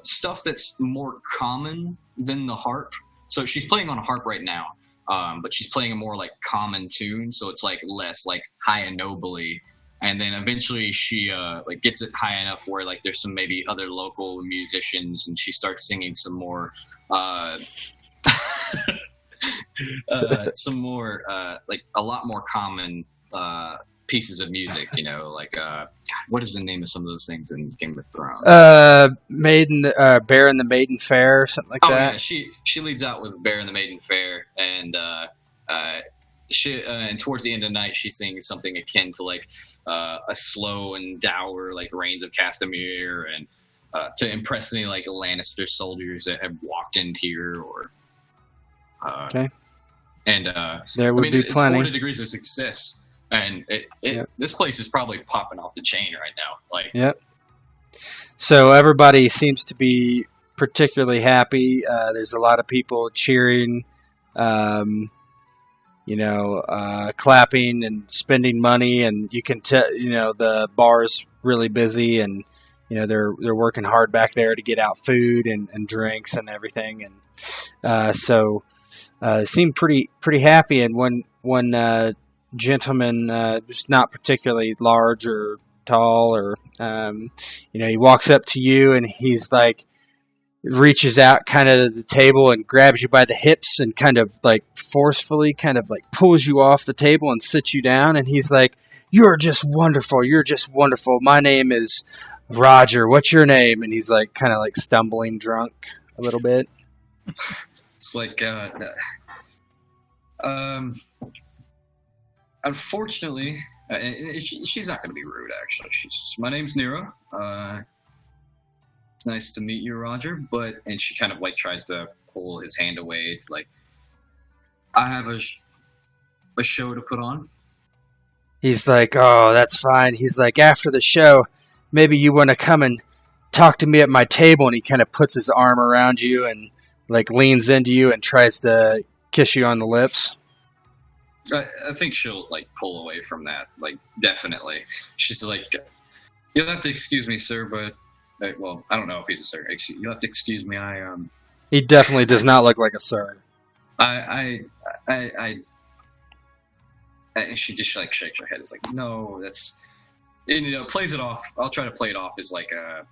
stuff that's more common than the harp. So she's playing on a harp right now, but she's playing a more like common tune, so it's like less like high and nobly. And then eventually she like gets it high enough where like there's some maybe other local musicians, and she starts singing some more like a lot more common pieces of music, like God, what is the name of some of those things in Game of Thrones? Bear and the Maiden Fair, or something like that. Yeah, she leads out with Bear and the Maiden Fair, and and towards the end of the night she sings something akin to like a slow and dour like Rains of Castamere, and to impress any like Lannister soldiers that have walked in here, or okay. And there would be it's plenty. 40 degrees of success. And this place is probably popping off the chain right now. Like, yep. So everybody seems to be particularly happy. There's a lot of people cheering, clapping and spending money, and you can tell, the bar's really busy, and they're working hard back there to get out food and drinks and everything, and so seem pretty happy. And one gentleman, just not particularly large or tall, or he walks up to you and he's like reaches out kind of the table and grabs you by the hips and kind of like forcefully kind of like pulls you off the table and sits you down, and he's like, you're just wonderful, my name is Roger, what's your name? And he's like kind of like stumbling drunk a little bit. It's like unfortunately, she's not going to be rude, actually. My name's Nyra. It's nice to meet you, Roger. And she kind of like tries to pull his hand away to like, I have a show to put on. He's like, oh, that's fine. He's like, after the show, maybe you want to come and talk to me at my table. And he kind of puts his arm around you and like leans into you and tries to kiss you on the lips. I think she'll like pull away from that, like definitely. She's like, You'll have to excuse me, sir, but well, I don't know if he's a sir. You'll have to excuse me. He definitely does not look like a sir. She just like shakes her head. It's like, no, that's, and, plays it off. I'll try to play it off as like a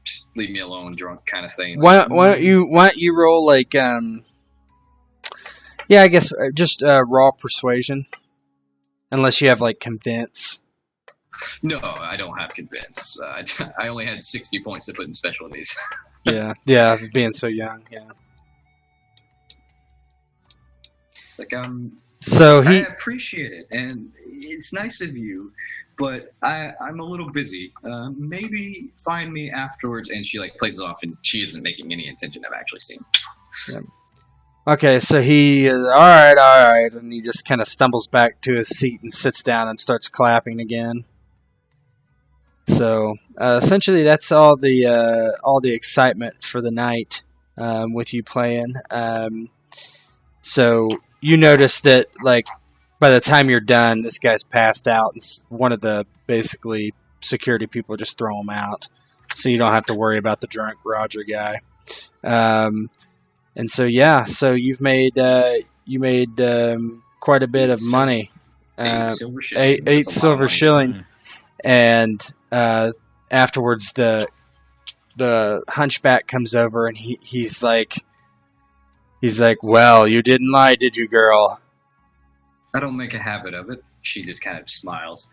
just leave me alone, drunk kind of thing. Why don't you roll like yeah, I guess just raw persuasion, unless you have like convince. No, I don't have convince. I only had 60 points to put in specialties. yeah, being so young, yeah. It's like So I appreciate it, and it's nice of you, but I'm a little busy. Maybe find me afterwards. And she like plays it off, and she isn't making any intention of actually seeing. Yeah. Okay, so he is all right, and he just kind of stumbles back to his seat and sits down and starts clapping again. So essentially, that's all the excitement for the night with you playing. So you notice that, like, by the time you're done, this guy's passed out, and one of the basically security people just throw him out, so you don't have to worry about the drunk Roger guy. And so yeah, so you made quite a bit of money, 8 silver shillings. eight silver shilling, and afterwards the hunchback comes over and he's like, well, you didn't lie, did you, girl? I don't make a habit of it. She just kind of smiles.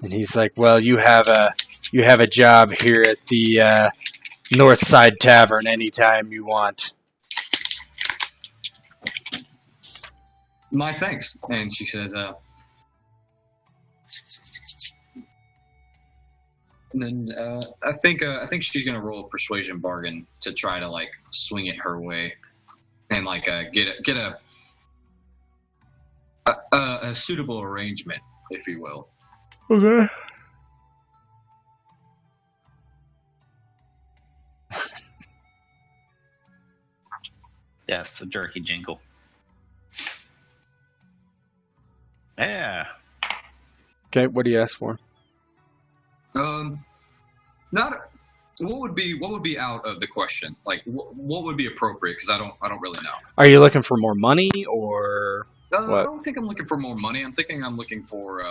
And he's like, well, you have a job here at the North Side Tavern anytime you want. My thanks. And she says, and then I think she's gonna roll a persuasion bargain to try to like swing it her way, and like get a suitable arrangement, if you will. Okay. Yes, the jerky jingle. Yeah. Okay, what do you ask for? Not what would be out of the question. Like what would be appropriate? Because I don't really know. Are you looking for more money or what? I don't think I'm looking for more money. I'm looking for.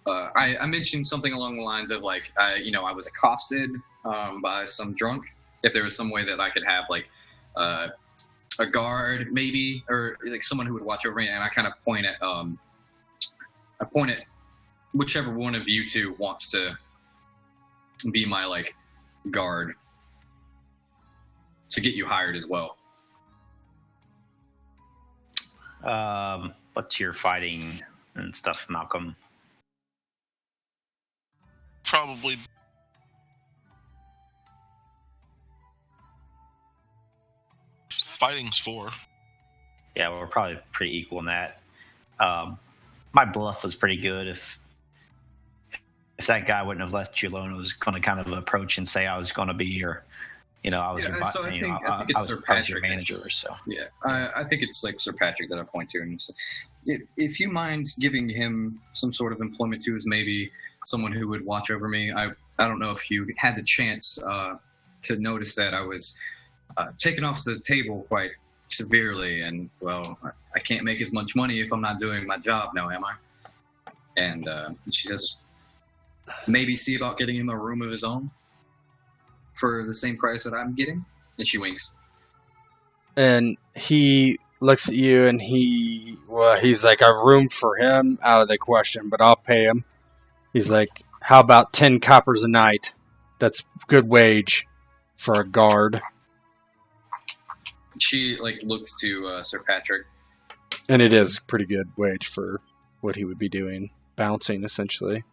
I mentioned something along the lines of like I was accosted by some drunk. If there was some way that I could have like a guard maybe, or like someone who would watch over me, and I kind of point at whichever one of you two wants to be my like guard to get you hired as well. What's your fighting and stuff, Malcolm? Probably fighting's 4. Yeah, we're probably pretty equal in that. My bluff was pretty good. If that guy wouldn't have left you alone, I was going to kind of approach and say I was going to be your, I was I think it's Sir I was your Patric. manager. So yeah, I think it's like Sir Patric that I point to, and so, if you mind giving him some sort of employment too, as maybe someone who would watch over me. I don't know if you had the chance to notice that I was taken off the table quite severely, and well, I can't make as much money if I'm not doing my job now, am I? And she says, maybe see about getting him a room of his own for the same price that I'm getting. And she winks. And he looks at you and he's like, a room for him out of the question, but I'll pay him. He's like, how about 10 coppers a night? That's good wage for a guard. She like looks to Sir Patric. And it is pretty good wage for what he would be doing, bouncing essentially.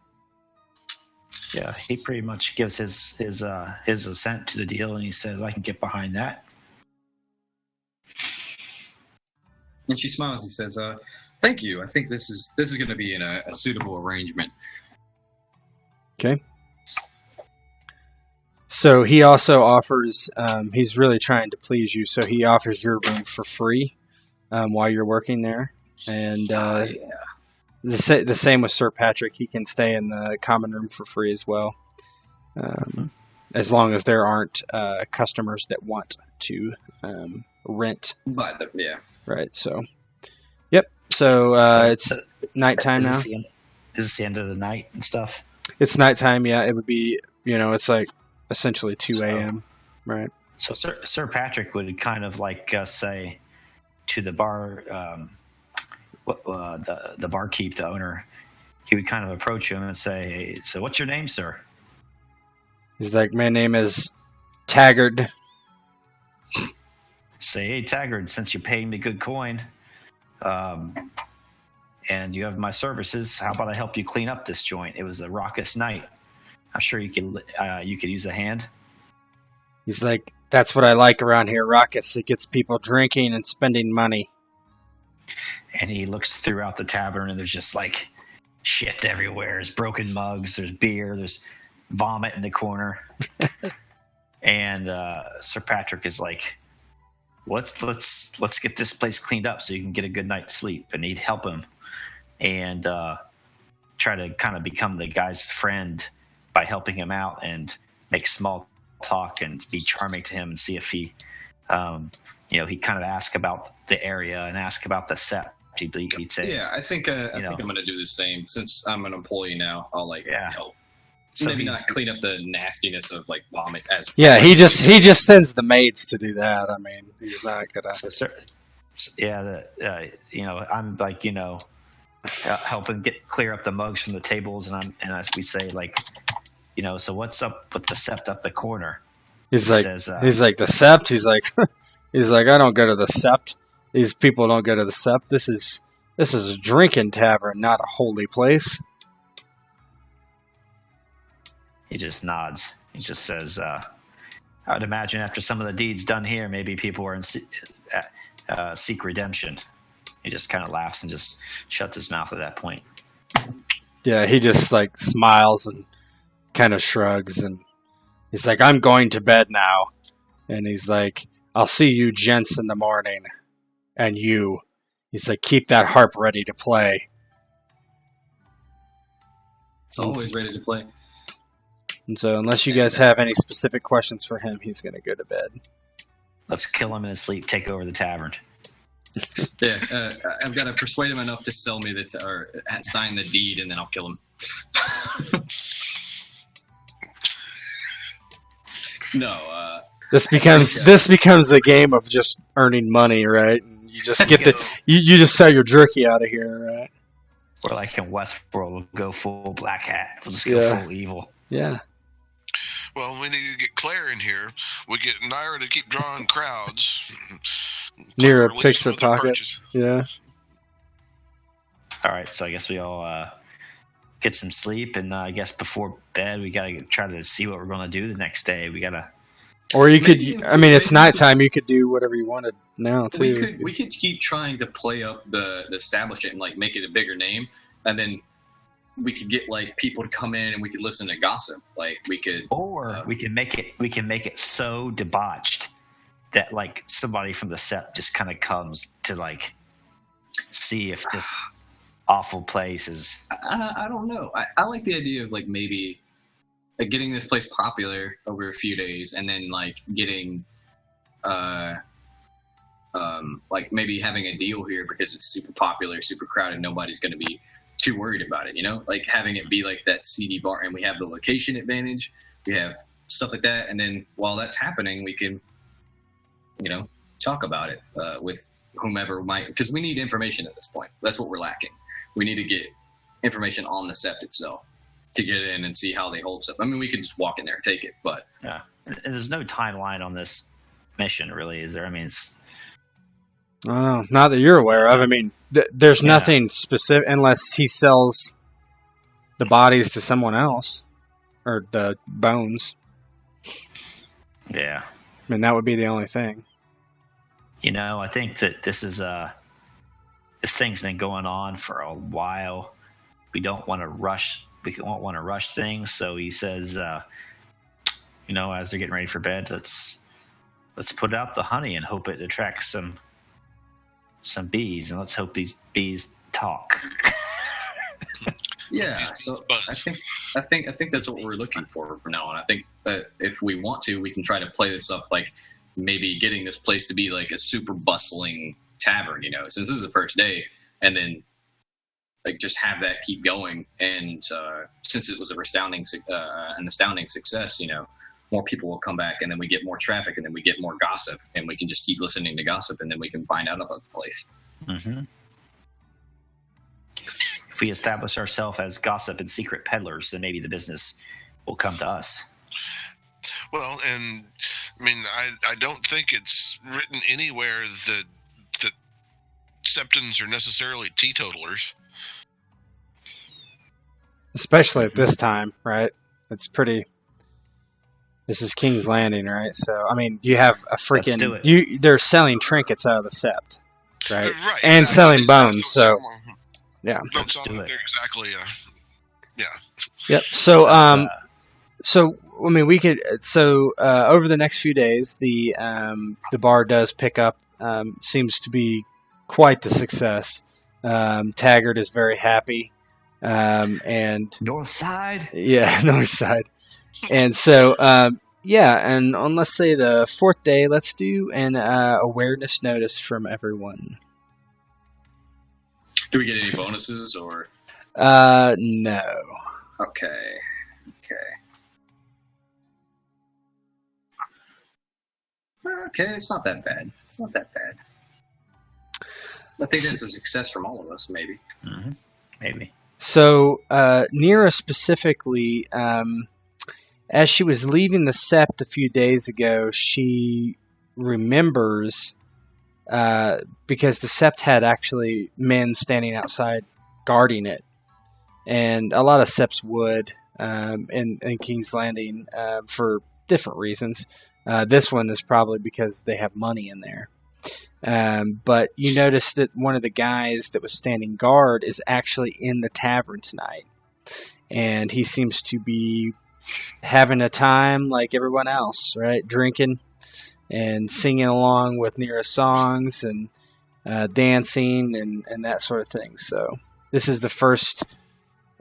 yeah, he pretty much gives his assent to the deal, and he says, "I can get behind that." And she smiles and says, "Thank you. I think this is going to be in a suitable arrangement." Okay. So he also offers, he's really trying to please you, so he offers your room for free while you're working there. And Yeah. The same with Sir Patric. He can stay in the common room for free as well, as long as there aren't customers that want to rent. But yeah, right. So, yep. So it's nighttime now. Is this the end of the night and stuff? It's nighttime. Yeah, it would be. It's like essentially 2 a.m. Right. So Sir Patric would kind of like say to the bar. The barkeep, the owner, he would kind of approach him and say, "Hey, so what's your name, sir?" He's like, "My name is Taggart." Say, "Hey, Taggart, since you paid me good coin, and you have my services, how about I help you clean up this joint? It was a raucous night. I'm sure you could use a hand." He's like, "That's what I like around here, raucous. It gets people drinking and spending money." And he looks throughout the tavern, and there's just like shit everywhere. There's broken mugs, there's beer, there's vomit in the corner. And Sir Patric is like, let's get this place cleaned up so you can get a good night's sleep. And he'd help him and try to kind of become the guy's friend by helping him out and make small talk and be charming to him and see if he he'd kind of ask about the area and ask about the set. He'd say, "Yeah, I think I'm going to do the same. Since I'm an employee now, I'll help. So maybe not clean up the nastiness of like vomit as." Yeah, he just sends the maids to do that. I mean, he's not gonna. I'm like helping clear up the mugs from the tables, and as we say like, so what's up with the sept up the corner? He's like the sept. He's like, I don't go to the sept. These people don't go to the sept. This is a drinking tavern, not a holy place. He just nods. He just says, I would imagine after some of the deeds done here, maybe people are seek redemption. He just kind of laughs and just shuts his mouth at that point. Yeah, he just like smiles and kind of shrugs, and he's like, I'm going to bed now. And he's like, I'll see you gents in the morning. And he's like, keep that harp ready to play. It's always ready to play. And so unless you guys have any specific questions for him, he's going to go to bed. Let's kill him in his sleep, take over the tavern. Yeah, I've got to persuade him enough to sell me or sign the deed, and then I'll kill him. No, This becomes a game of just earning money, right? You just get you just sell your jerky out of here, right? Or like in Westworld, we'll go full black hat. We'll just go full evil. Yeah. Well, we need to get Claire in here. We get Nyra to keep drawing crowds. Nyra picks the pocket. Yeah. All right, so I guess we all get some sleep, and I guess before bed we gotta try to see what we're gonna do the next day. We gotta. Or you could. I mean, it's nighttime. You could do whatever you wanted now too. We could keep trying to play up the establishment and like make it a bigger name, and then we could get like people to come in and we could listen to gossip. Like we could. Or we can make it so debauched that like somebody from the set just kind of comes to like see if this awful place is. I don't know. I like the idea of like maybe. Like getting this place popular over a few days, and then like getting, like maybe having a deal here because it's super popular, super crowded. Nobody's going to be too worried about it, Like having it be like that seedy bar, and we have the location advantage. We have stuff like that, and then while that's happening, we can, talk about it with whomever might, because we need information at this point. That's what we're lacking. We need to get information on the sept itself. To get in and see how they hold stuff. I mean, we could just walk in there and take it, but yeah, and there's no timeline on this mission, really, is there? I mean, I don't know, not that you're aware of. I mean, there's nothing specific unless he sells the bodies to someone else or the bones. Yeah, I mean that would be the only thing. I think that this thing's been going on for a while. We don't want to rush. We won't want to rush things, so he says, as they're getting ready for bed, let's put out the honey and hope it attracts some bees, and let's hope these bees talk. Yeah, so I think that's what we're looking for from now on. I think that if we want to, we can try to play this up, like maybe getting this place to be like a super bustling tavern, since this is the first day, and then like just have that keep going. And since it was an astounding success, more people will come back, and then we get more traffic, and then we get more gossip, and we can just keep listening to gossip, and then we can find out about the place. Mm-hmm. If we establish ourselves as gossip and secret peddlers, then maybe the business will come to us. Well, and I mean, I don't think it's written anywhere that septons are necessarily teetotalers. Especially at this time, right? It's pretty. This is King's Landing, right? So, I mean, you have a freaking. They're selling trinkets out of the sept, right? Right. And selling bones, so. Yeah. Don't sound like they're exactly. Yeah. Yep. So, so I mean, we could. So, over the next few days, the bar does pick up. Seems to be quite the success. Taggart is very happy. And North Side. Yeah, North Side. And so, and on let's say the fourth day, let's do an awareness notice from everyone. Do we get any bonuses or? No. Okay. Okay, it's not that bad. I think that's a success from all of us, maybe. Mm-hmm. Maybe. So, Nyra specifically, as she was leaving the sept a few days ago, she remembers, because the sept had actually men standing outside guarding it. And a lot of septs would, in King's Landing, for different reasons. This one is probably because they have money in there. But you notice that one of the guys that was standing guard is actually in the tavern tonight. And he seems to be having a time like everyone else, right? Drinking and singing along with Nyra's songs and dancing and that sort of thing. So this is the first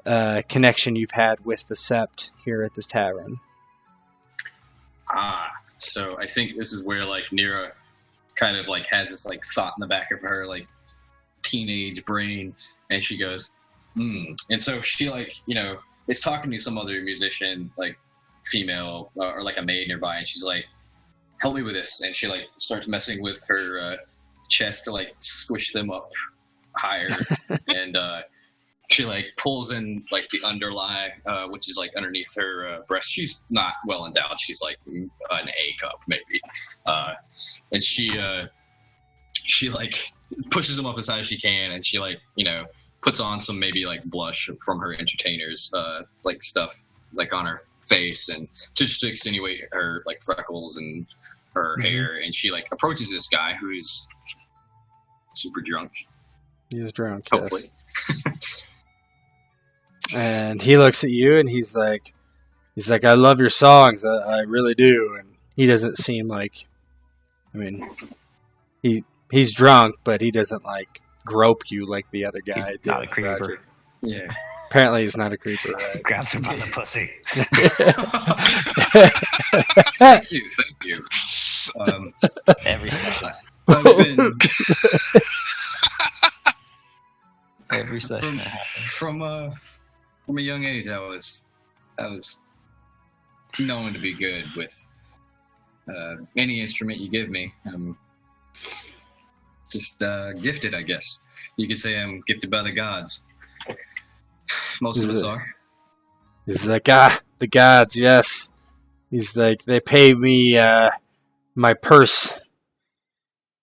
connection you've had with the sept here at this tavern. So I think this is where like Nyra kind of like has this like thought in the back of her like teenage brain, and she goes, and so she like is talking to some other musician, like female or like a maid nearby, and she's like, help me with this, and she like starts messing with her chest to like squish them up higher, and she like pulls in like the underlie, which is like underneath her breast. She's not well endowed, she's like an A cup maybe, and she like pushes them up as high as she can, and she like puts on some maybe like blush from her entertainers like stuff like on her face, and just to extenuate her like freckles and her hair, and she like approaches this guy who's super drunk. He is drunk, hopefully. Yes. And he looks at you and he's like, I love your songs, I really do. And he doesn't seem like, I mean, he's drunk, but he doesn't like grope you like the other guy did. Not a creeper. Yeah. Apparently he's not a creeper, right? Grabs him by the pussy. Thank you. Every session. Every session from a young age, I was known to be good with any instrument you give me. I'm just gifted, I guess. You could say I'm gifted by the gods. Most of us are. He's like, the gods, yes. He's like, they pay me my purse.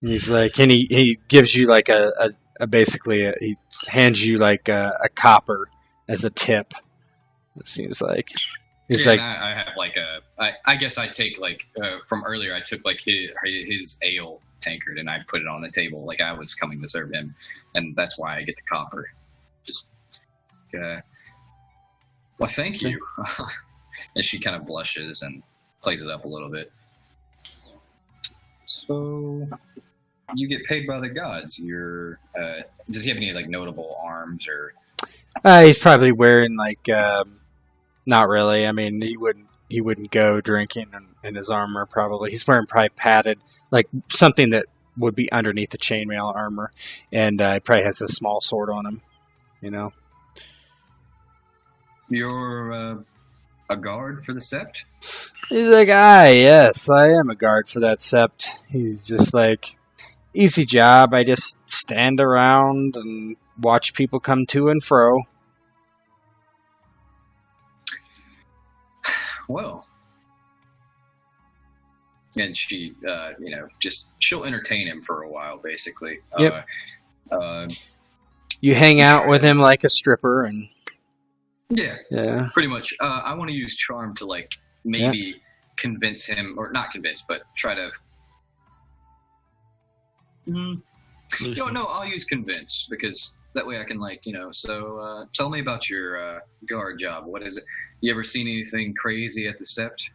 And he's like, and he gives you like he hands you like a copper as a tip. It seems like he's like, I have like I guess I take like from earlier. I took like his ale tankard and I put it on the table like I was coming to serve him, and that's why I get the copper. Just well, thank you. And she kind of blushes and plays it up a little bit. So you get paid by the gods. You're does he have any like notable arms or He's probably wearing like, not really. I mean, he wouldn't go drinking in his armor. Probably he's wearing probably padded, like something that would be underneath the chainmail armor, and he probably has a small sword on him. You know. You're a guard for the Sept? He's like, yes, I am a guard for that Sept. He's just like, easy job. I just stand around and watch people come to and fro. Well, and she, she'll entertain him for a while, basically. Yep. You hang out with him like a stripper, and yeah, pretty much. I want to use charm to like maybe convince him, or not convince, but try to. No, I'll use convince because that way I can So, tell me about your guard job. What is it? You ever seen anything crazy at the Sept?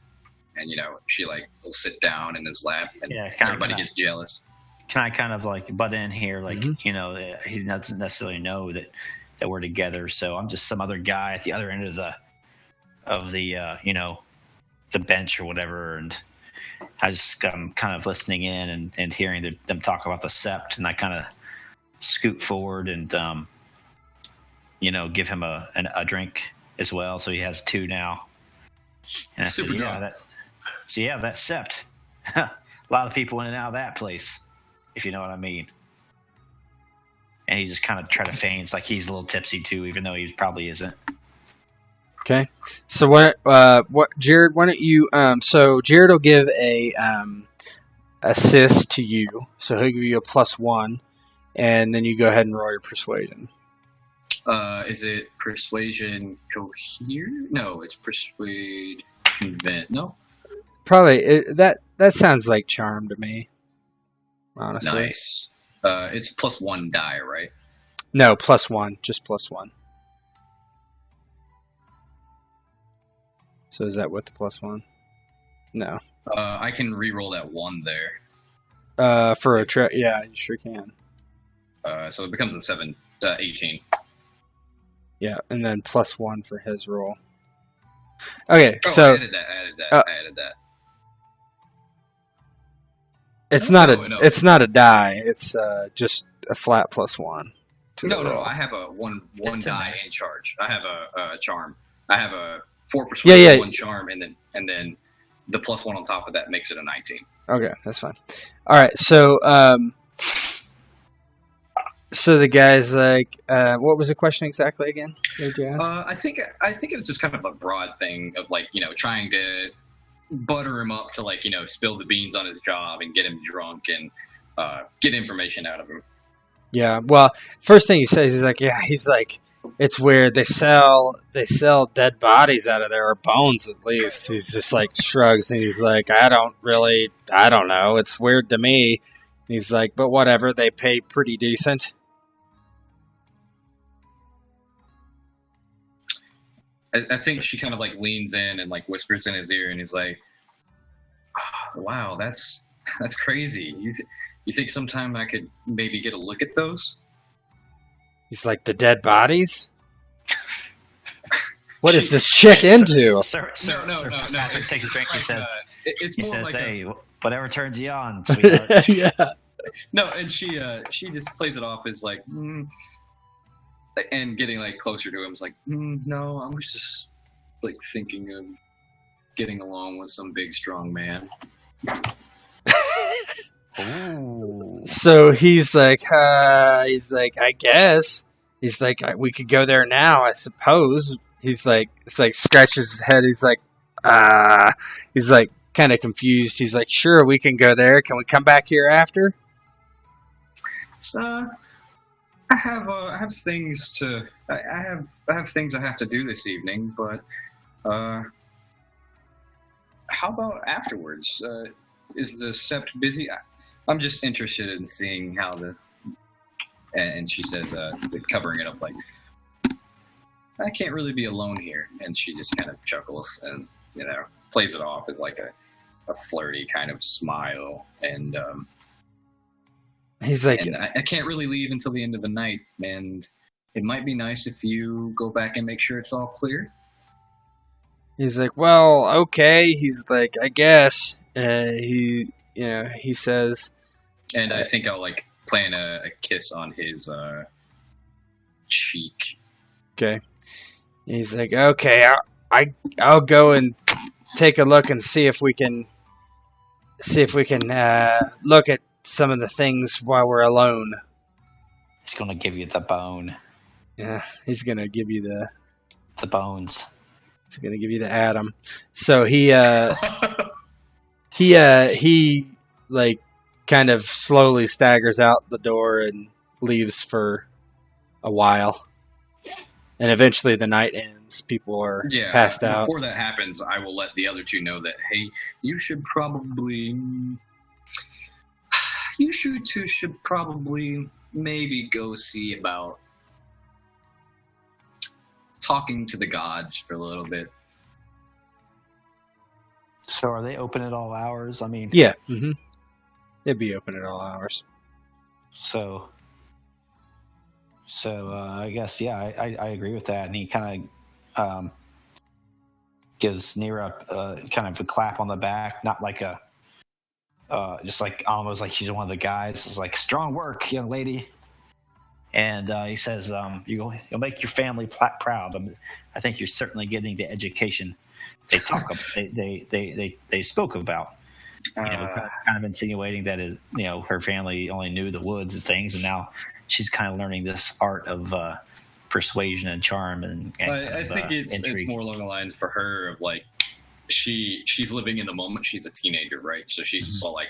And she will sit down in his lap, and everybody gets jealous. Can I kind of like butt in here? Like he doesn't necessarily know that we're together, so I'm just some other guy at the other end of the bench or whatever, and I'm kind of listening in and hearing them talk about the Sept, and I kind of scoot forward and give him a drink as well, so he has two now. And I said, that Sept. A lot of people in and out of that place, if you know what I mean. And he just kind of try to feign like he's a little tipsy too, even though he probably isn't. Okay. So what, Jared? Why don't you? So Jared will give a assist to you. So he'll give you a +1, and then you go ahead and roll your persuasion. Is it persuasion cohere? No, it's persuade convince. No. Probably that sounds like charm to me. Honestly. Nice. It's +1 die, right? No, +1, just +1. So is that with the +1? No. I can re-roll that 1 there. For a trip, yeah, you sure can. So it becomes a 18. Yeah, and then +1 for his roll. Okay, so I added that. It's not a die. It's just a flat +1. No, I have a one die in charge. I have a charm. I have a 4 persuasion, 1 charm, and then the +1 on top of that makes it a 19. Okay, that's fine. All right, so so the guy's like, what was the question exactly again? Did you ask? I think it was just kind of a broad thing of trying to butter him up to spill the beans on his job and get him drunk and get information out of him. Yeah, well, first thing he says, he's like, it's weird. They sell dead bodies out of there, or bones at least. He's just like shrugs, and he's like, I don't know. It's weird to me. He's like, but whatever. They pay pretty decent. I think she kind of leans in and whispers in his ear, and he's like, oh, "Wow, that's crazy. You think sometime I could maybe get a look at those?" He's like, the dead bodies? What is this chick into? Sir, no. Take a drink. It's more like hey, whatever turns you on, sweetheart. Yeah. No, and she just plays it off as and getting closer to him is no, I'm just thinking of getting along with some big strong man. Ooh. So he's like, I guess. He's like, we could go there now, I suppose. He's like, scratches his head. He's like, kind of confused. He's like, sure, we can go there. Can we come back here after? I have things I have things I have to do this evening, but how about afterwards? Is the Sept busy? I'm just interested in seeing how and she says, covering it up I can't really be alone here, and she just kind of chuckles and plays it off as a flirty kind of smile, and he's like, and I can't really leave until the end of the night, and it might be nice if you go back and make sure it's all clear. He's like, well, okay. He's like, I guess. He says, and I think I'll like plan a kiss on his cheek. Okay. He's like, okay, I'll go and take a look and see if we can look at some of the things while we're alone. He's gonna give you the bone. Yeah, he's gonna give you the bones. He's gonna give you the atom. So he like kind of slowly staggers out the door and leaves for a while. And eventually the night ends. People are passed out. Before that happens, I will let the other two know that, hey, you should probably maybe go see about talking to the gods for a little bit. So are they open at all hours? I mean... Yeah. Mm-hmm. They'd be open at all hours. So I guess, yeah, I agree with that. And he kind of gives Nyra kind of a clap on the back, not like a, just like almost like she's one of the guys. It's like, strong work, young lady. And he says, you'll make your family proud. I think you're certainly getting the education they spoke about. Kind of insinuating that her family only knew the woods and things, and now she's kind of learning this art of persuasion and charm and I think it's more along the lines for her of like she's living in the moment. She's a teenager, right? So she's just all like,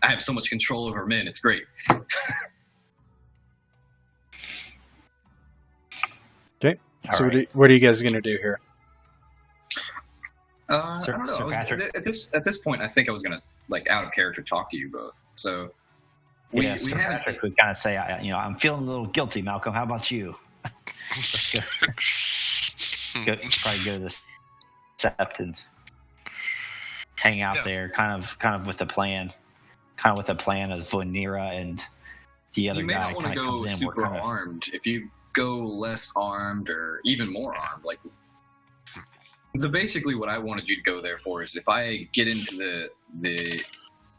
I have so much control over men. It's great. Okay. So what are you guys gonna do here? I don't know. At this point, I think I was gonna like out of character talk to you both. So we Patric would kind of say, I'm feeling a little guilty, Malcolm. How about you? Let's go. Probably go to the sept and hang out there, kind of with the plan. Kind of with the plan of Nyra and the other guy. You may not want to go super armed. If you go less armed or even more armed, like. So basically what I wanted you to go there for is if I get into the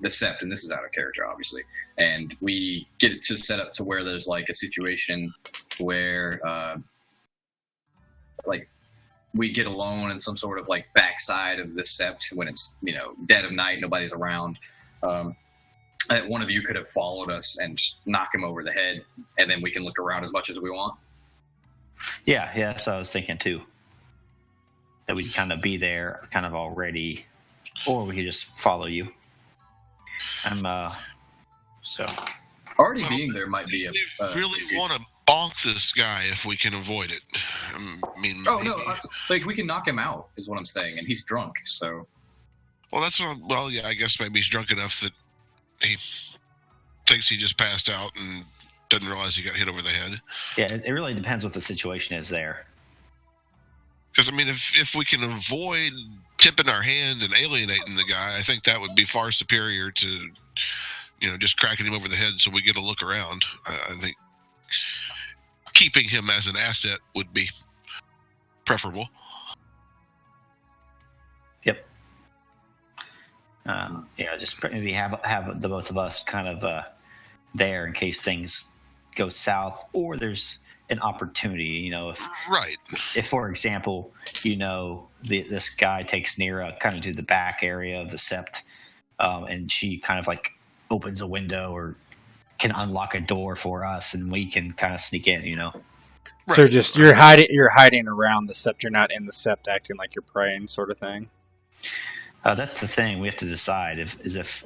sept, and this is out of character obviously, and we get it to set up to where there's like a situation where like we get alone in some sort of like backside of the sept when it's dead of night, nobody's around, that one of you could have followed us and knock him over the head, and then we can look around as much as we want. Yeah, that's what I was thinking too. That we'd kind of be there, kind of already, or we could just follow you. Already being there might be a. We really want to bonk this guy if we can avoid it. I mean. Oh no! Like we can knock him out, is what I'm saying, and he's drunk, so. Well, yeah. I guess maybe he's drunk enough that he thinks he just passed out and doesn't realize he got hit over the head. Yeah, it really depends what the situation is there. Because, I mean, if we can avoid tipping our hand and alienating the guy, I think that would be far superior to, just cracking him over the head so we get a look around. I think keeping him as an asset would be preferable. Yep. Just maybe have the both of us kind of there in case things go south or there's an opportunity, if for example, this guy takes Nyra kind of to the back area of the sept, and she kind of like opens a window or can unlock a door for us, and we can kind of sneak in, Right. So you're hiding around the sept. You're not in the sept, acting like you're praying, sort of thing. That's the thing we have to decide. If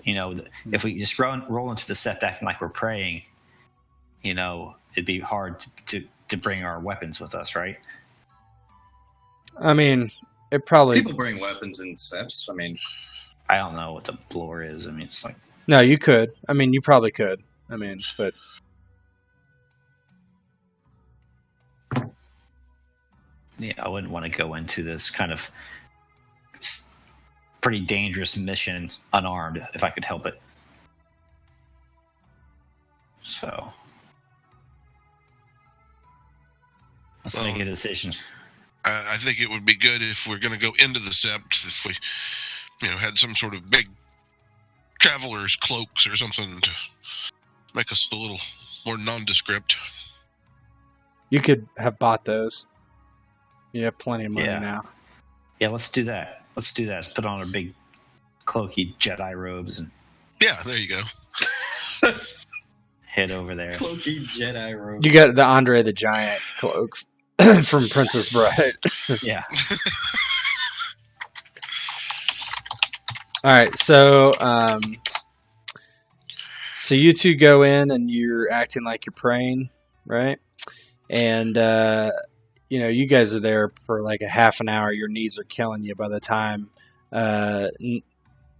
we just roll into the sept acting like we're praying, it'd be hard to bring our weapons with us, right? I mean, it probably... People bring weapons in septs. I mean... I don't know what the floor is. I mean, it's like... No, you could. I mean, you probably could. I mean, but... Yeah, I wouldn't want to go into this kind of pretty dangerous mission unarmed, if I could help it. So... Let's make a decision. I think it would be good if we're going to go into the sept, if we, had some sort of big traveler's cloaks or something to make us a little more nondescript. You could have bought those. You have plenty of money now. Yeah, let's do that. Let's put on our big cloaky Jedi robes and yeah, there you go. head over there. Cloaky Jedi robes. You got the Andre the Giant cloak from Princess Bride. Yeah. All right, so you two go in and you're acting like you're praying, right? And you guys are there for like a half an hour. Your knees are killing you by the time Nyra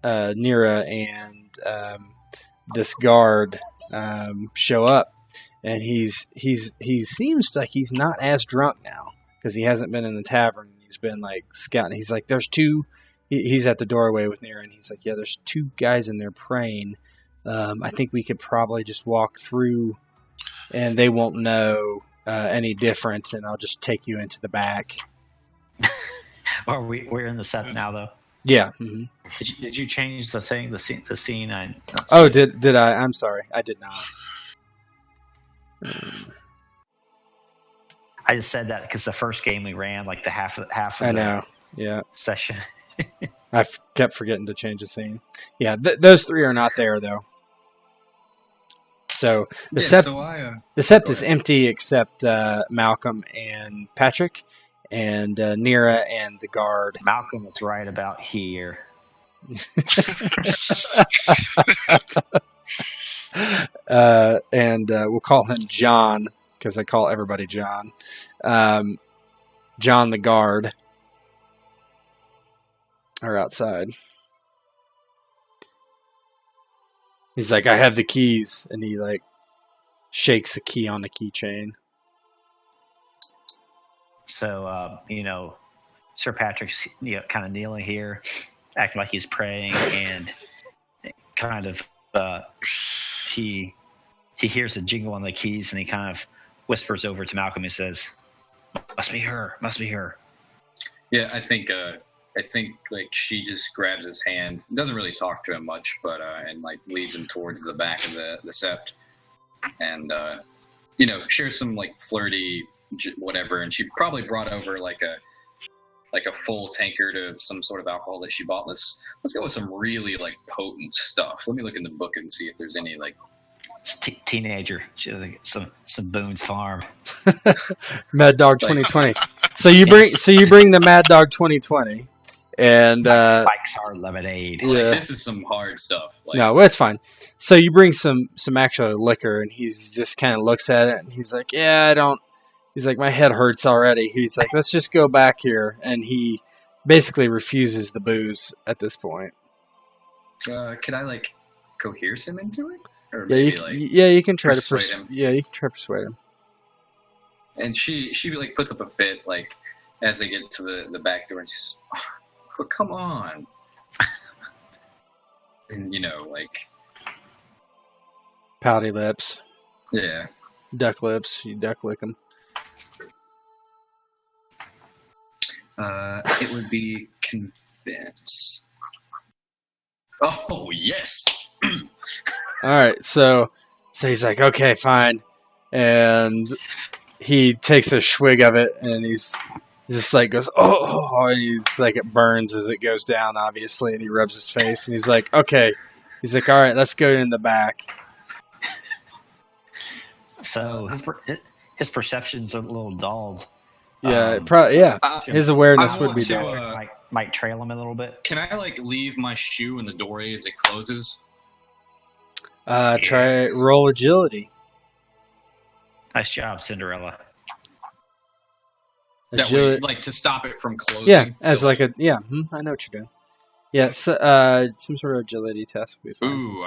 and this guard show up. And he seems like he's not as drunk now because he hasn't been in the tavern. He's been like scouting. He's like, there's two. He's at the doorway with Nyra, and he's like, yeah, there's two guys in there praying. I think we could probably just walk through, and they won't know any different. And I'll just take you into the back. We're in the set now, though. Yeah. Mm-hmm. Did you change the thing? The scene? Did I? I'm sorry, I did not. I just said that because the first game we ran, like the half of the session. I kept forgetting to change the scene. Yeah, those three are not there though. So the sept is empty except Malcom and Patric, and Nyra and the guard. Malcom is right about here. And we'll call him John because I call everybody John. John the guard are outside. He's like, I have the keys, and he like shakes a key on the keychain. So Sir Patric's kind of kneeling here, acting like he's praying, and kind of he hears a jingle on the keys, and he kind of whispers over to Malcom and says, must be her. Yeah, I think like she just grabs his hand, doesn't really talk to him much, but and like leads him towards the back of the sept, and shares some like flirty whatever, and she probably brought over like a full tankard of some sort of alcohol that she bought. Let's go with some really like potent stuff. Let me look in the book and see if there's any like teenager. She has like some Boone's Farm. Mad Dog 2020. So you bring the Mad Dog 2020 and Mike's Hard Lemonade. Yeah. Like, this is some hard stuff. Like, no, it's fine. So you bring some actual liquor, and he's just kind of looks at it, and he's like, yeah, I don't. He's like, my head hurts already. He's like, let's just go back here. And he basically refuses the booze at this point. Could I, like, coerce him into it? Or you can try to persuade him. Yeah, you can try to persuade him. And she like, puts up a fit, like, as they get to the back door, and she's oh, come on. And, like... Pouty lips. Yeah. Duck lips. You duck lick them. It would be convince. Oh, yes. All right, so he's like, okay, fine, and he takes a swig of it, and he's just like goes, oh, and he's like, it burns as it goes down, obviously, and he rubs his face, and he's like, okay, he's like, all right, let's go in the back. So his perception's a little dulled. Yeah, his awareness would be better. Might trail him a little bit. Can I like leave my shoe in the doorway as it closes? Try roll agility. Nice job, Cinderella. That way, like to stop it from closing. Yeah, as like a I know what you're doing. Yeah, so, some sort of agility test would be fine. Ooh,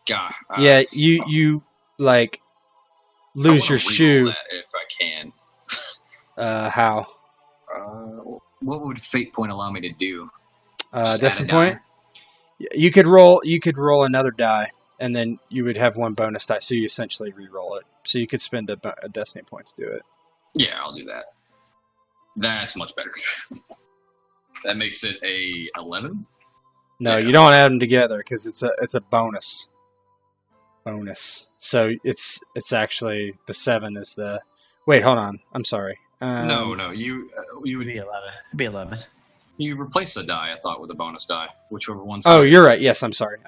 God. Yeah, you like lose your shoe that if I can. How? What would fate point allow me to do? Destiny point. You could roll another die, and then you would have one bonus die. So you essentially re-roll it. So you could spend a destiny point to do it. Yeah, I'll do that. That's much better. That makes it a 11. No, you don't add them together because it's a bonus. So it's actually the 7 is the. Wait, hold on. I'm sorry. No, you would be 11. It'd be 11. You replace a die, I thought, with a bonus die, whichever one's. Oh, you're right. Yes, I'm sorry.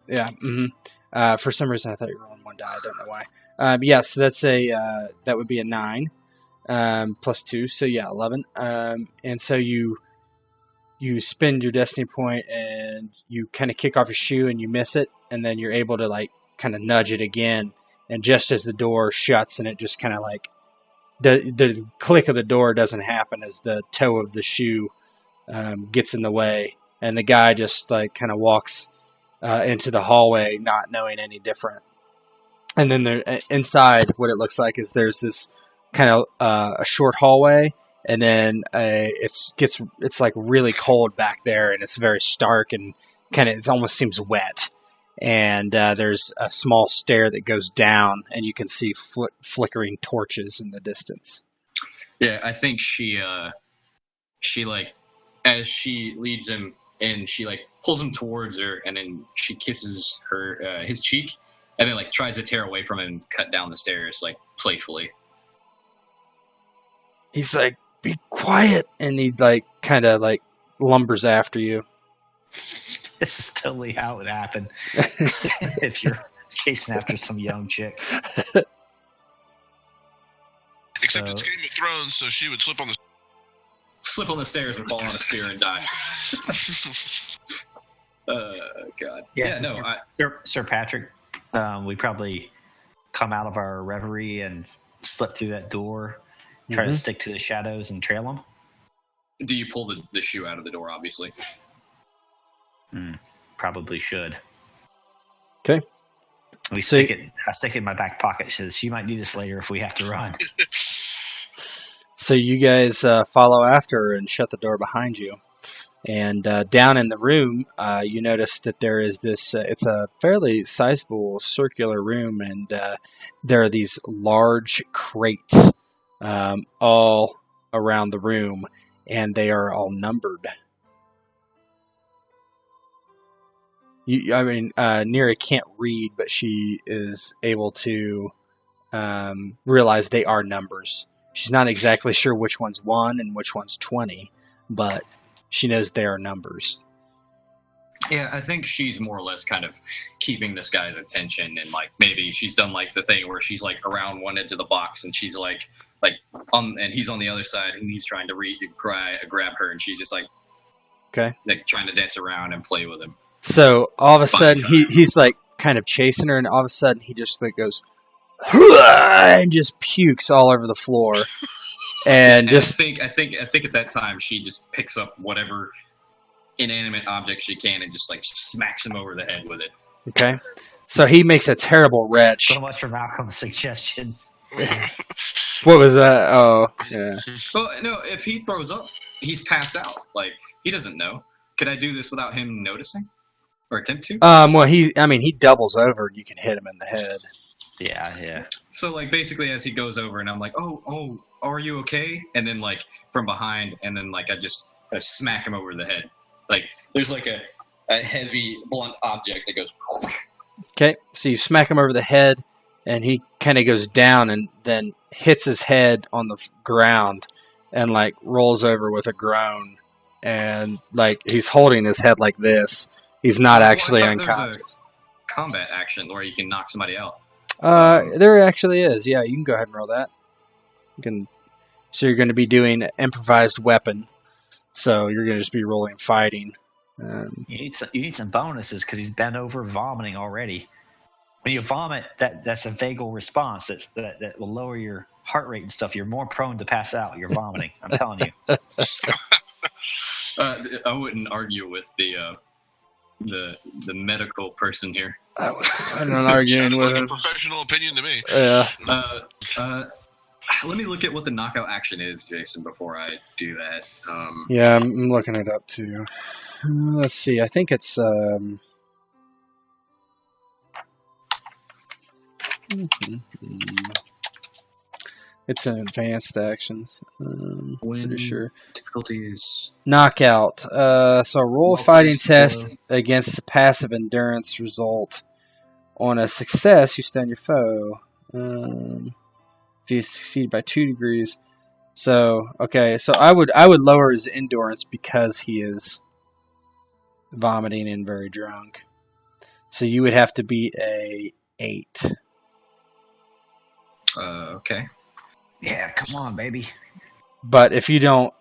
Yeah. Mm-hmm. For some reason, I thought you were rolling one die. I don't know why. Yes, that's that would be a 9, plus 2. So yeah, 11. And so you spend your destiny point and you kind of kick off your shoe and you miss it, and then you're able to like kind of nudge it again. And just as the door shuts, and it just kind of like the click of the door doesn't happen as the toe of the shoe gets in the way, and the guy just like kind of walks into the hallway, not knowing any different. And then there, inside, what it looks like is there's this kind of a short hallway, and then it's like really cold back there, and it's very stark and kind of it almost seems wet. And there's a small stair that goes down, and you can see flickering torches in the distance. Yeah, I think she like, as she leads him and she like pulls him towards her, and then she kisses his cheek, and then like tries to tear away from him and cut down the stairs like playfully. He's like, "Be quiet," and he like kind of like lumbers after you. This is totally how it would happen if you're chasing after some young chick. Except it's Game of Thrones, so she would slip on the stairs and fall on a spear and die. God. Yeah, no. Sir Patric, we probably come out of our reverie and slip through that door, try to stick to the shadows and trail them. Do you pull the shoe out of the door, obviously? Probably should. Okay. I stick it in my back pocket. Says you might do this later if we have to run. So you guys follow after and shut the door behind you. And down in the room, you notice that there is this. It's a fairly sizable circular room, and there are these large crates all around the room, and they are all numbered. Nyra can't read, but she is able to realize they are numbers. She's not exactly sure which one's 1 and which one's 20, but she knows they are numbers. Yeah, I think she's more or less kind of keeping this guy's attention, and like maybe she's done like the thing where she's like around one edge of the box, and she's like and he's on the other side, and he's trying to grab her, and she's just like trying to dance around and play with him. So all of a sudden he's like kind of chasing her, and all of a sudden he just like goes and just pukes all over the floor. And just I think at that time she just picks up whatever inanimate object she can and just like smacks him over the head with it. Okay. So he makes a terrible retch. So much for Malcom's suggestion. What was that? Oh, yeah. Well, no, if he throws up, he's passed out. Like, he doesn't know. Could I do this without him noticing? Or attempt to? Well, he doubles over and you can hit him in the head. Yeah. So, like, basically as he goes over and I'm like, oh, are you okay? And then, like, from behind, and then, like, I smack him over the head. Like, there's, like, a heavy, blunt object that goes... Okay, so you smack him over the head, and he kind of goes down and then hits his head on the ground and, like, rolls over with a groan. And, like, he's holding his head like this. He's not actually unconscious. Combat action where you can knock somebody out. There actually is. Yeah, you can go ahead and roll that. So you're going to be doing improvised weapon. So you're going to just be rolling fighting. You need some bonuses because he's bent over vomiting already. When you vomit, that's a vagal response that will lower your heart rate and stuff. You're more prone to pass out. You're vomiting. I'm telling you. I wouldn't argue with the medical person here. I'm not arguing with him. A professional opinion to me. Yeah. Let me look at what the knockout action is, Jason, before I do that. Yeah, I'm looking it up too. Let's see. I think it's. It's an advanced actions. Pretty sure. Difficulties. Knockout. So roll a Multiple fighting test skill. against the passive endurance result. On a success, you stun your foe. If you succeed by 2 degrees. So okay, so I would lower his endurance because he is vomiting and very drunk. So you would have to beat a 8. Okay. Yeah, come on, baby. But if you don't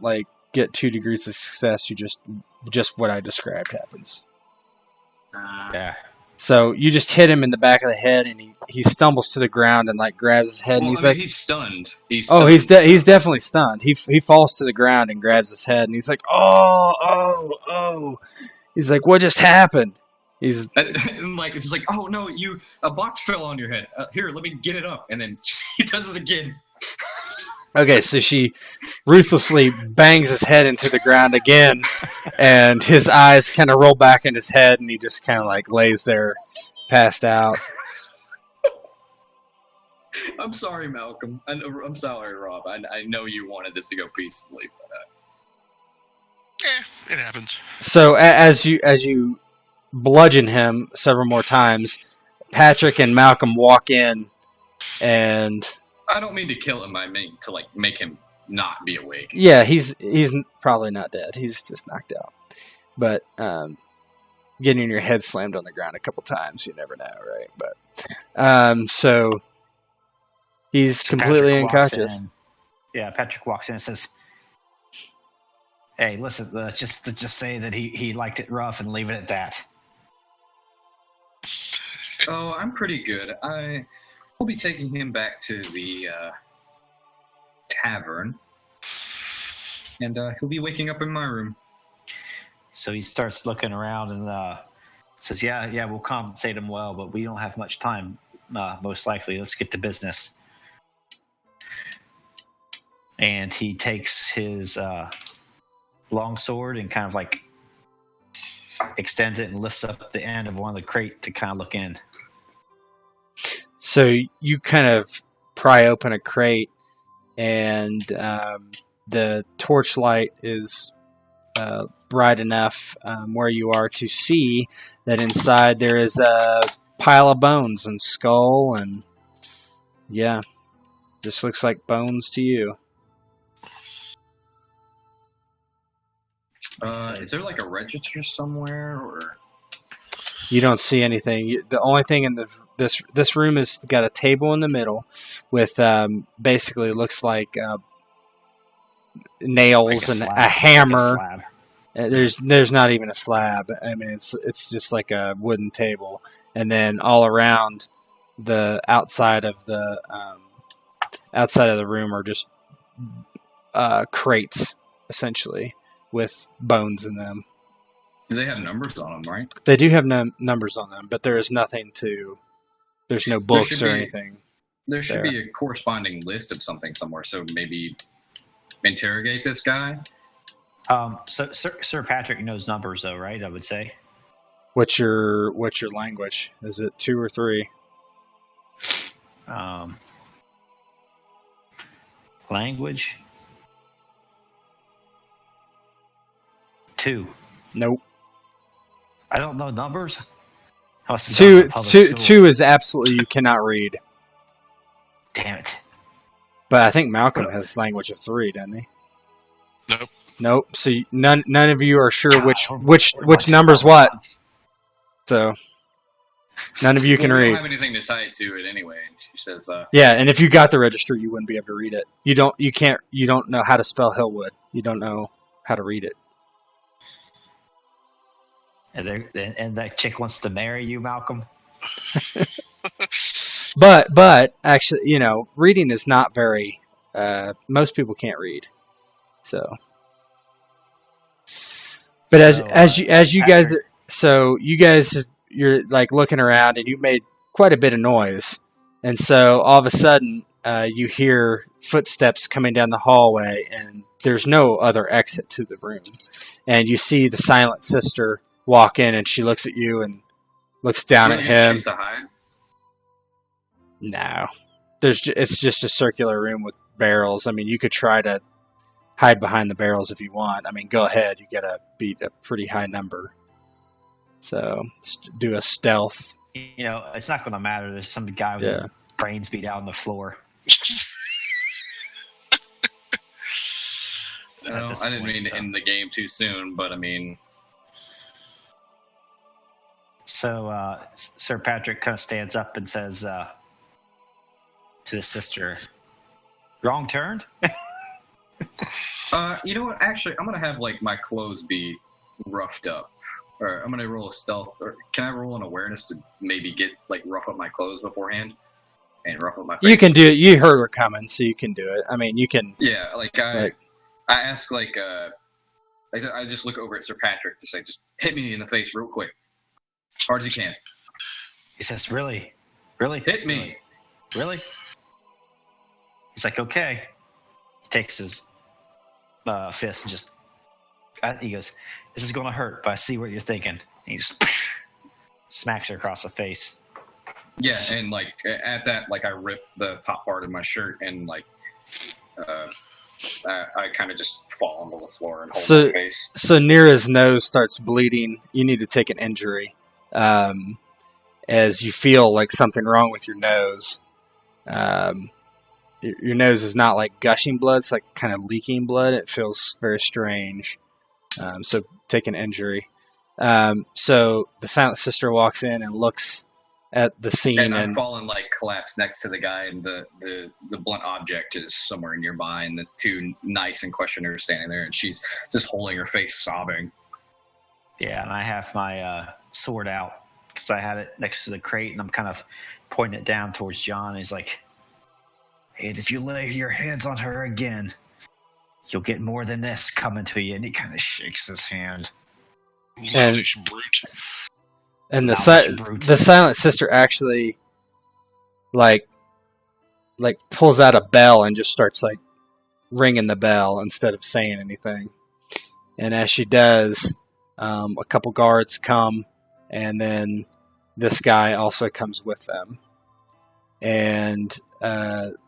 like get 2 degrees of success, you just what I described happens. Yeah. So you just hit him in the back of the head, and he stumbles to the ground and like grabs his head, and he's like, he's stunned. He's definitely stunned. He falls to the ground and grabs his head, and he's like, oh. He's like, what just happened? He's and like it's just like, oh no, a box fell on your head. Here, let me get it up, and then he does it again. okay. So she ruthlessly bangs his head into the ground again, and his eyes kind of roll back in his head, and he just kind of like lays there, passed out. I'm sorry, Malcolm. I'm sorry, Rob. I know you wanted this to go peacefully, but it happens. So as you bludgeon him several more times, Patric and Malcom walk in, and I don't mean to kill him. I mean to like make him not be awake. yeah, he's probably not dead. He's just knocked out. But getting your head slammed on the ground a couple times, you never know, right? But so he's completely unconscious. Yeah, Patric walks in and says, "Hey, listen, let's just say that he liked it rough and leave it at that." Oh, I'm pretty good. I will be taking him back to the tavern, and he'll be waking up in my room. So he starts looking around and says, "Yeah, we'll compensate him well, but we don't have much time. Most likely, let's get to business." And he takes his longsword and kind of like extends it and lifts up the end of one of the crate to kind of look in. So you kind of pry open a crate, and the torchlight is bright enough where you are to see that inside there is a pile of bones and skull, and yeah, just looks like bones to you. Is there like a register somewhere, or you don't see anything? The only thing in this room has got a table in the middle with basically looks like nails and a hammer. There's not even a slab. I mean, it's just like a wooden table, and then all around the outside of the room are just crates, essentially, with bones in them. Do they have numbers on them, right? They do have numbers on them, but there is nothing to... There's no books or anything. There should be a corresponding list of something somewhere, so maybe interrogate this guy. So Sir Patric knows numbers, though, right? I would say. What's your language? Is it 2 or 3? Language. 2. Nope. I don't know numbers. Two is absolutely you cannot read. Damn it. But I think Malcom has language of 3, doesn't he? Nope. So none of you are sure which number's what. So none of you can read. We don't have anything to tie it to it anyway. She says. Yeah, and if you got the register, you wouldn't be able to read it. You don't know how to spell Hilwood. You don't know how to read it. And that chick wants to marry you, Malcom? But actually, reading is not very... most people can't read. So... But as you guys... So you guys, you're like looking around, and you made quite a bit of noise. And so all of a sudden, you hear footsteps coming down the hallway, and there's no other exit to the room. And you see the Silent Sister walk in, and she looks at you and looks down at him. To hide? No. it's just a circular room with barrels. I mean, you could try to hide behind the barrels if you want. I mean, go ahead. You gotta beat a pretty high number. So do a stealth. You know, it's not going to matter. There's some guy with his brains beat out on the floor. I didn't mean to end the game too soon, but I mean. So Sir Patric kind of stands up and says to the sister, "Wrong turn." You know what? Actually, I'm gonna have like my clothes be roughed up. Or I'm gonna roll a stealth. Or can I roll an awareness to maybe get like rough up my clothes beforehand and rough up my face? You can do it. You heard we're coming, so you can do it. I mean, you can. Yeah, I ask I just look over at Sir Patric to say, just hit me in the face real quick, as hard as you can. He says, "Really? Hit me, really?" He's like, "Okay." He takes his fist and just. He goes, "This is going to hurt, but I see what you're thinking." And he just smacks her across the face. Yeah, and like at that, like I rip the top part of my shirt and like I kind of just fall onto the floor and hold my face. So Nyra's nose starts bleeding. You need to take an injury as you feel like something wrong with your nose. Your nose is not like gushing blood; it's like kind of leaking blood. It feels very strange. So take an injury. So the Silent Sister walks in and looks at the scene, and I'm falling like collapsed next to the guy, and the blunt object is somewhere nearby, and the two knights in question are standing there, and she's just holding her face, sobbing. Yeah, and I have my sword out because I had it next to the crate, and I'm kind of pointing it down towards John. He's like, "And if you lay your hands on her again, you'll get more than this coming to you." And he kind of shakes his hand. Lavish brute. And the Silent Sister actually, like pulls out a bell and just starts like ringing the bell instead of saying anything. And as she does, a couple guards come, and then this guy also comes with them. And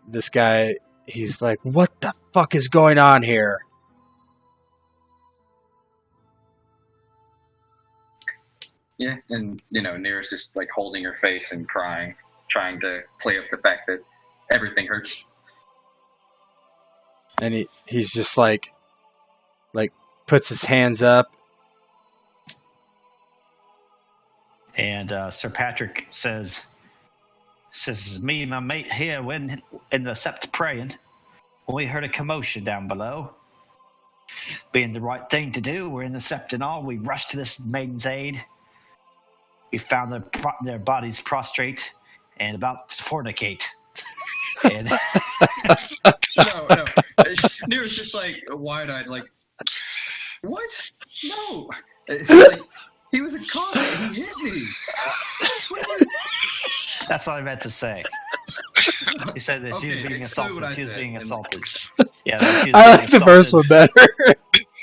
this guy, he's like, "What the fuck is going on here?" Yeah, and Nyra's just like holding her face and crying, trying to play up the fact that everything hurts. And he's just like puts his hands up. And Sir Patric says, "Me and my mate here went in the sept praying when we heard a commotion down below. Being the right thing to do, we're in the sept and all. We rushed to this maiden's aid. We found their bodies prostrate and about to fornicate." And No. Nyra's just like wide-eyed, like, what? No. It's like, he was a cossack. He hit me. That's what I meant to say. He said that she was being assaulted. She was being assaulted. Yeah, I like the first one better.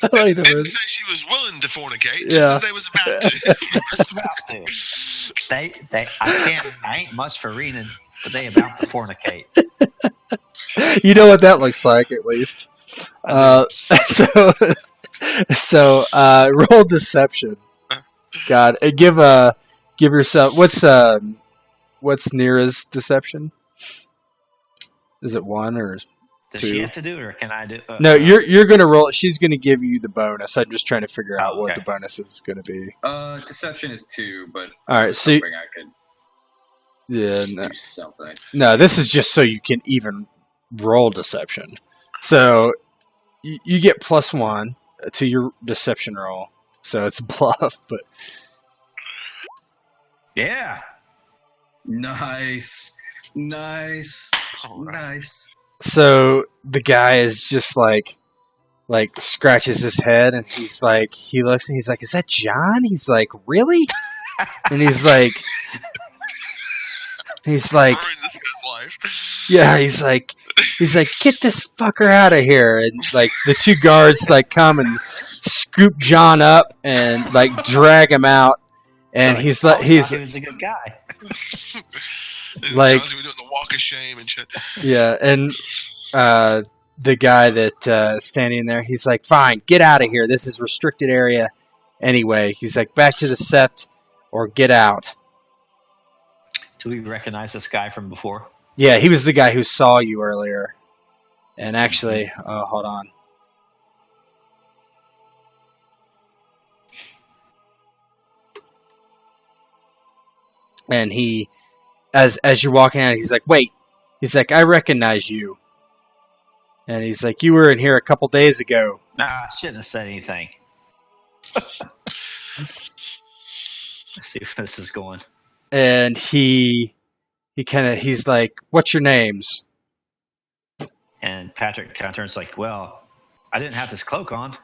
I like the Didn't first. say she was willing to fornicate. Yeah. Just that they was about to. I ain't much for reading, but they about to fornicate. You know what that looks like, at least. So roll deception. God, give yourself. What's Nyra's deception? Is it 1 or 2? Does she have to do it, or can I do it? No, you're gonna roll it. She's gonna give you the bonus. I'm just trying to figure out what the bonus is gonna be. Deception is 2, but all right, so I could do something. No, this is just so you can even roll deception. So you get +1 to your deception roll. So it's bluff, but yeah, nice. So the guy is just like scratches his head, and he looks and he's like, "Is that John?" He's like, "Really?" And he's like, Ruined this guy's life. yeah, he's like, "Get this fucker out of here!" And like the two guards like come and scoop John up and like drag him out, and he was a good guy. Like, John's doing the walk of shame and shit. yeah, and the guy that standing there, he's like, "Fine, get out of here. This is restricted area." Anyway, he's like, "Back to the sept, or get out." Do we recognize this guy from before? Yeah, he was the guy who saw you earlier. And actually, hold on. And he, as you're walking out, he's like, "Wait." He's like, "I recognize you." And he's like, "You were in here a couple days ago." Nah, I shouldn't have said anything. Let's see if this is going. And he's like, "What's your names?" And Patric kind of turns like, "Well, I didn't have this cloak on."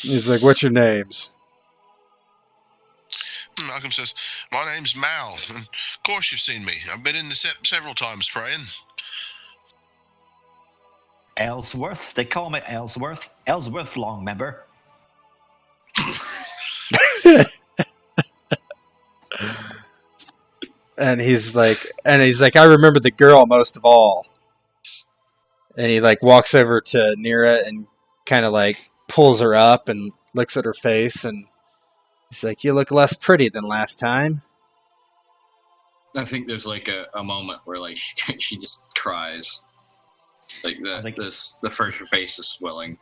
He's like, "What's your names?" Malcolm says, "My name's Mal, and of course you've seen me. I've been in the sept several times praying." Ellsworth? They call me Ellsworth. Ellsworth long member. And he's like, "I remember the girl most of all." And he like walks over to Nyra and kind of like pulls her up and looks at her face, and he's like, "You look less pretty than last time." I think there's like a moment where like she just cries, like the first her face is swelling.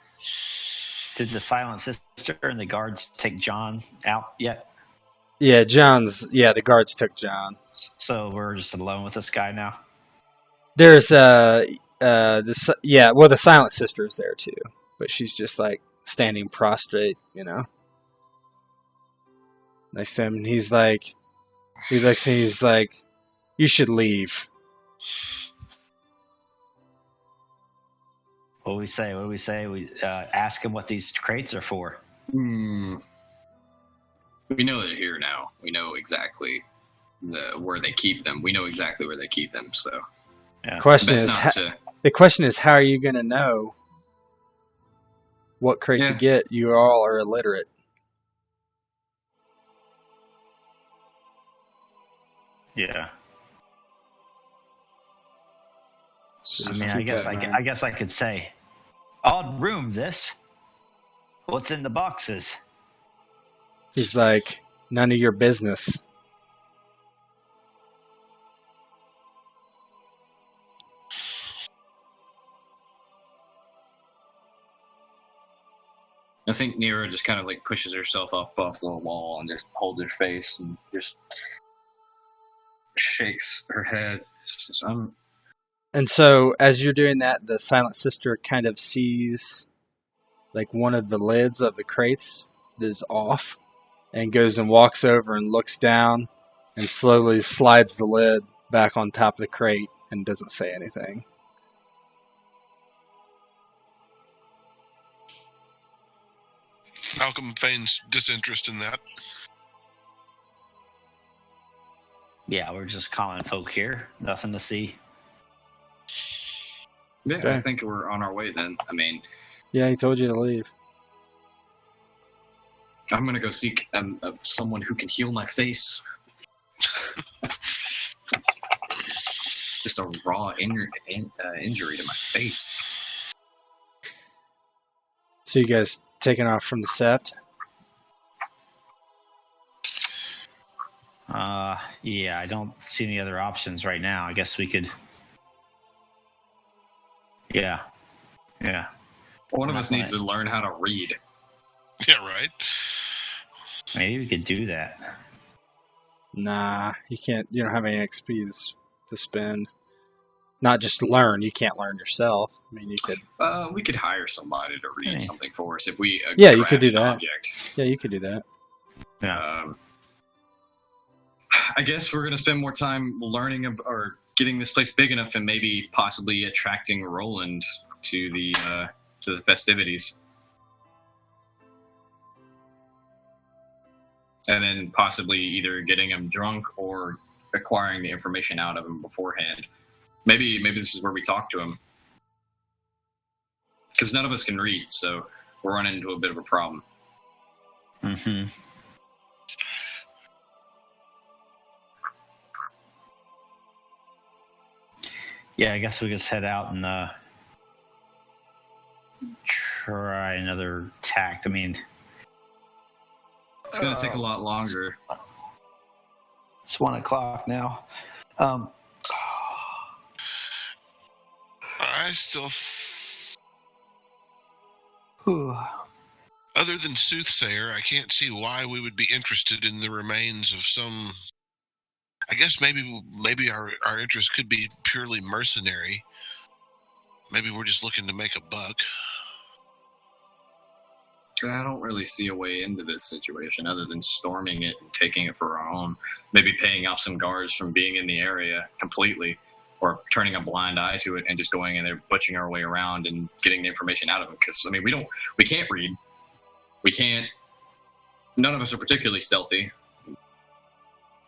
Did the silent sister and the guards take John out yet? Yeah, the guards took John. So we're just alone with this guy now? There's the silent sister's there too, but she's just like standing prostrate, next to him, and he looks and he's like, "You should leave." What do we say? We ask him what these crates are for. We know they're here now. We know exactly where they keep them. We know exactly where they keep them. So, yeah. The question is, how are you going to know what crate to get? You all are illiterate. Yeah. So I mean, I guess I could say, "Odd room, this. What's in the boxes?" He's like, "None of your business." I think Nyra just kind of like pushes herself up off the wall and just holds her face and just shakes her head. And so, as you're doing that, the silent sister kind of sees like one of the lids of the crates is off, and goes and walks over and looks down and slowly slides the lid back on top of the crate and doesn't say anything. Malcolm feigns disinterest in that. Yeah, we're just common folk here. Nothing to see. Yeah, Okay. I think we're on our way then. I mean, Yeah, he told you to leave. I'm gonna go seek someone who can heal my face. Just a raw injury to my face. So you guys taking off from the sept? Yeah, I don't see any other options right now. I guess we could. Yeah. One of us needs to learn how to read. Yeah, right. Maybe we could do that. Nah, you can't. You don't have any XP to spend. Not just learn. You can't learn yourself. I mean, you could. We could hire somebody to read something for us if we. You could do that. Object. Yeah, you could do that. Yeah. I guess we're gonna spend more time learning or getting this place big enough, and maybe possibly attracting Roland to the festivities, and then possibly either getting him drunk or acquiring the information out of him beforehand. Maybe this is where we talk to him, because none of us can read, so we're running into a bit of a problem. Mm-hmm. Yeah, I guess we just head out and try another tact. I mean, it's going to take a lot longer. It's 1 o'clock now. I still... Other than Soothsayer, I can't see why we would be interested in the remains of some... I guess maybe our interest could be purely mercenary. Maybe we're just looking to make a buck. I don't really see a way into this situation other than storming it and taking it for our own. Maybe paying off some guards from being in the area completely, or turning a blind eye to it and just going in there, butchering our way around and getting the information out of them. Because, I mean, we can't read. We can't. None of us are particularly stealthy.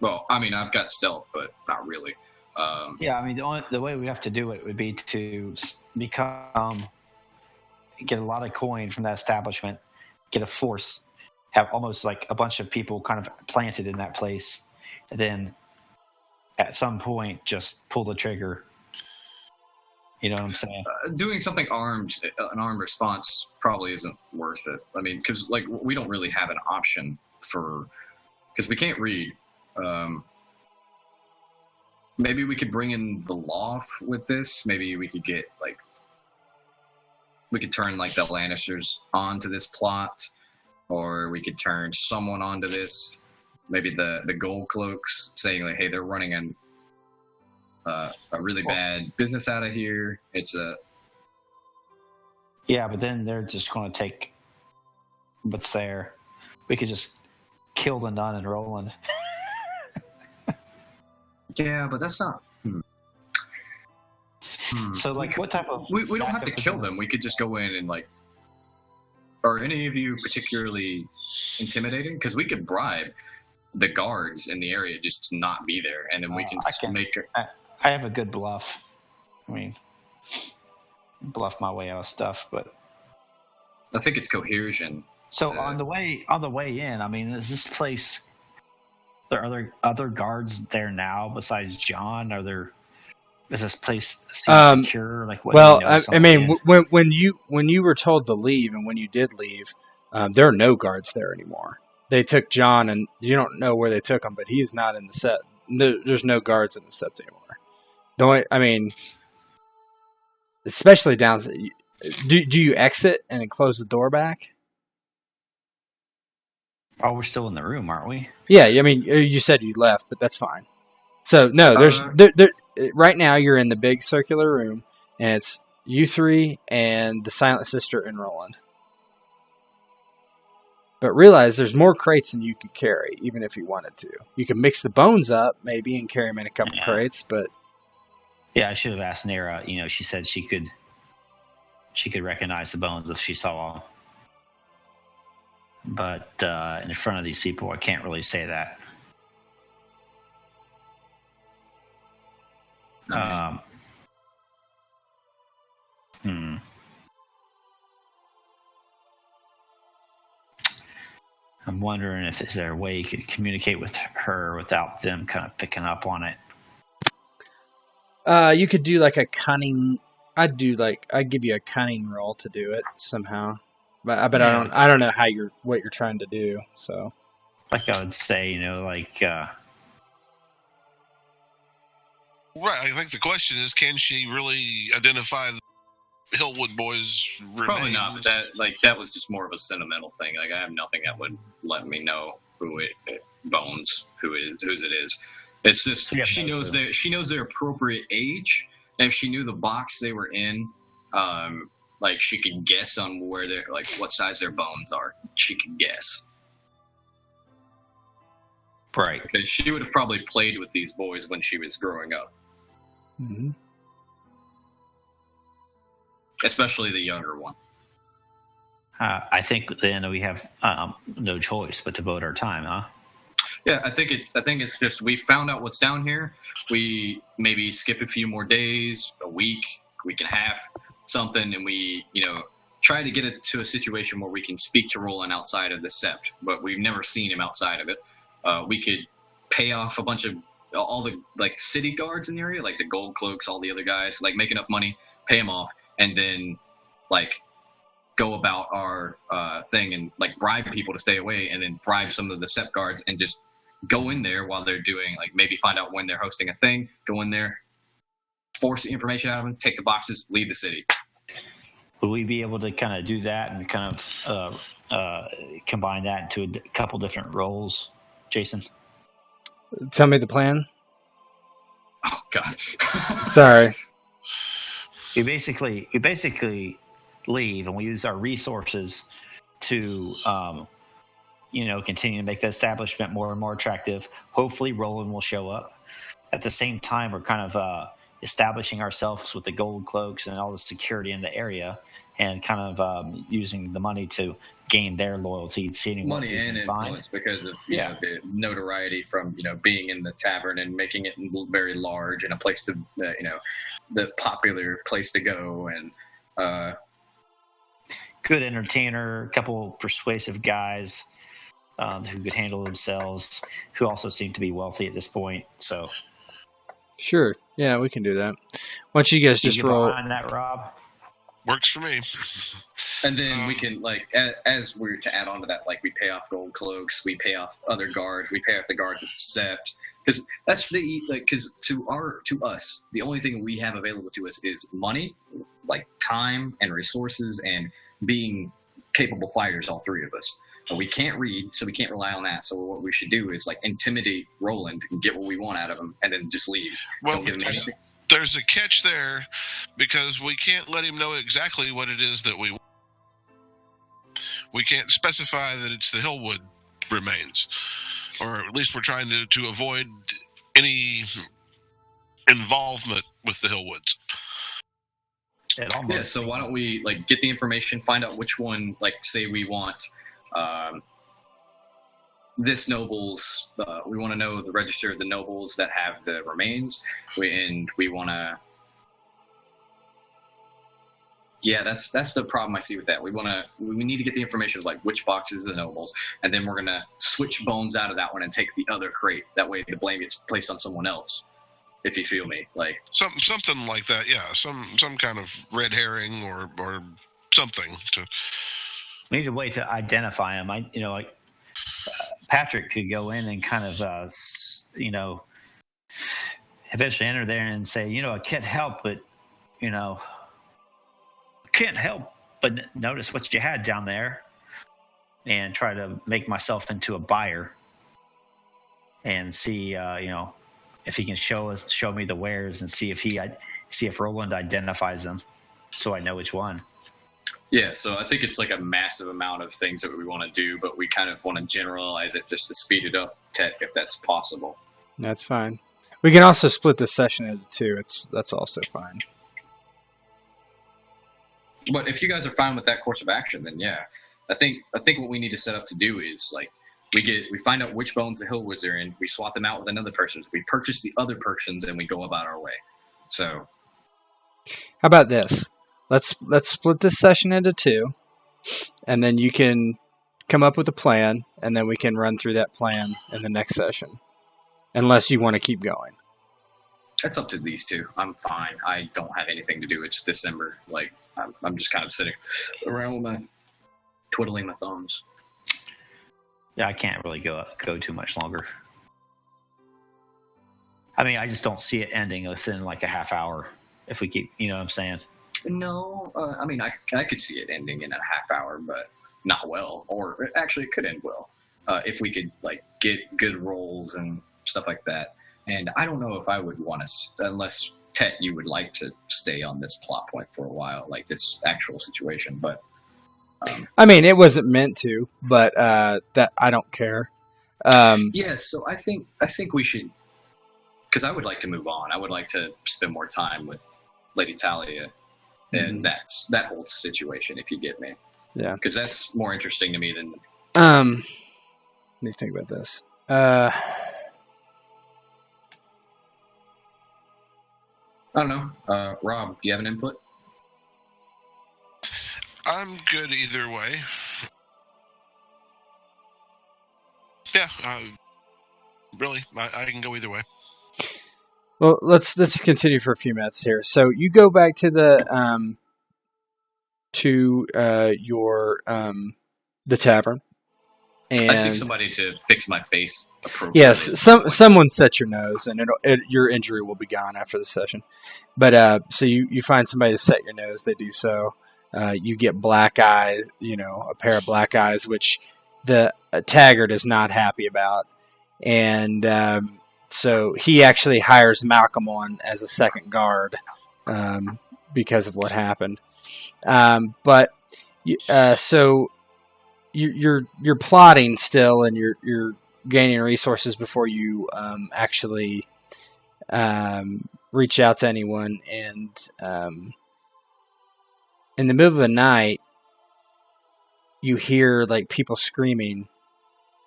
Well, I mean, I've got stealth, but not really. Yeah, I mean, the way we have to do it would be to get a lot of coin from that establishment, get a force, have almost like a bunch of people kind of planted in that place, and then at some point just pull the trigger. You know what I'm saying? Doing something armed, an armed response probably isn't worth it. I mean, because like we don't really have an option because we can't read. Maybe we could bring in the law with this. Maybe we could we could turn like the Lannisters onto this plot, or we could turn someone onto this. Maybe the Gold Cloaks saying like, "Hey, they're running a really bad business out of here." Yeah, but then they're just going to take what's there. We could just kill the nun and Roland. Yeah, but that's not. So, like, what type of... We don't have to kill them. We could just go in and, like... Are any of you particularly intimidating? Because we could bribe the guards in the area just to not be there, and then we can just make... I have a good bluff. I mean, bluff my way out of stuff, but... I think it's cohesion. So, on the way in, I mean, is this place... Are there other guards there now besides John? Is this place secure? Like, what well, I mean, when you were told to leave and when you did leave, there are no guards there anymore. They took John, and you don't know where they took him, but he's not in the set. There's no guards in the sept anymore. I mean, especially down. Do you exit and then close the door back? Oh, we're still in the room, aren't we? Yeah, I mean, you said you left, but that's fine. So, no, right now you're in the big circular room, and it's you three and the Silent Sister and Roland. But realize there's more crates than you could carry, even if you wanted to. You could mix the bones up, maybe, and carry them in a couple crates, but... Yeah, I should have asked Nyra. You know, she said she could recognize the bones if she saw them. But in front of these people, I can't really say that. I'm wondering if is there a way you could communicate with her without them kind of picking up on it. You could do like a cunning. I'd give you a cunning roll to do it somehow. But yeah. I don't know what you're trying to do. So, like I would say, you know, like. Right. I think the question is, can she really identify the Hilwood boys' remains? Probably not. But that was just more of a sentimental thing. Like I have nothing that would let me know whose it is. It's just she knows their appropriate age, and if she knew the box they were in, like she could guess on where they're like what size their bones are. She could guess. Right. Because she would have probably played with these boys when she was growing up. Mm-hmm. Especially the younger one. I think then we have no choice but to vote our time, huh? Yeah, I think it's just we found out what's down here. We maybe skip a few more days, a week and a half, something, and we try to get it to a situation where we can speak to Roland outside of the Sept, but we've never seen him outside of it. We could pay off a bunch of all the like city guards in the area, like the gold cloaks, all the other guys, like make enough money, pay them off, and then like go about our thing and like bribe people to stay away, and then bribe some of the Sept guards and just go in there while they're doing, like, maybe find out when they're hosting a thing, go in there, force the information out of them, take the boxes, leave the city. Will we be able to kind of do that and kind of combine that into a couple different roles, Jason? Tell me the plan. Oh, God. Sorry. We basically leave, and we use our resources to continue to make the establishment more and more attractive. Hopefully Roland will show up. At the same time, we're kind of establishing ourselves with the gold cloaks and all the security in the area, and kind of using the money to gain their loyalty, seeing what money and influence because of you know, the notoriety from being in the tavern and making it very large and a place to the popular place to go, and good entertainer, a couple persuasive guys who could handle themselves, who also seem to be wealthy at this point. So sure, yeah, we can do that. Why don't you guys just roll on that, Rob? Works for me. And then we can, like, as we're to add on to that, like, we pay off gold cloaks, we pay off other guards, we pay off the guards at Sept, because that's because to us, the only thing we have available to us is money, like time and resources, and being capable fighters, all three of us. But we can't read, so we can't rely on that. So what we should do is, like, intimidate Roland and get what we want out of him, and then just leave. Well, there's a catch there, because we can't let him know exactly what it is that we want. We can't specify that it's the Hilwood remains, or at least we're trying to avoid any involvement with the Hillwoods. Yeah, so why don't we, like, get the information, find out which one, like, say we want this nobles, we want to know the register of the nobles that have the remains, we want to, yeah, that's the problem I see with that. We need to get the information of, like, which box is the nobles, and then we're going to switch bones out of that one and take the other crate. That way the blame gets placed on someone else, if you feel me. Like something like that, yeah, some kind of red herring or something. We need a way to identify them. Patric could go in and kind of, eventually enter there and say, I can't help but notice what you had down there, and try to make myself into a buyer and see, if he can show me the wares, and see if Roland identifies them, so I know which one. Yeah, so I think it's like a massive amount of things that we want to do, but we kind of want to generalize it just to speed it up, if that's possible. That's fine. We can also split the session into two. That's also fine. But if you guys are fine with that course of action, then yeah, I think what we need to set up to do is, like, we find out which bones the Hillwoods are in, we swap them out with another person's, we purchase the other person's, and we go about our way. So, how about this? Let's split this session into two, and then you can come up with a plan, and then we can run through that plan in the next session, unless you want to keep going. That's up to these two. I'm fine. I don't have anything to do. It's December. Like, I'm just kind of sitting around with twiddling my thumbs. Yeah, I can't really go too much longer. I mean, I just don't see it ending within like a half hour if we keep, you know what I'm saying? No, I mean, I could see it ending in a half hour, but not well. Or actually, it could end well if we could, like, get good rolls and stuff like that. And I don't know if I would want to, unless Tet, you would like to stay on this plot point for a while, like this actual situation. But I mean, it wasn't meant to, but that I don't care. Yeah, so I think we should, because I would like to move on. I would like to spend more time with Lady Talea. And that's that whole situation, if you get me. Yeah. Because that's more interesting to me than... Let me think about this. I don't know. Rob, do you have an input? I'm good either way. Yeah, really, I can go either way. Well, let's continue for a few minutes here. So you go back to the the tavern, and I seek somebody to fix my face appropriately. Yes, someone set your nose, and your injury will be gone after the session. But so you find somebody to set your nose. They do so. You get black eye, a pair of black eyes, which the Taggart is not happy about, and so he actually hires Malcom on as a second guard because of what happened. So you're plotting still, and you're gaining resources before you actually reach out to anyone. And in the middle of the night, you hear like people screaming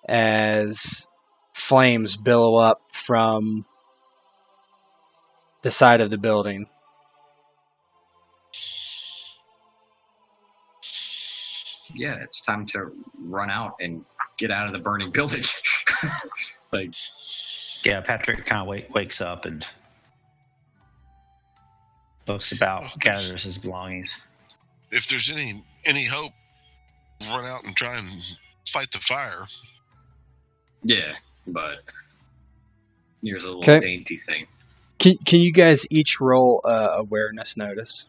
as flames billow up from the side of the building. Yeah, it's time to run out and get out of the burning building. Yeah, Patric kind of wakes up and looks about, gathers his belongings. If there's any hope, run out and try and fight the fire. Yeah, but here's a little dainty thing. Can you guys each roll awareness notice?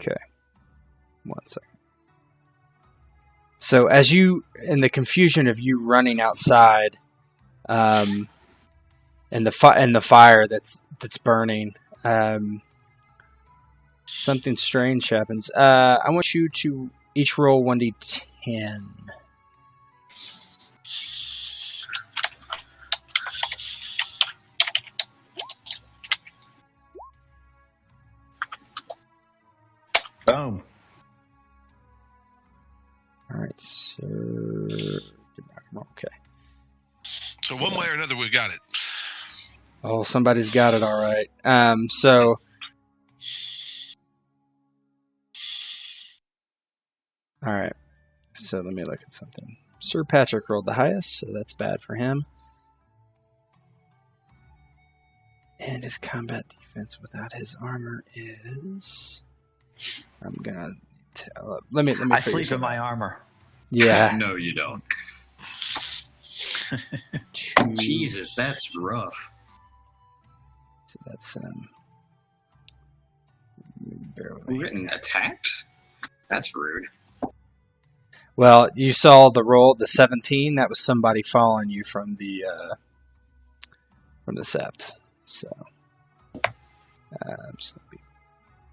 Okay. 1 second. So as you, in the confusion of you running outside, and the fire that's burning, something strange happens. I want you to each roll 1d10. Boom. All right, so okay. So one way or another, we got it. Oh, somebody's got it, all right. So all right. So let me look at something. Sir Patric rolled the highest, so that's bad for him. And his combat defense without his armor is. I'm gonna tell. Let me. I sleep in my armor. Yeah. No, you don't. Jesus, that's rough. So that's bear with We're me. getting attacked? That's rude. Well, you saw the roll, the 17. That was somebody following you from the sept. So, so it'd be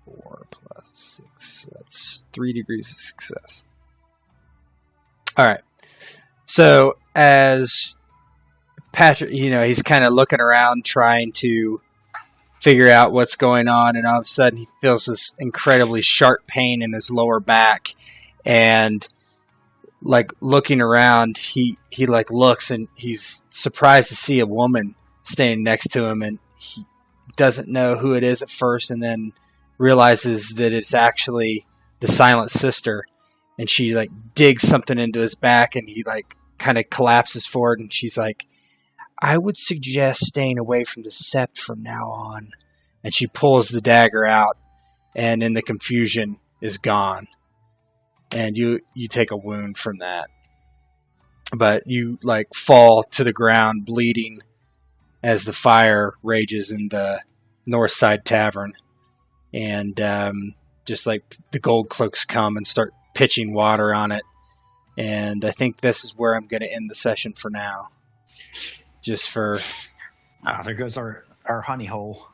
4 plus 6. That's 3 degrees of success. All right. So as Patric, he's kind of looking around trying to figure out what's going on, and all of a sudden he feels this incredibly sharp pain in his lower back, and like looking around, he like looks, and he's surprised to see a woman standing next to him, and he doesn't know who it is at first, and then realizes that it's actually the Silent Sister, and she like digs something into his back, and he like kind of collapses forward, and she's like, I would suggest staying away from the sept from now on. And she pulls the dagger out, and in the confusion is gone. And you take a wound from that. But you like fall to the ground bleeding as the fire rages in the North Side Tavern. And just like the gold cloaks come and start pitching water on it. And I think this is where I'm going to end the session for now. Just for... there goes our honey hole.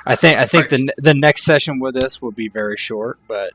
I think the next session with this will be very short, but